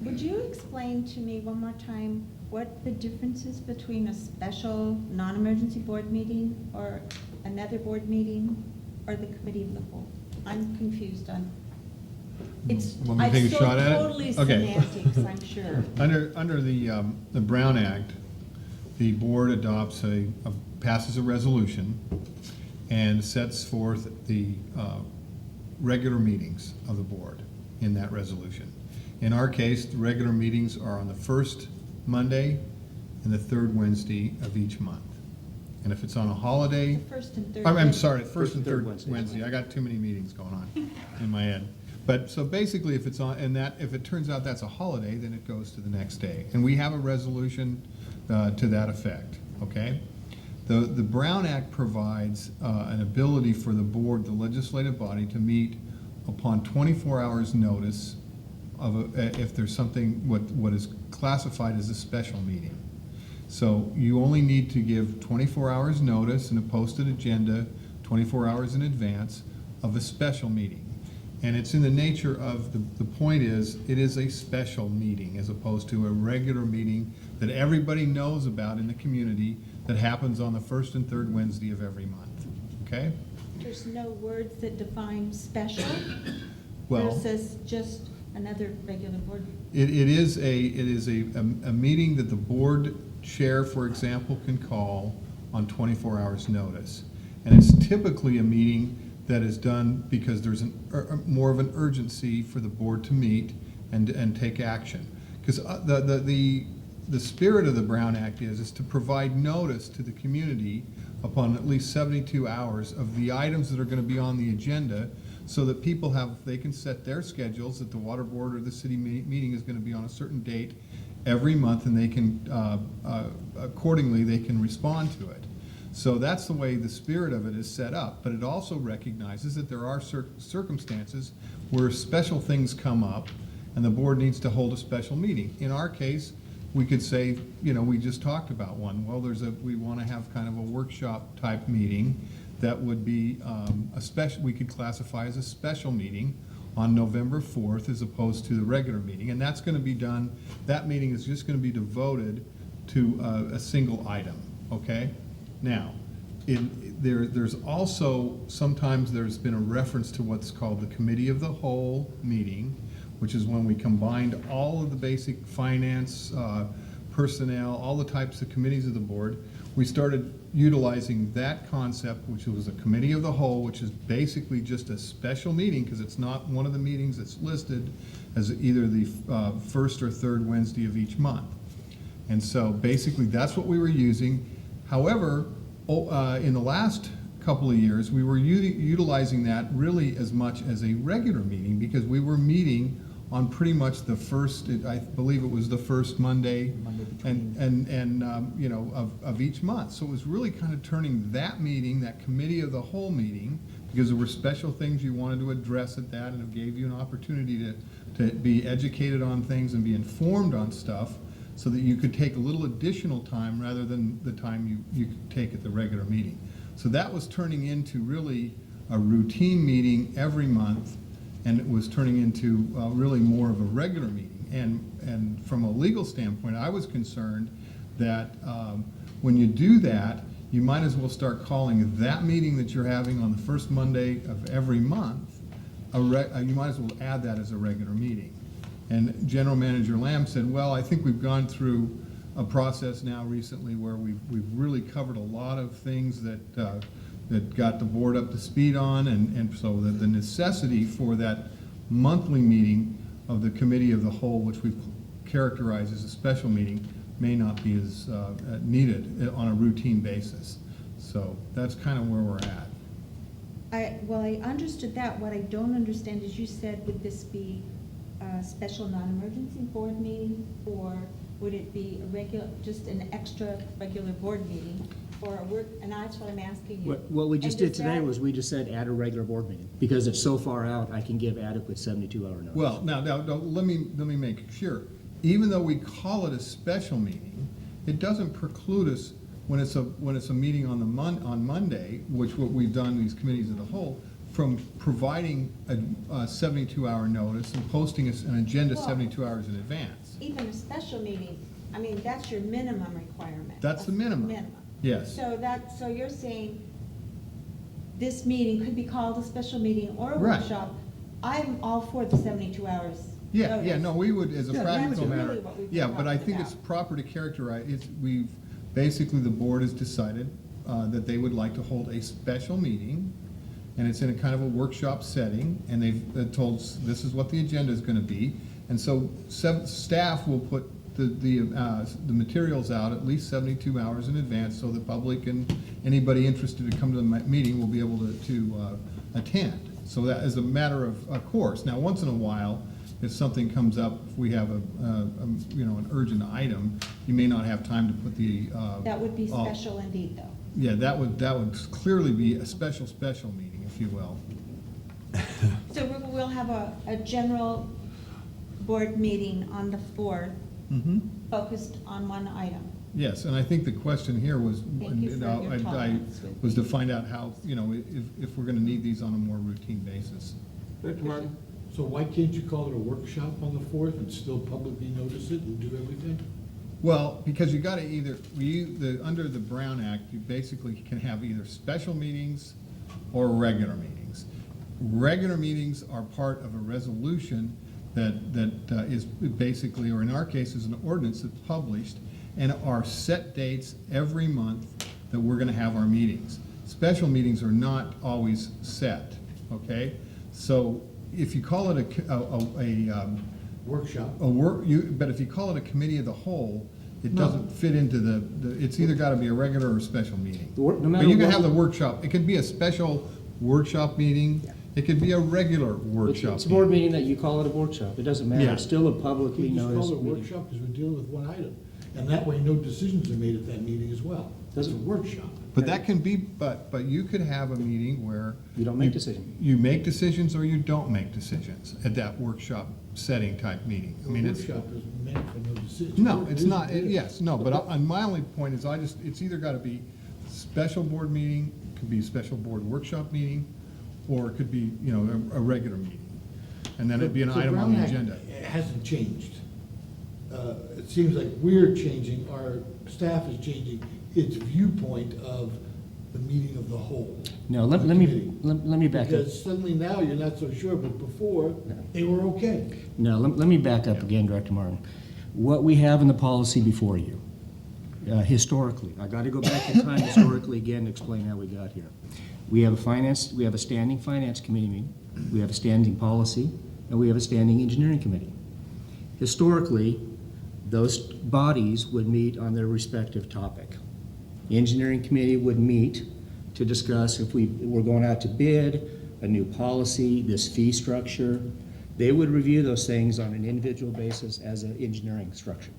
Would you explain to me one more time what the difference is between a special, non-emergency board meeting or another board meeting or the committee of the whole? I'm confused on, it's, Want me to take a it's so shot at it? totally Okay. semantics, I'm sure. Under the Brown Act, the board adopts passes a resolution and sets forth the regular meetings of the board in that resolution. In our case, the regular meetings are on the first Monday and the third Wednesday of each month. And if it's on a holiday, The first and third. I'm sorry, first and third Wednesday. Wednesday. I got too many meetings going on in my head. But, so basically, if it's on, and that, if it turns out that's a holiday, then it goes to the next day. And we have a resolution to that effect, okay? The Brown Act provides an ability for the board, the legislative body, to meet upon 24 hours notice of if there's something, what is classified as a special meeting. So you only need to give 24 hours notice and a posted agenda 24 hours in advance of a special meeting. And it's in the nature of, the point is, it is a special meeting as opposed to a regular meeting that everybody knows about in the community that happens on the first and third Wednesday of every month, okay? There's no words that define special Well, versus just another regular board. it is a meeting that the board chair, for example, can call on 24 hours notice. And it's typically a meeting that is done because there's more of an urgency for the board to meet and take action. Because the spirit of the Brown Act is to provide notice to the community upon at least 72 hours of the items that are going to be on the agenda, so that people they can set their schedules, that the water board or the city meeting is going to be on a certain date every month, and they can, accordingly, they can respond to it. So that's the way the spirit of it is set up, but it also recognizes that there are circumstances where special things come up and the board needs to hold a special meeting. In our case, we could say, we just talked about one. Well, we want to have kind of a workshop type meeting that would be we could classify as a special meeting on November 4th as opposed to the regular meeting. And that's going to be done, that meeting is just going to be devoted to a single item, okay? Now, there's also, sometimes there's been a reference to what's called the Committee of the Whole meeting, which is when we combined all of the basic finance, personnel, all the types of committees of the board. We started utilizing that concept, which was a Committee of the Whole, which is basically just a special meeting because it's not one of the meetings that's listed as either the first or third Wednesday of each month. And so basically that's what we were using. However, in the last couple of years, we were utilizing that really as much as a regular meeting because we were meeting on pretty much the first, I believe it was the first Monday of each month. So it was really kind of turning that meeting, that Committee of the Whole meeting, because there were special things you wanted to address at that, and it gave you an opportunity to be educated on things and be informed on stuff, so that you could take a little additional time rather than the time you could take at the regular meeting. So that was turning into really a routine meeting every month, and it was turning into really more of a regular meeting. And from a legal standpoint, I was concerned that when you do that, you might as well start calling that meeting that you're having on the first Monday of every month, you might as well add that as a regular meeting. And General Manager Lamb said, well, I think we've gone through a process now recently where we've really covered a lot of things that got the board up to speed on, and so the necessity for that monthly meeting of the Committee of the Whole, which we've characterized as a special meeting, may not be as needed on a routine basis. So that's kind of where we're at. Well, I understood that. What I don't understand is you said, would this be a special non-emergency board meeting, or would it be a regular, just an extra regular board meeting, or a work? And that's what I'm asking you. What we just And did does today that- was we just said add a regular board meeting, because it's so far out, I can give adequate 72-hour notice. Well, now let me make sure. Even though we call it a special meeting, it doesn't preclude us when it's a meeting on Monday, which what we've done, these committees of the whole, from providing a 72-hour notice and posting an agenda Well, 72 hours in advance. Even a special meeting, I mean, that's your minimum requirement. That's the minimum. Yes. So you're saying this meeting could be called a special meeting or a Right. workshop. I'm all for the 72 hours. Yeah, no, we would, as a Yeah, practical that's matter. really what we've Yeah, been but I talking think it's about. proper to characterize, basically the board has decided that they would like to hold a special meeting, and it's in a kind of a workshop setting, and they've told us this is what the agenda is gonna be. And so staff will put the materials out at least 72 hours in advance, so the public and anybody interested to come to the meeting will be able to attend. So that is a matter of course. Now, once in a while, if something comes up, if we have an urgent item, you may not have time to put the. That would be special indeed, though. Yeah, that would clearly be a special meeting, if you will. So we'll have a general board meeting on the 4th, focused on one item. Yes, and I think the question here was, Thank you for your tolerance with was to find out how, if we're gonna need these on a more routine basis. Dr. Martin? So why can't you call it a workshop on the 4th and still publicly notice it and do everything? Well, because you gotta under the Brown Act, you basically can have either special meetings or regular meetings. Regular meetings are part of a resolution that is basically, or in our case, is an ordinance that's published, and are set dates every month that we're gonna have our meetings. Special meetings are not always set, okay? So if you call it Workshop. but if you call it a committee of the whole, it doesn't fit into it's either gotta be a regular or a special meeting. No But matter you can what- have the workshop, it could be a special workshop meeting, it could be a regular workshop. It's a board meeting that you call it a workshop. It doesn't matter. Yeah. It's still a publicly You just noticed call it a meeting. workshop because we're dealing with one item. And that way, no decisions are made at that meeting as well. It's a workshop. But that can be, but you could have a meeting where. You don't make decisions. You make decisions or you don't make decisions at that workshop setting type meeting. I mean, A it's. workshop is meant for no decisions. No, it's not, yes, no, but my only point is it's either gotta be special board meeting, could be a special board workshop meeting, or it could be, a regular meeting. And then it'd be an So item on Brown the Act agenda. hasn't changed. It seems like we're changing, our staff is changing its viewpoint of the meeting of the whole. No, the let committee. me back up. Because suddenly now you're not so sure, but before, they were okay. No, let me back up again, Director Martin. What we have in the policy before you, historically, I got to go back in time historically again to explain how we got here. We have a standing finance committee meeting, we have a standing policy, and we have a standing engineering committee. Historically, those bodies would meet on their respective topic. The engineering committee would meet to discuss if we were going out to bid, a new policy, this fee structure. They would review those things on an individual basis as an engineering structure.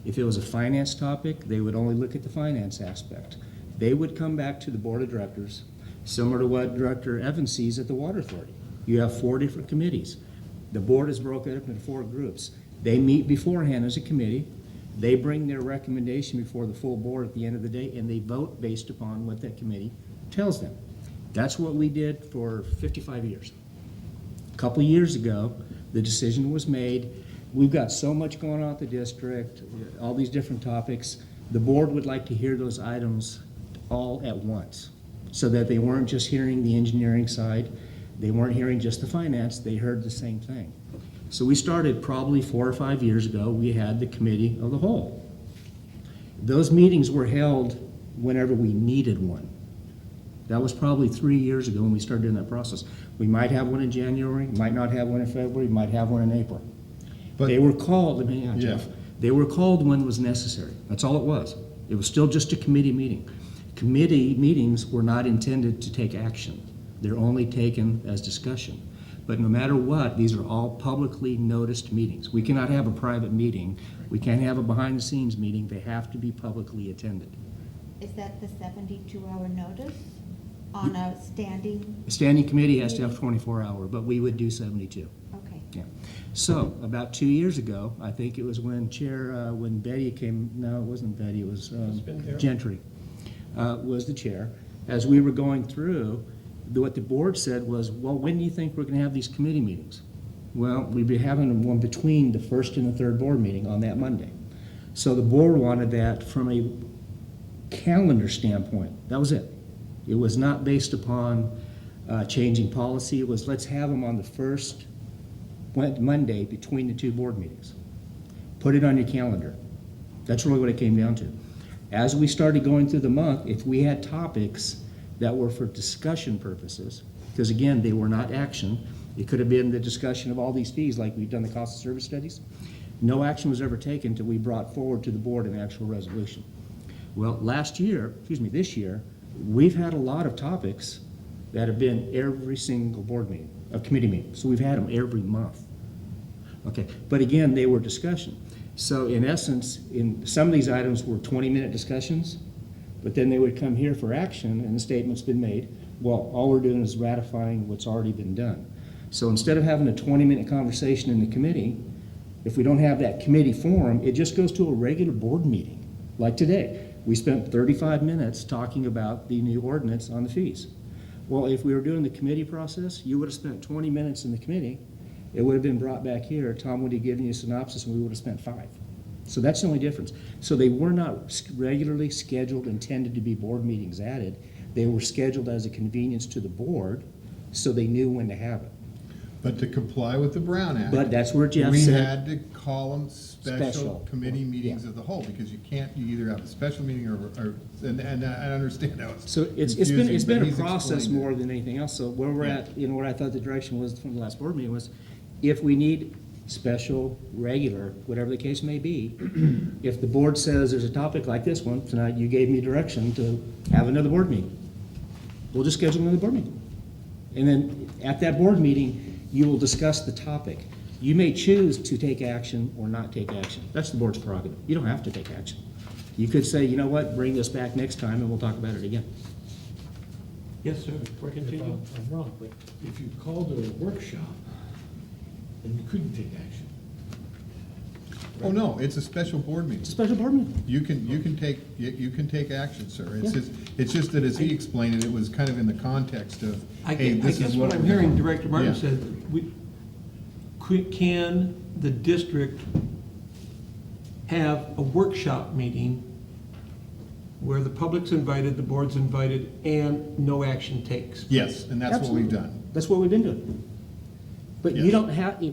If it was a finance topic, they would only look at the finance aspect. They would come back to the board of directors, similar to what Director Evans sees at the Water Authority. You have 4 different committees. The board is broken up into 4 groups. They meet beforehand as a committee. They bring their recommendation before the full board at the end of the day, and they vote based upon what that committee tells them. That's what we did for 55 years. A couple of years ago, the decision was made, we've got so much going on at the district, all these different topics, the board would like to hear those items all at once, so that they weren't just hearing the engineering side, they weren't hearing just the finance, they heard the same thing. So we started probably 4 or 5 years ago, we had the committee of the whole. Those meetings were held whenever we needed one. That was probably 3 years ago when we started doing that process. We might have one in January, might not have one in February, might have one in April. But- They were called, hang on, Jeff. Yeah. They were called when it was necessary. That's all it was. It was still just a committee meeting. Committee meetings were not intended to take action. They're only taken as discussion. But no matter what, these are all publicly noticed meetings. We cannot have a private meeting. We can't have a behind-the-scenes meeting. They have to be publicly attended. Is that the 72-hour notice on a standing? A standing committee has to have 24-hour, but we would do 72. Okay. Yeah. So, about 2 years ago, I think it was when when Betty came, no, it wasn't Betty, it was Gentry, was the chair. As we were going through, what the board said was, well, when do you think we're gonna have these committee meetings? Well, we'd be having one between the first and the third board meeting on that Monday. So the board wanted that from a calendar standpoint. That was it. It was not based upon changing policy. It was, let's have them on the first Monday between the 2 board meetings. Put it on your calendar. That's really what it came down to. As we started going through the month, if we had topics that were for discussion purposes, because again, they were not action, it could have been the discussion of all these fees like we've done the cost of service studies. No action was ever taken until we brought forward to the board an actual resolution. Well, this year, we've had a lot of topics that have been every single board meeting, a committee meeting. So we've had them every month. Okay, but again, they were discussion. So in essence, in some of these items were 20-minute discussions, but then they would come here for action and the statement's been made. Well, all we're doing is ratifying what's already been done. So instead of having a 20-minute conversation in the committee, if we don't have that committee forum, it just goes to a regular board meeting. Like today, we spent 35 minutes talking about the new ordinance on the fees. Well, if we were doing the committee process, you would have spent 20 minutes in the committee. It would have been brought back here. Tom would have given you a synopsis and we would have spent 5. So that's the only difference. So they were not regularly scheduled, intended to be board meetings added. They were scheduled as a convenience to the board so they knew when to have it. But to comply with the Brown Act. But that's where Jeff we said- had to call them special committee meetings of the whole, because you can't, you either have a special meeting and I understand how it's So it's confusing, been but a he's process explained it. more than anything else. So where we're Yeah. at, what I thought the direction was from the last board meeting was, if we need special, regular, whatever the case may be, if the board says there's a topic like this one, tonight you gave me direction to have another board meeting. We'll just schedule another board meeting. And then at that board meeting, you will discuss the topic. You may choose to take action or not take action. That's the board's prerogative. You don't have to take action. You could say, you know what, bring this back next time and we'll talk about it again. Yes, sir. We're If continuing. I'm wrong, but if you called it a workshop, then you couldn't take action. Oh, no, it's a special board meeting. It's a special board meeting. You can take action, sir. It's just that, as he explained it, it was kind of in the context of, I hey, guess this is what I'm we're hearing doing. Director Martin Yeah. said, can the district have a workshop meeting where the public's invited, the board's invited, and no action takes? Yes, and that's what we've Absolutely. done. That's what we've been doing. But you Yes. don't have,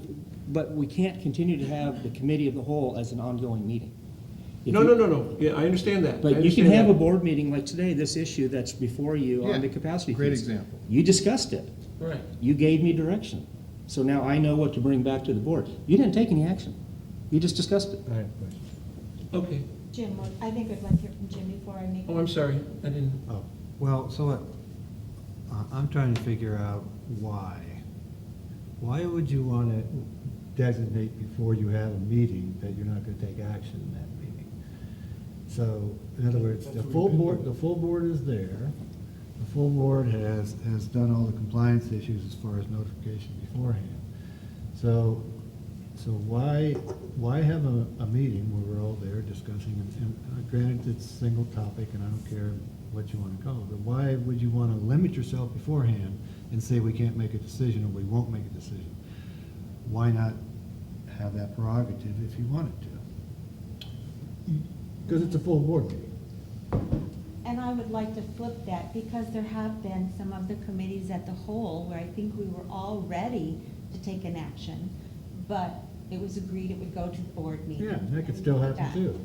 but we can't continue to have the committee of the whole as an ongoing meeting. If No, you- no, no, no. Yeah, I understand that. I But you can understand have a that. board meeting like today, this issue that's before you on the Yeah, capacity great fees. example. You discussed it. Right. You gave me direction. So now I know what to bring back to the board. You didn't take any action. You just discussed it. I have a question. Okay. Jim, I think I'd like to hear from Jim before I make. Oh, I'm sorry. I didn't. Oh, well, so what, I'm trying to figure out why. Why would you want to designate before you have a meeting that you're not going to take action in that meeting? So, in other words, the full board is there. The full board has done all the compliance issues as far as notification beforehand. So why have a meeting where we're all there discussing, and granted, it's a single topic, and I don't care what you want to call it, but why would you want to limit yourself beforehand and say we can't make a decision or we won't make a decision? Why not have that prerogative if you wanted to? Because it's a full board meeting. And I would like to flip that, because there have been some of the committees at the whole where I think we were all ready to take an action, but it was agreed it would go to the board meeting. Yeah, that could and still like happen that. too.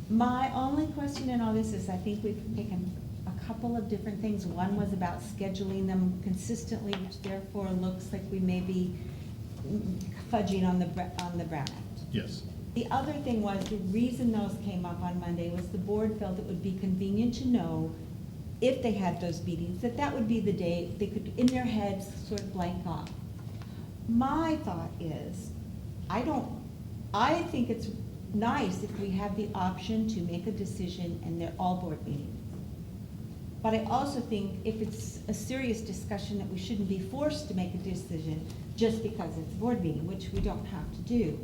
My only question in all this is, I think we've taken a couple of different things. One was about scheduling them consistently, which therefore looks like we may be fudging on the Brown Act. Yes. The other thing was, the reason those came up on Monday was the board felt it would be convenient to know, if they had those meetings, that would be the day they could, in their heads, sort of blank off. My thought is, I think it's nice if we have the option to make a decision and they're all board meetings. But I also think if it's a serious discussion, that we shouldn't be forced to make a decision just because it's a board meeting, which we don't have to do.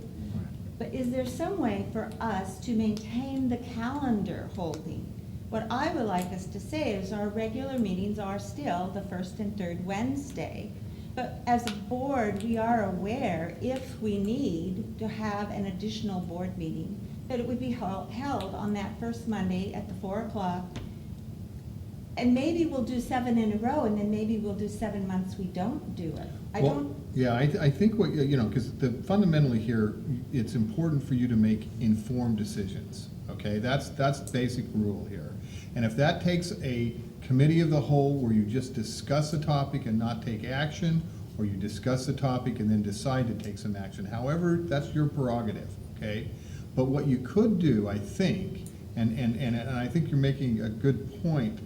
But is there some way for us to maintain the calendar holding? What I would like us to say is our regular meetings are still the first and third Wednesday. But as a board, we are aware, if we need to have an additional board meeting, that it would be held on that first Monday at the 4 o'clock. And maybe we'll do 7 in a row, and then maybe we'll do 7 months we don't do it. Yeah, I think what, because fundamentally here, it's important for you to make informed decisions, okay? That's the basic rule here. And if that takes a committee of the whole where you just discuss a topic and not take action, or you discuss the topic and then decide to take some action, however, that's your prerogative, okay? But what you could do, I think, and I think you're making a good point,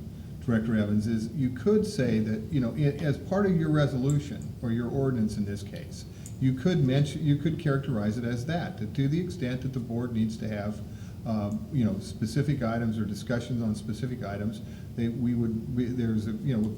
Director Evans, is you could say that, as part of your resolution, or your ordinance in this case, you could characterize it as that, to the extent that the board needs to have, specific items or discussions on specific items, there's a,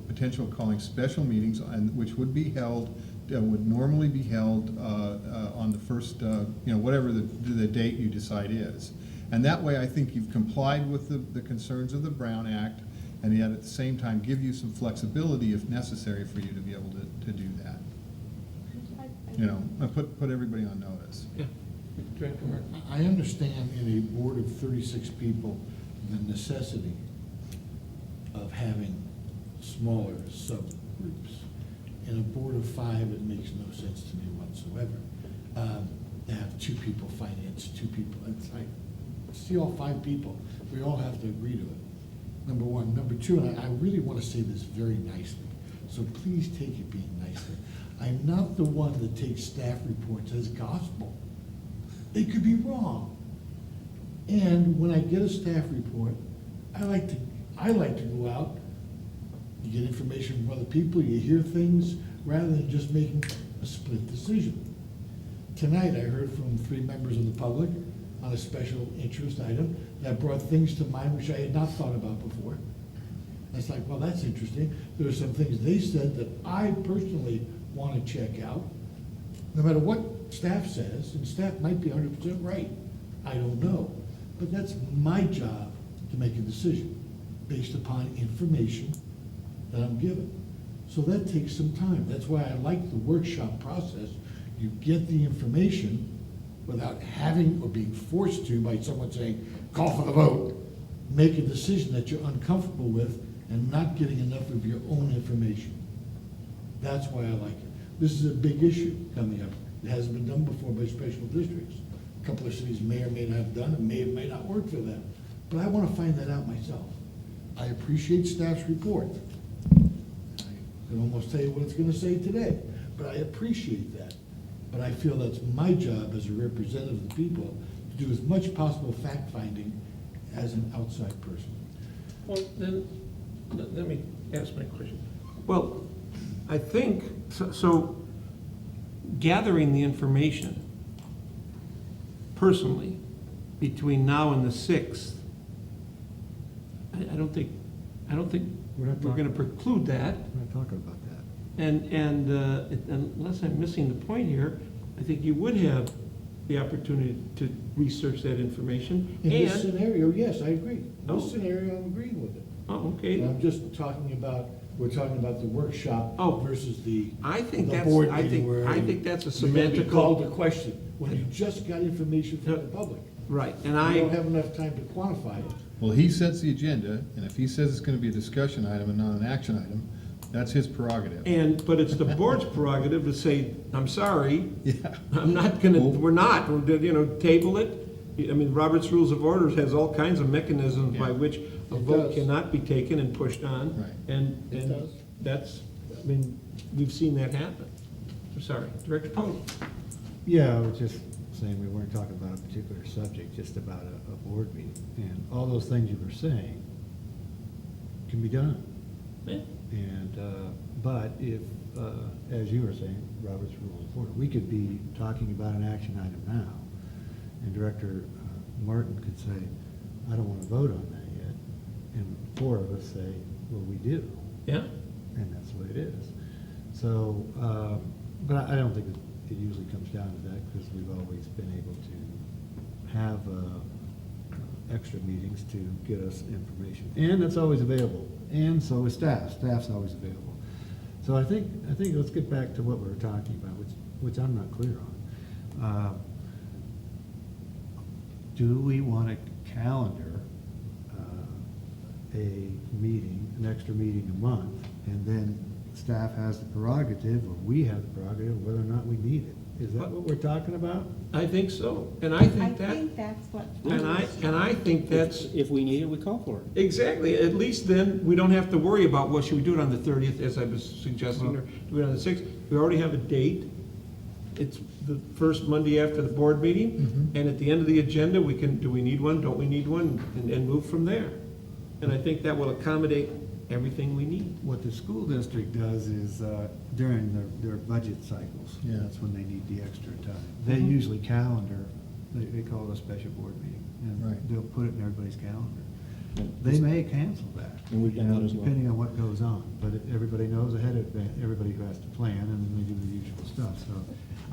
potential of calling special meetings, which would be held, would normally be held on the first, whatever the date you decide is. And that way, I think you've complied with the concerns of the Brown Act, and yet at the same time give you some flexibility if necessary for you to be able to do that. Put everybody on notice. Yeah. Director Martin. I understand in a board of 36 people, the necessity of having smaller subgroups. in a board of 5, it makes no sense to me whatsoever. To have 2 people finance, 2 people, it's like, see all 5 people, we all have to agree to it. Number one. Number two, and I really want to say this very nicely, so please take it being nicely. I'm not the one that takes staff reports as gospel. They could be wrong. And when I get a staff report, I like to go out, you get information from other people, you hear things, rather than just making a split decision. Tonight, I heard from 3 members of the public on a special interest item that brought things to mind which I had not thought about before. It's like, well, that's interesting. There were some things they said that I personally want to check out. No matter what staff says, and staff might be 100% right, I don't know. But that's my job to make a decision based upon information that I'm given. So that takes some time. That's why I like the workshop process. You get the information without having or being forced to by someone saying, call for the vote. Make a decision that you're uncomfortable with and not getting enough of your own information. That's why I like it. This is a big issue coming up. It hasn't been done before by special districts. A couple of cities may or may not have done it, may or may not work for them. But I want to find that out myself. I appreciate staff's report. I can almost tell you what it's going to say today, but I appreciate that. But I feel that's my job as a representative of the people to do as much possible fact-finding as an outside person. Well, then, let me ask my question. Well, I think, so gathering the information personally between now and the 6th, I don't think we're going to preclude that. We're not talking about that. And unless I'm missing the point here, I think you would have the opportunity to research that information. In this scenario, yes, I agree. In Oh. this scenario, I'm agreeing with it. Oh, okay. I'm just talking about, we're talking about the workshop versus the I think the that's, board I meeting where think that's a you may be semantical. called to question when you just got information from the public. Right, and You don't have enough time to quantify it. Well, he sets the agenda, and if he says it's gonna be a discussion item and not an action item, that's his prerogative. But it's the board's prerogative to say, I'm sorry, Yeah. I'm not gonna, we're not, table it. I mean, Robert's Rules of Orders has all kinds of mechanisms by which a It vote does. cannot be taken and pushed on. Right. And It does. that's, I mean, we've seen that happen. I'm sorry, Director Poe. Yeah, I was just saying we weren't talking about a particular subject, just about a board meeting. And all those things you were saying can be done. Yeah. And, but if, as you were saying, Robert's Rules of Order, we could be talking about an action item now, and Director Martin could say, I don't want to vote on that yet. And 4 of us say, well, we do. Yeah? And that's the way it is. So, but I don't think it usually comes down to that, because we've always been able to have extra meetings to get us information. And that's always available. And so is staff. Staff's always available. So I think let's get back to what we were talking about, which I'm not clear on. Do we want to calendar a meeting, an extra meeting a month, and then staff has the prerogative, or we have the prerogative, of whether or not we need it? Is that what we're talking about? I think so, and I think that. I think that's what. And I think that's, If we need it, we call for it. exactly, at least then, we don't have to worry about, well, should we do it on the 30th, as I was suggesting, or do it on the 6th? We already have a date. It's the first Monday after the board meeting, and at the end of the agenda, we can, do we need one, don't we need one, and move from there. And I think that will accommodate everything we need. What the school district does is during their budget cycles, Yeah. that's when they need the extra time. They usually calendar, they call it a special board meeting, Right. and they'll put it in everybody's calendar. They may cancel that, And we've done that as well. depending on what goes on, but everybody knows ahead of everybody who has to plan, and then they do the usual stuff. So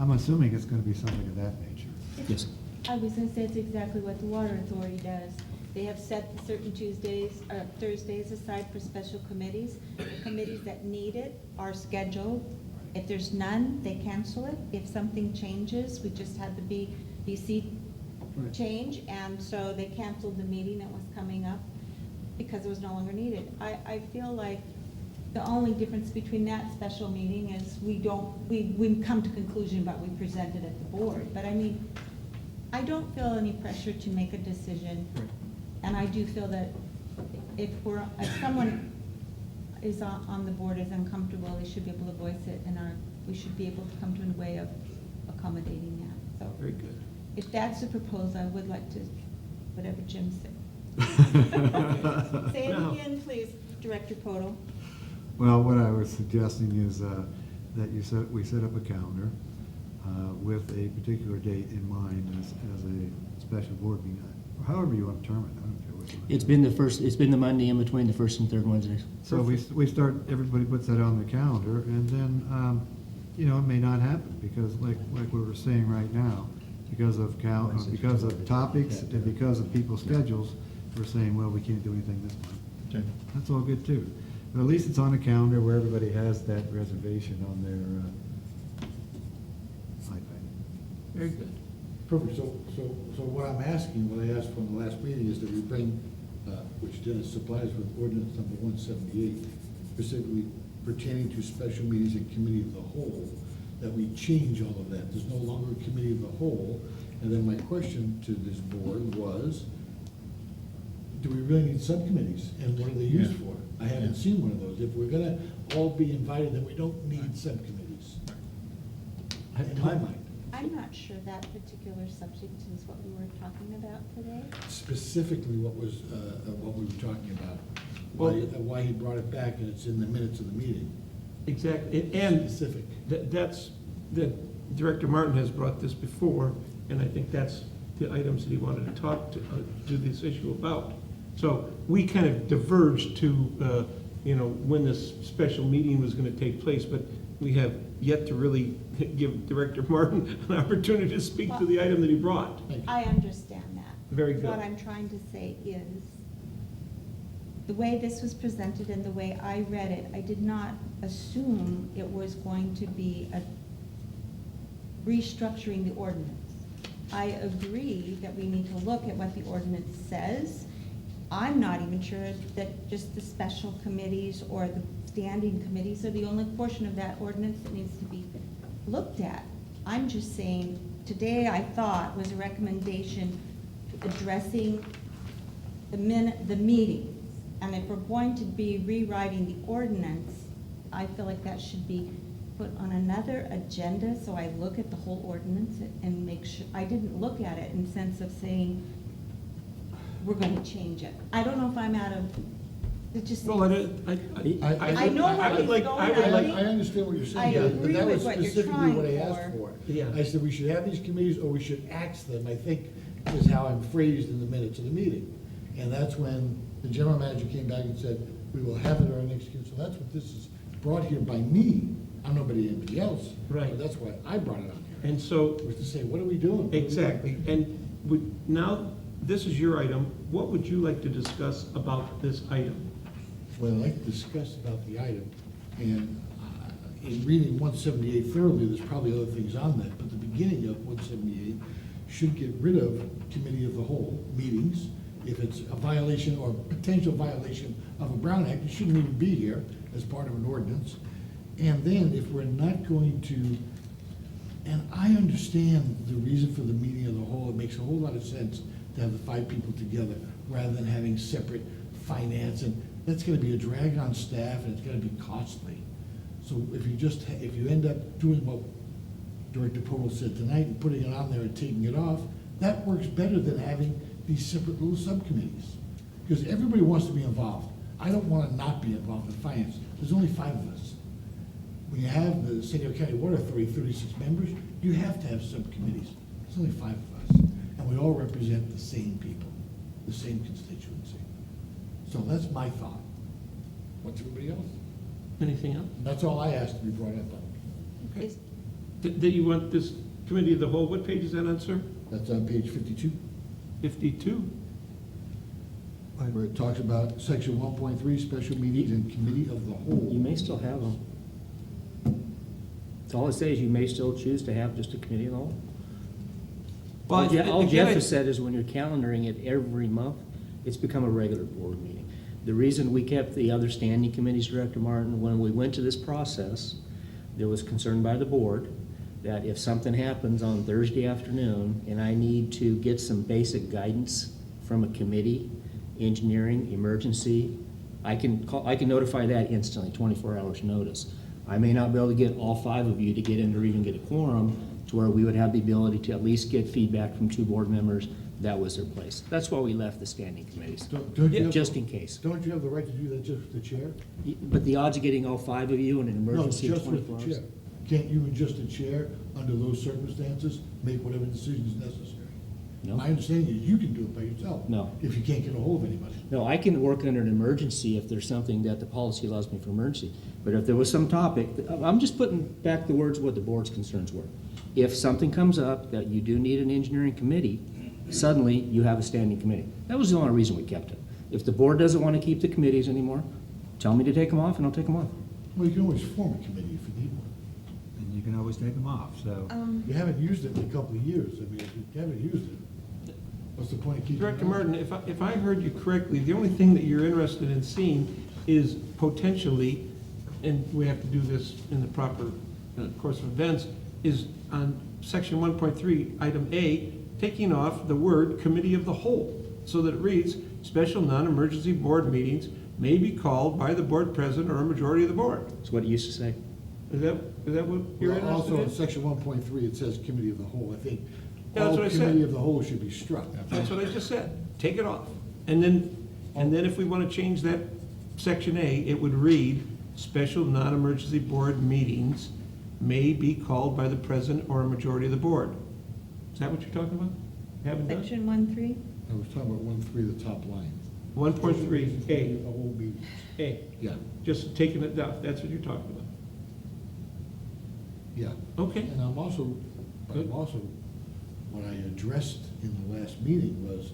I'm assuming it's gonna be something of that nature. Yes. I was gonna say it's exactly what the water authority does. They have set certain Thursdays aside for special committees. The committees that need it are scheduled. If there's none, they cancel it. If something changes, we just had the BC Right. change, and so they canceled the meeting that was coming up because it was no longer needed. I feel like The only difference between that special meeting is we come to conclusion, but we present it at the board. But I mean, I don't feel any pressure to make a decision. And I do feel that if someone is on the board is uncomfortable, they should be able to voice it, and we should be able to come to a way of accommodating that. So Very good. if that's the proposal, I would like to, whatever Jim said. Say it No. again, please, Director Poto. Well, what I was suggesting is that we set up a calendar with a particular date in mind as a special board meeting, or however you want to term it. I don't care what you want. It's been the Monday in between the first and third Wednesdays. So we start, everybody puts that on the calendar, and then, it may not happen, because like we were saying right now, because of topics and because of people's schedules, we're saying, well, we can't do anything this month. Okay. That's all good too. But at least it's on a calendar where everybody has that reservation on their iPad. Very good. Perfect, so what I'm asking, what I asked from the last meeting is that we bring, which Dennis supplies with ordinance number 178, specifically pertaining to special meetings and committee of the whole, that we change all of that. There's no longer a committee of the whole. And then my question to this board was, do we really need subcommittees, and what are they used Yeah. for? I haven't seen one of those. If we're gonna all be invited, then we don't need subcommittees, in my mind. I'm not sure that particular subject is what we were talking about today. Specifically what we were talking about, why he brought it back, and it's in the minutes of the meeting. Exactly, and Specific. Director Martin has brought this before, and I think that's the items that he wanted to talk to this issue about. So we kind of diverged to, when this special meeting was going to take place, but we have yet to really give Director Martin an opportunity to speak to the item that he brought. I understand that. Very good. What I'm trying to say is, the way this was presented and the way I read it, I did not assume it was going to be a restructuring the ordinance. I agree that we need to look at what the ordinance says. I'm not even sure that just the special committees or the standing committees are the only portion of that ordinance that needs to be looked at. I'm just saying, today I thought was a recommendation addressing the meetings. And if we're going to be rewriting the ordinance, I feel like that should be put on another agenda, so I look at the whole ordinance and make sure, I didn't look at it in the sense of saying, we're gonna change it. I don't know if I'm out of, it just. Well, I know where he's going. I understand what you're saying, I but agree that was with what you're specifically what I trying asked for. Yeah. I said we should have these committees, or we should axe them, I think is how I'm phrased in the minutes of the meeting. And that's when the general manager came back and said, we will have it at our next meeting. So that's what this is brought here by me. I'm nobody, anybody else. Right. But that's why I brought it on here. And so, Was to say, what are we doing? exactly, and now, this is your item. What would you like to discuss about this item? Well, I'd like to discuss about the item, and in reading 178 thoroughly, there's probably other things on that, but the beginning of 178 should get rid of committee of the whole meetings. If it's a violation or potential violation of a Brown Act, it shouldn't even be here as part of an ordinance. And then if we're not going to, and I understand the reason for the meeting of the whole, it makes a whole lot of sense to have the 5 people together rather than having separate finance, and that's gonna be a drag on staff, and it's gonna be costly. So if you end up doing what Director Poto said tonight and putting it on there and taking it off, that works better than having these separate little subcommittees. Because everybody wants to be involved. I don't want to not be involved in finance. There's only 5 of us. When you have the San Diego County Water Authority, 36 members, you have to have subcommittees. There's only 5 of us. And we all represent the same people, the same constituency. So that's my thought. What's everybody else? Anything else? That's all I asked to be brought up on. Okay. Did you want this committee of the whole, what page is that on, sir? That's on page 52. 52? Where it talks about section 1.3, special meetings and committee of the whole. You may still have them. All it says, you may still choose to have just a committee of the whole. Well, All again, Jeff I- has said is when you're calendaring it every month, it's become a regular board meeting. The reason we kept the other standing committees, Director Martin, when we went to this process, there was concern by the board that if something happens on Thursday afternoon and I need to get some basic guidance from a committee, engineering, emergency, I can notify that instantly, 24 hours notice. I may not be able to get all 5 of you to get in or even get a quorum to where we would have the ability to at least get feedback from 2 board members. That was their place. That's why we left the standing committees, Don't you have just the- in case. Don't you have the right to do that just with the chair? But the odds of getting all 5 of you in an No, emergency of just with 24 the hours? chair. Can't you and just the chair, under those circumstances, make whatever decision is necessary? No. My understanding is you can do it by yourself. No. If you can't get a hold of anybody. No, I can work under an emergency if there's something that the policy allows me for emergency. But if there was some topic, I'm just putting back the words of what the board's concerns were. If something comes up that you do need an engineering committee, suddenly you have a standing committee. That was the only reason we kept it. If the board doesn't want to keep the committees anymore, tell me to take them off and I'll take them off. Well, you can always form a committee if you need one. And you can always take them off, so. You haven't used it in a couple of years. I mean, if you haven't used it, what's the point of keeping it? Director on? Martin, if I heard you correctly, the only thing that you're interested in seeing is potentially, and we have to do this in the proper course of events, is on section 1.3, item A, taking off the word committee of the whole, so that it reads, special non-emergency board meetings may be called by the board president or a majority of the board. That's what it used to say. Is that what you're Well, interested also, in in? section 1.3, it says committee of the whole. I think Yeah, that's all what I said. committee of the whole should be struck. That's what I just said. Take it off. And then if we want to change that section A, it would read, special non-emergency board meetings may be called by the president or a majority of the board. Is that what you're talking about? Haven't done? Section 1.3? I was talking about 1.3, the top line. 1.3, A, The whole meeting. A. Yeah, Just taking it down. That's what you're talking about. yeah. Okay. And I'm also, what I addressed in the last meeting was,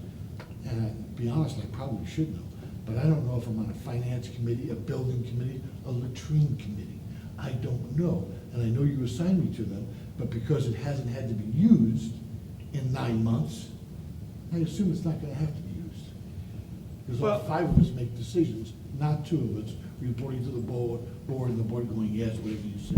and to be honest, I probably should know, but I don't know if I'm on a finance committee, a building committee, a latrine committee. I don't know, and I know you assigned me to them, but because it hasn't had to be used in 9 months, I assume it's not gonna have to be used. Because all Well- 5 of us make decisions, not 2 of us reporting to the board, and the board going, yes, whatever you say.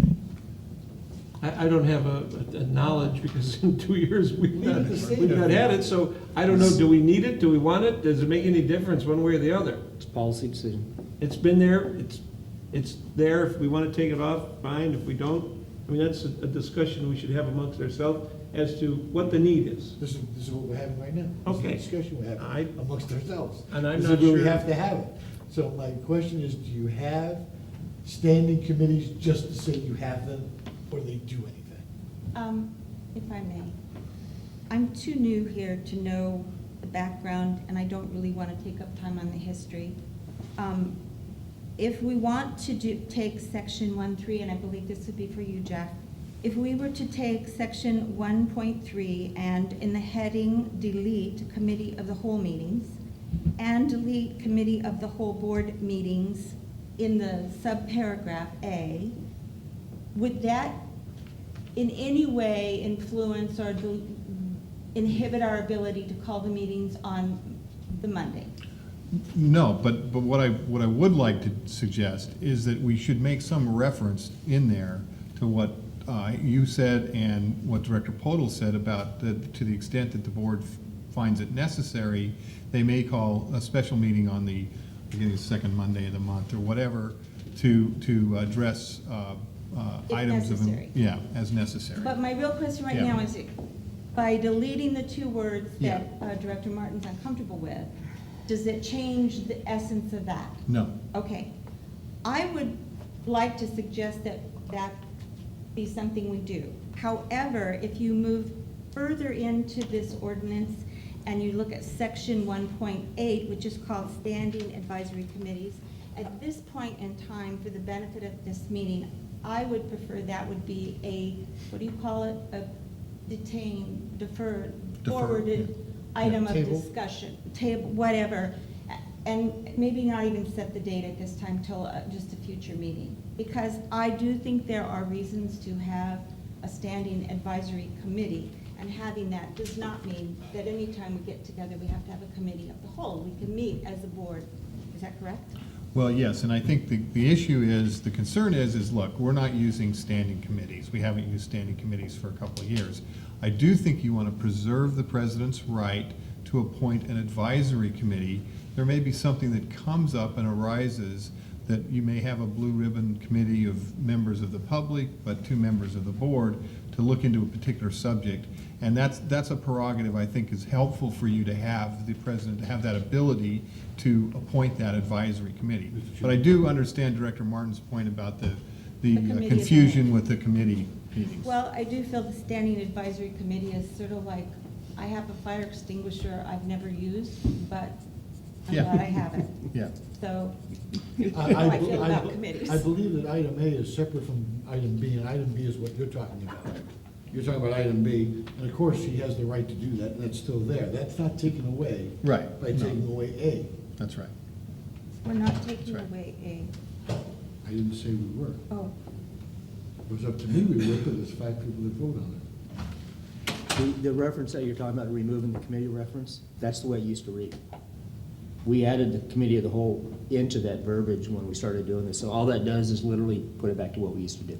I don't have a knowledge because in 2 years we've Leave it not the same. had it, so I don't know, do we need it? Do we want it? Does it make any difference one way or the other? It's a policy decision. It's been there, it's there, if we want to take it off, fine, if we don't, I mean, that's a discussion we should have amongst ourselves as to what the need is. This is what we're having right now. This is the Okay. discussion we're having amongst ourselves. And I'm This not is where we sure- have to have it. So my question is, do you have standing committees just to say you have them, or do they do anything? If I may, I'm too new here to know the background, and I don't really want to take up time on the history. If we want to take section 1.3, and I believe this would be for you, Jeff, if we were to take section 1.3 and in the heading delete committee of the whole meetings and delete committee of the whole board meetings in the subparagraph A, would that in any way influence or inhibit our ability to call the meetings on the Monday? No, but what I would like to suggest is that we should make some reference in there to what you said and what Director Podol said about to the extent that the board finds it necessary, they may call a special meeting on the beginning of the second Monday of the month or whatever to address If items of, necessary. yeah, as necessary. But my real question right Yeah. now is, by deleting the 2 words Yeah. that Director Martin's uncomfortable with, does it change the essence of that? No. Okay. I would like to suggest that that be something we do. However, if you move further into this ordinance and you look at section 1.8, which is called standing advisory committees, at this point in time, for the benefit of this meeting, I would prefer that would be a, what do you call it? A deferred, forwarded yeah. item of Table. discussion, table, whatever. And maybe not even set the date at this time till just a future meeting. Because I do think there are reasons to have a standing advisory committee. And having that does not mean that anytime we get together, we have to have a committee of the whole. We can meet as a board Is that correct? Well, yes, and I think the issue is, the concern is look, we're not using standing committees. We haven't used standing committees for a couple of years. I do think you want to preserve the president's right to appoint an advisory committee. There may be something that comes up and arises that you may have a blue ribbon committee of members of the public, but 2 members of the board to look into a particular subject. And that's a prerogative I think is helpful for you to have, the president to have that ability to appoint that advisory committee. But I do understand Director Martin's point about the committee confusion is- with the committee meetings. Well, I do feel the standing advisory committee is sort of like, I have a fire extinguisher I've never used, but I'm Yeah. glad I have it. Yeah. So, that's how I feel about committees. I believe that item A is separate from item B, and item B is what you're talking about. You're talking about item B, and of course, he has the right to do that, and that's still there. That's not taken away. Right. By No. taking away A. That's right. We're not taking That's right. away I didn't say we were. Oh, It was up to me, we were, because there's 5 people that vote on it. The reference that you're talking about, removing the committee reference, that's the way it used to read. We added the committee of the whole into that verbiage when we started doing this, so all that does is literally put it back to what we used to do.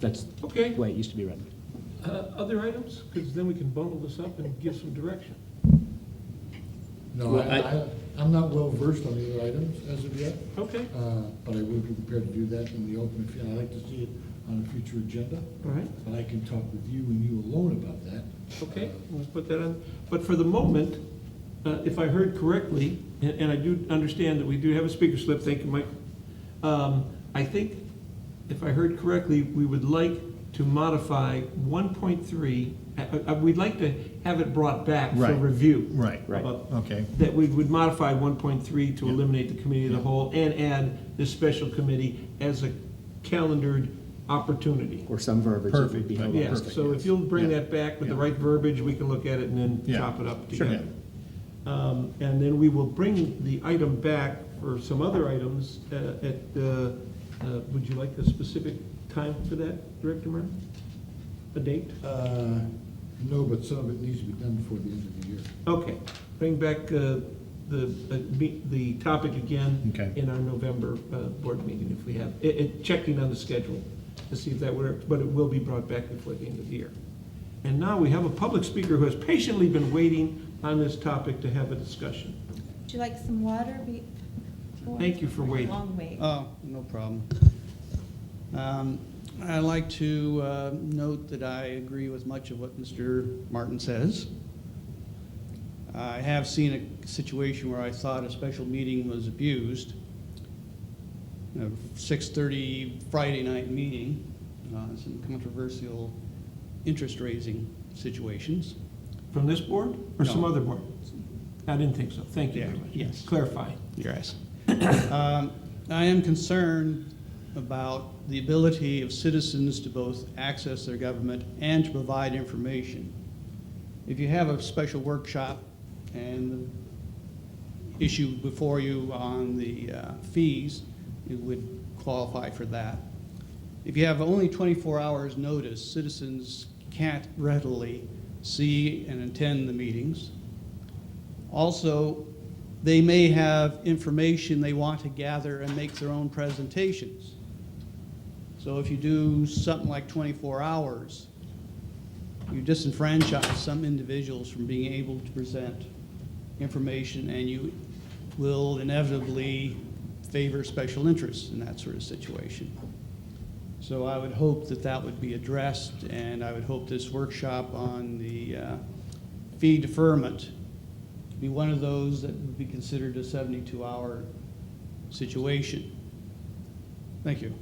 That's Okay. the way it used to be read. Other items? Because then we can bundle this up and give some direction. No, Well, I'm not well versed on the other items as of yet, Okay, but I would be prepared to do that in the open, and I'd like to see it on a future agenda. all right. But I can talk with you and you alone about that. Okay, we'll put that on. But for the moment, if I heard correctly, and I do understand that we do have a speaker slip, thank you, Mike. I think, if I heard correctly, we would like to modify 1.3, we'd like to have it brought back for Right. review. Right. Right. Okay. That we would modify 1.3 to Yeah. eliminate the committee of the Yeah. whole and add this special committee as a calendared opportunity. Or some verbiage that would be Perfect. Yeah, helpful. so if you'll bring Yeah. that back with the Yeah. right verbiage, we can look at it and then Yeah. chop it up Sure. together. And then we will bring the item back for some other items would you like a specific time for that, Director Martin? A date? No, but some of it needs to be done before the end of the year. Okay, bring back the topic again Okay. in our November board meeting if we have, checking on the schedule to see if that works, but it will be brought back before the end of the year. And now we have a public speaker who has patiently been waiting on this topic to have a discussion. would you like some water? Thank you for waiting. Long wait. Oh, no problem. I'd like to note that I agree with much of what Mr. Martin says. I have seen a situation where I thought a special meeting was abused. A 6:30 Friday night meeting, some controversial interest-raising situations. From this board or some No. other board? I didn't think so. Thank you very much. Yes. Clarify. Yes. I am concerned about the ability of citizens to both access their government and to provide information. If you have a special workshop and the issue before you on the fees, it would qualify for that. If you have only 24 hours notice, citizens can't readily see and attend the meetings. Also, they may have information they want to gather and make their own presentations. So if you do something like 24 hours, you disenfranchise some individuals from being able to present information, and you will inevitably favor special interests in that sort of situation. So I would hope that that would be addressed, and I would hope this workshop on the fee deferment be one of those that would be considered a 72-hour situation. Thank you.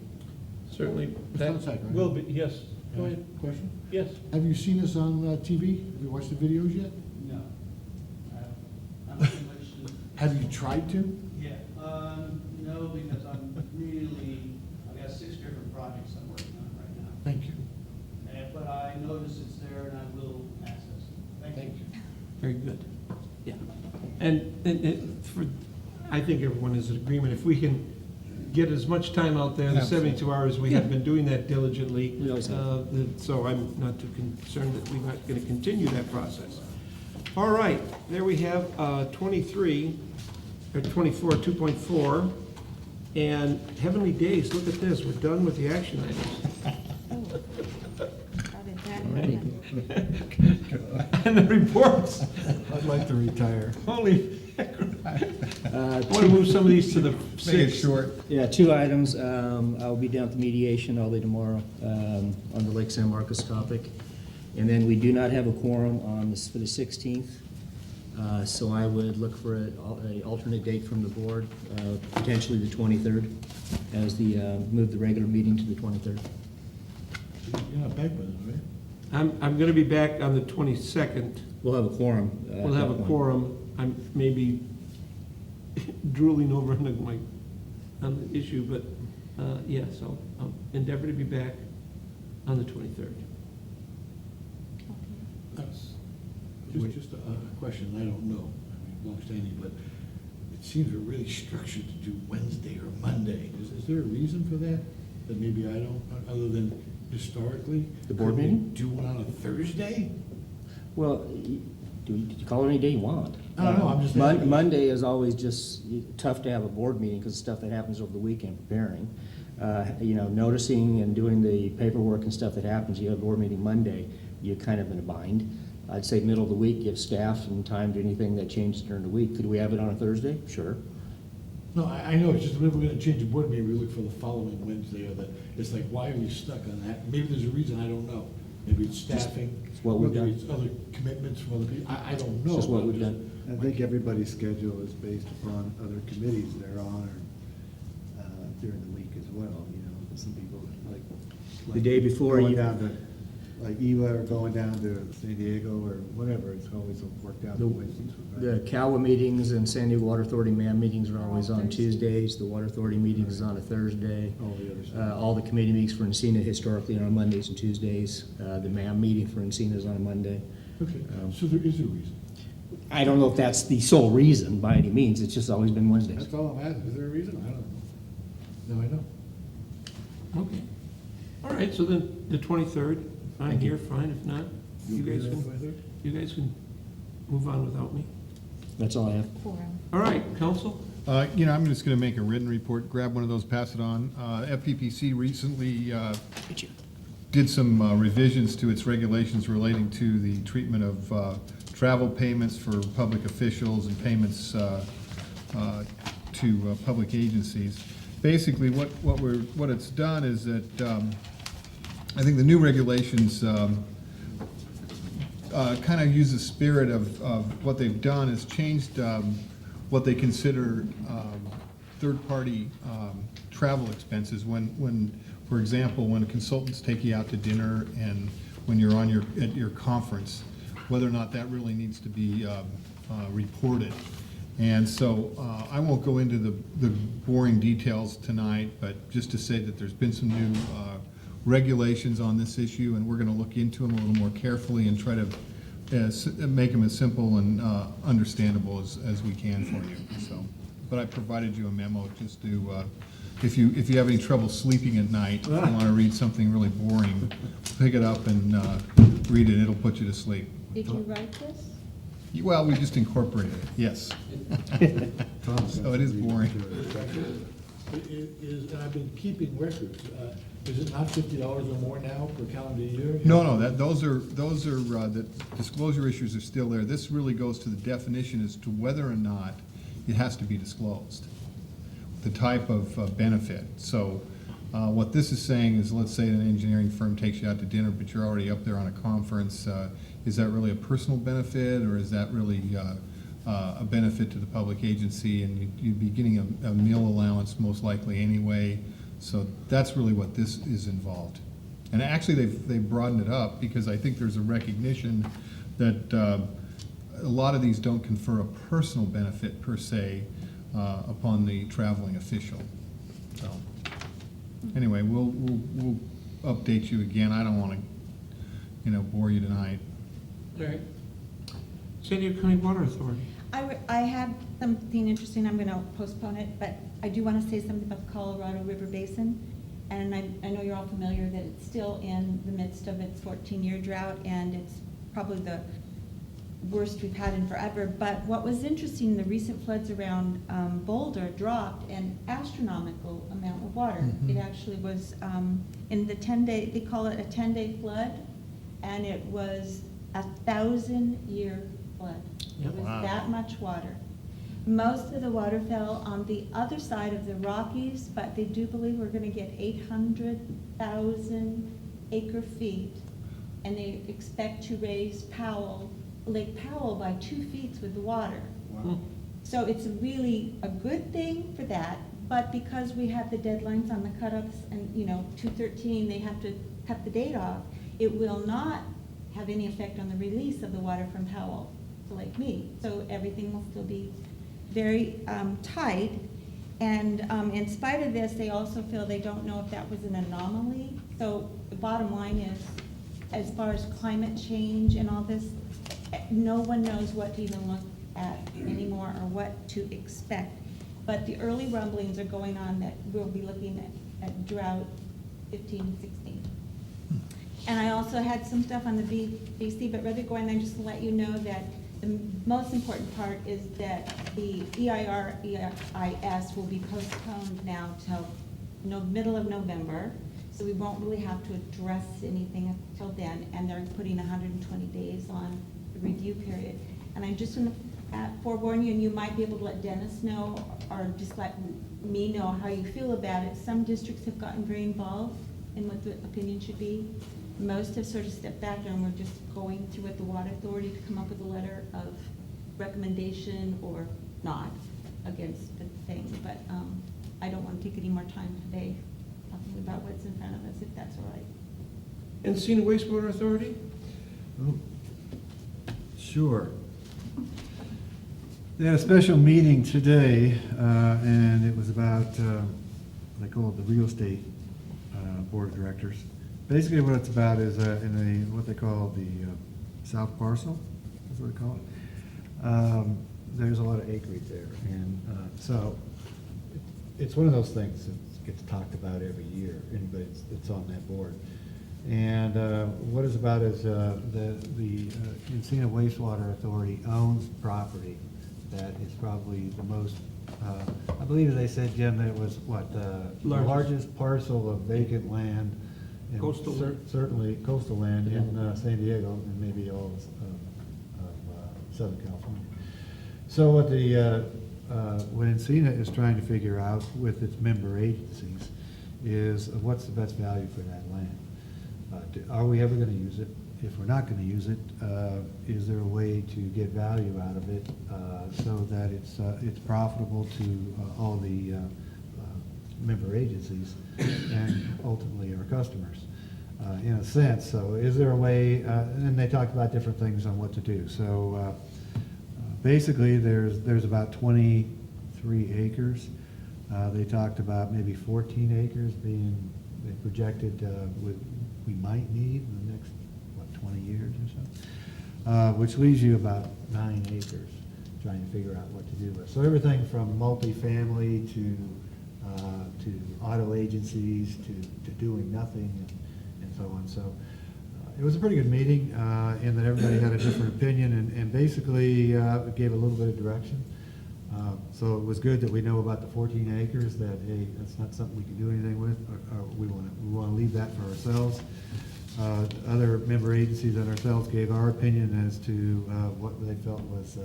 Certainly. Mr. Outside, right? Will be, yes. Go ahead. Question? Yes. Have you seen us on TV? Have you watched the videos yet? No. I'm not much to... Have you tried to? Yeah, no, because I've got 6 different projects I'm working on right now. Thank you. But I notice it's there and I will access it. Thank you. Very good. Yeah. And for, I think everyone is in agreement, if we can get as much time out there, the Absolutely. 72 hours, we have been doing that diligently. We always have. So I'm not too concerned that we're not going to continue that process. All right, there we have 23. or 24, 2.4. And Heavenly Days, look at this, we're done with the action items. How did that Alrighty. happen? And the reports. I'd like to retire. Holy heck. I want to move some of these to the Make it 6th. short. Yeah, 2 items. I'll be down at the mediation all day tomorrow on the Lake San Marcos topic. And then we do not have a quorum for the 16th. So I would look for a alternate date from the board, potentially the 23rd, as move the regular meeting to the 23rd. You're not back by then, right? I'm going to be back on the 22nd. We'll have a quorum. We'll have a quorum. I'm maybe drooling over on the issue, but, yeah, so I'll endeavor to be back on the 23rd. That's just a question, I don't know, I mean, long-standing, but it seems we're really structured to do Wednesday or Monday. Is there a reason for that? That maybe I don't, other than historically? The board could we meeting? do one on a Thursday? Well, you call it any day you want. I don't know, I'm just asking. Monday is always just tough to have a board meeting because of stuff that happens over the weekend preparing. Noticing and doing the paperwork and stuff that happens, you have a board meeting Monday, you're kind of in a bind. I'd say middle of the week, give staff and time to anything that changes during the week. Could we have it on a Thursday? Sure. No, I know, it's just when we're gonna change the board, maybe we look for the following Wednesday, or it's like, why are we stuck on that? Maybe there's a reason, I don't know. Maybe it's staffing, It's what we've maybe done. it's other commitments from other people, I don't know. It's just what but we've done. I think everybody's schedule is based upon other committees they're on or during the week as well, you know. Some people like. The day before going you- down to, like Eva or going down to San Diego or whatever, it's always worked out. The- Wednesdays, The right? CAWA meetings and San Diego Water Authority MAM meetings are always on Thursday. Tuesdays. The Water Authority meetings is on a Thursday. All the other stuff. All the committee meetings for Encina historically are on Mondays and Tuesdays. The MAM meeting for Encina is on a Monday. Okay, so there is a reason. I don't know if that's the sole reason by any means. It's just always been Wednesdays. That's all I'm asking, is there a reason? I don't know. Now I know. Okay. All right, so then the 23rd, I'm here, fine. If not, you guys can move on without me. That's all I have. Quorum. All right, council? I'm just gonna make a written report, grab one of those, pass it on. FPPC recently did some revisions to its regulations relating to the treatment of travel payments for public officials and payments to public agencies. Basically, what it's done is that I think the new regulations kind of use the spirit of what they've done is changed what they consider third-party travel expenses when, for example, when consultants take you out to dinner and when you're at your conference, whether or not that really needs to be reported. And so I won't go into the boring details tonight, but just to say that there's been some new regulations on this issue, and we're going to look into them a little more carefully and try to make them as simple and understandable as we can for you. So, but I provided you a memo just to, if you have any trouble sleeping at night, if you want to read something really boring, pick it up and read it. It'll put you to sleep. Did you write this? Well, we just incorporated it, yes. So it is boring. And I've been keeping records, is it not $50 or more now per calendar year? No, those are, the disclosure issues are still there. This really goes to the definition as to whether or not it has to be disclosed, the type of benefit. So what this is saying is, let's say an engineering firm takes you out to dinner, but you're already up there on a conference. Is that really a personal benefit, or is that really a benefit to the public agency? And you'd be getting a meal allowance most likely anyway. So that's really what this is involved. And actually, they've broadened it up because I think there's a recognition that a lot of these don't confer a personal benefit per se upon the traveling official. So anyway, we'll update you again. I don't want to, bore you tonight. All right. San Diego County Water Authority. I had something interesting, I'm gonna postpone it, but I do wanna say something about the Colorado River Basin. And I know you're all familiar that it's still in the midst of its 14-year drought, and it's probably the worst we've had in forever. But what was interesting, the recent floods around Boulder dropped an astronomical amount of water. It actually was in the 10-day, they call it a 10-day flood, and it was a 1,000-year flood. It was that much water. Most of the water fell on the other side of the Rockies, but they do believe we're going to get 800,000 acre-feet, and they expect to raise Lake Powell by 2 feet with the water. Wow. So it's really a good thing for that, but because we have the deadlines on the cutoffs and, 2/13, they have to cut the date off, it will not have any effect on the release of the water from Powell to Lake Mead. So everything will still be very tight. And in spite of this, they also feel they don't know if that was an anomaly. So the bottom line is, as far as climate change and all this, no one knows what to even look at anymore or what to expect. But the early rumblings are going on that we'll be looking at drought 15, 16. And I also had some stuff on the BC, but rather go in there just to let you know that the most important part is that the EIS will be postponed now till middle of November. So we won't really have to address anything until then, and they're putting 120 days on the review period. And I'm just going to forewarn you, and you might be able to let Dennis know, or just let me know how you feel about it. Some districts have gotten very involved in what the opinion should be. Most have sort of stepped back, and we're just going through with the Water Authority to come up with a letter of recommendation or not against the thing. But I don't want to take any more time today talking about what's in front of us, if that's all right. Encino Wastewater Authority? Oh, sure. They had a special meeting today, and it was about, they call it the real estate board of directors. Basically what it's about is in what they call the South Parcel, that's what they call it. There's a lot of acreage there, and so it's one of those things that gets talked about every year, anybody that's on that board. And what it's about is the Encino Wastewater Authority owns property that is probably the most, I believe they said, Jim, that it was what, the largest parcel of vacant land, in Coastal land. certainly coastal land in San Diego, and maybe all of Southern California. So what what Encino is trying to figure out with its member agencies is what's the best value for that land. Are we ever going to use it? If we're not going to use it, is there a way to get value out of it so that it's profitable to all the member agencies and ultimately our customers, in a sense. So is there a way, and they talked about different things on what to do. So basically there's about 23 acres. They talked about maybe 14 acres being, they projected we might need in the next, 20 years or so, which leaves you about 9 acres trying to figure out what to do with. So everything from multifamily to auto agencies to doing nothing and so on. So it was a pretty good meeting in that everybody had a different opinion and basically it gave a little bit of direction. So it was good that we know about the 14 acres, that, hey, that's not something we can do anything with, or we want to leave that for ourselves. Other member agencies and ourselves gave our opinion as to what they felt was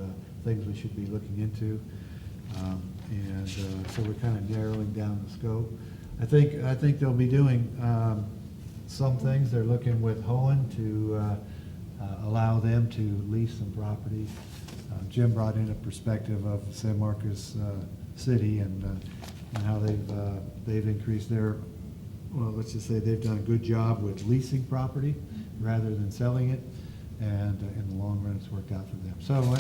things we should be looking into. So we're kind of narrowing down the scope. I think they'll be doing some things. They're looking with Hohen to allow them to lease some property. Jim brought in a perspective of San Marcos City and how they've increased their, well, let's just say they've done a good job with leasing property rather than selling it, and in the long run it's worked out for them. So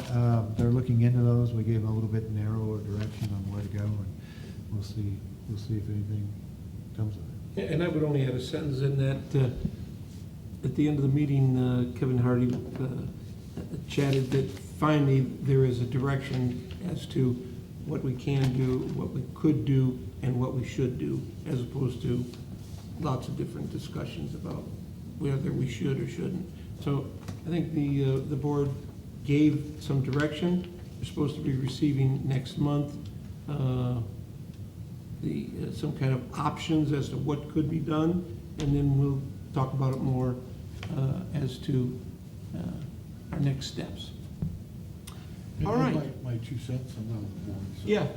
they're looking into those. We gave them a little bit narrower direction on where to go, and we'll see if anything comes of it. And I would only add a sentence in that at the end of the meeting, Kevin Hardy chatted that finally there is a direction as to what we can do, what we could do, and what we should do, as opposed to lots of different discussions about whether we should or shouldn't. So I think the board gave some direction. We're supposed to be receiving next month some kind of options as to what could be done, and then we'll talk about it more as to our next steps. All right. My 2 cents, I'm not on the board. So Yeah.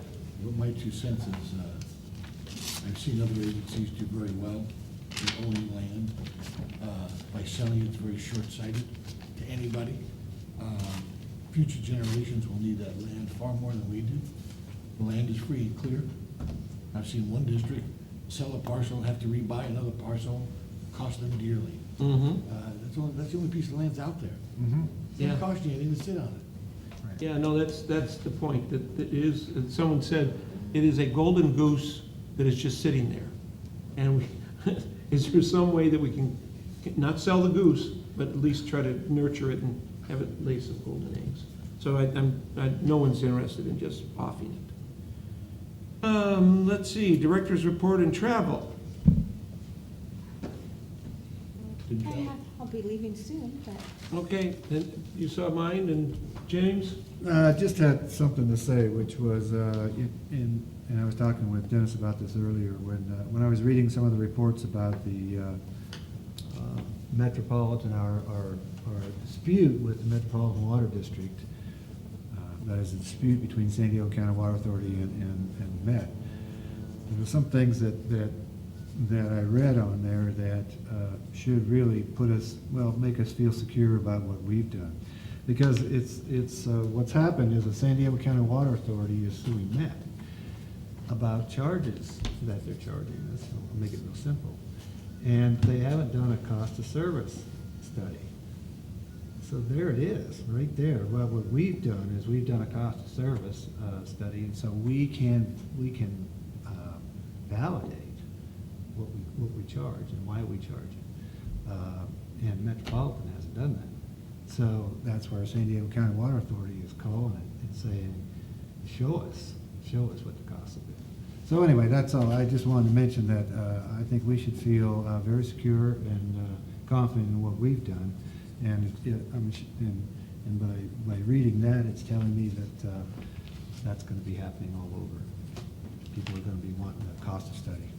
My 2 cents is, I've seen other agencies do very well in owning land. By selling, it's very short-sighted to anybody. Future generations will need that land far more than we do. The land is free and clear. I've seen one district sell a parcel, have to rebuy another parcel, cost them dearly. That's the only piece of land's out there. It doesn't cost you anything to sit on it. Yeah, no, that's the point, that it is, someone said, it is a golden goose that is just sitting there. And is there some way that we can not sell the goose, but at least try to nurture it and have it lay some golden eggs? So no one's interested in just offing it. Let's see, director's report and travel. I'll be leaving soon, but. Okay, then you saw mine, and James? Just had something to say, which was, and I was talking with Dennis about this earlier, when I was reading some of the reports about the Metropolitan, our dispute with the Metropolitan Water District, that is a dispute between San Diego County Water Authority and Met. There were some things that I read on there that should really make us feel secure about what we've done. Because it's what's happened is the San Diego County Water Authority is suing Met about charges that they're charging us. I'll make it real simple. And they haven't done a cost of service study. So there it is, right there. Well, what we've done is we've done a cost of service study, and so we can validate what we charge and why we charge it. And Metropolitan hasn't done that. So that's where San Diego County Water Authority is calling it and saying, show us what the cost of it. So anyway, that's all. I just wanted to mention that I think we should feel very secure and confident in what we've done. And by reading that, it's telling me that that's going to be happening all over. People are going to be wanting a cost of study.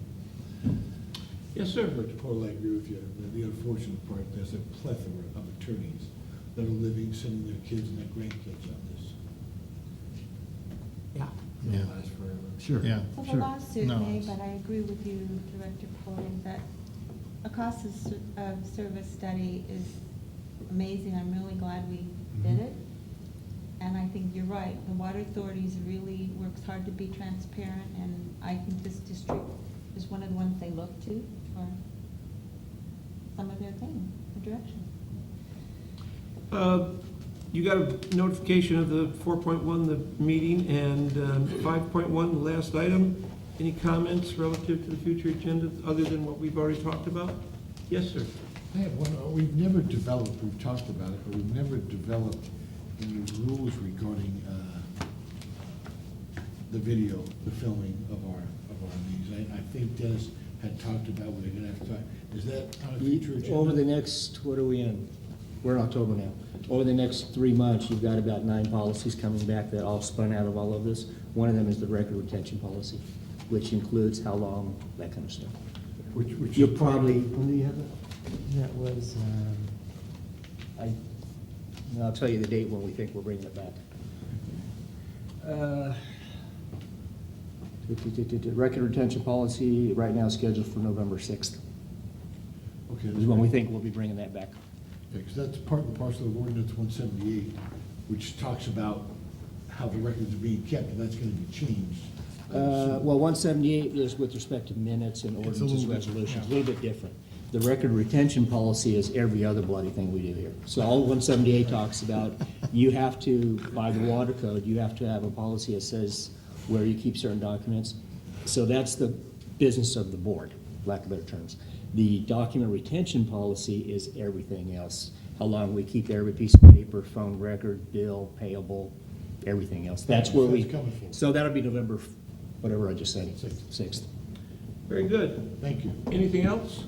Yes, sir. Dr. Paul, I agree with you. The unfortunate part, there's a plethora of attorneys that are living, sending their kids and their grandkids on this. Yeah. It'll last forever. Sure. Yeah. Well, the Sure. lawsuit No, may, it's- but I agree with you, Director Polly, that a cost of service study is amazing. I'm really glad we did it. And I think you're right. The water authorities really works hard to be transparent, and I think this district is one of the ones they look to for some of their things, the direction. You got a notification of the 4.1, the meeting, and 5.1, the last item. Any comments relative to the future agenda other than what we've already talked about? Yes, sir. I have one. We've never developed, we've talked about it, but we've never developed any rules regarding the video, the filming of our meetings. I think Dennis had talked about we're gonna have to talk. Is that on a future agenda? Over the next, what are we in? We're in October now. Over the next 3 months, you've got about 9 policies coming back that all spun out of all of this. One of them is the record retention policy, which includes how long, that kind of stuff. Which You'll is part of- probably, When do you have that? that was, I'll tell you the date when we think we're bringing it back. Record retention policy right now is scheduled for November 6th. Okay. Is when we think we'll be bringing that back. Because that's part and parcel of ordinance 178, which talks about how the records are being kept, and that's gonna be changed. Well, 178 is with respect to minutes and It's a ordinances, little bit, resolutions, a yeah. little bit different. The record retention policy is every other bloody thing we do here. So all 178 talks about, you have to, by the water code, you have to have a policy that says where you keep certain documents. So that's the business of the board, lack of better terms. The document retention policy is everything else. How long we keep every piece of paper, phone record, bill, payable, everything else. That's where we, That's coming forward. so that'll be November, whatever I just said, 6th. Very good. Thank you. Anything else?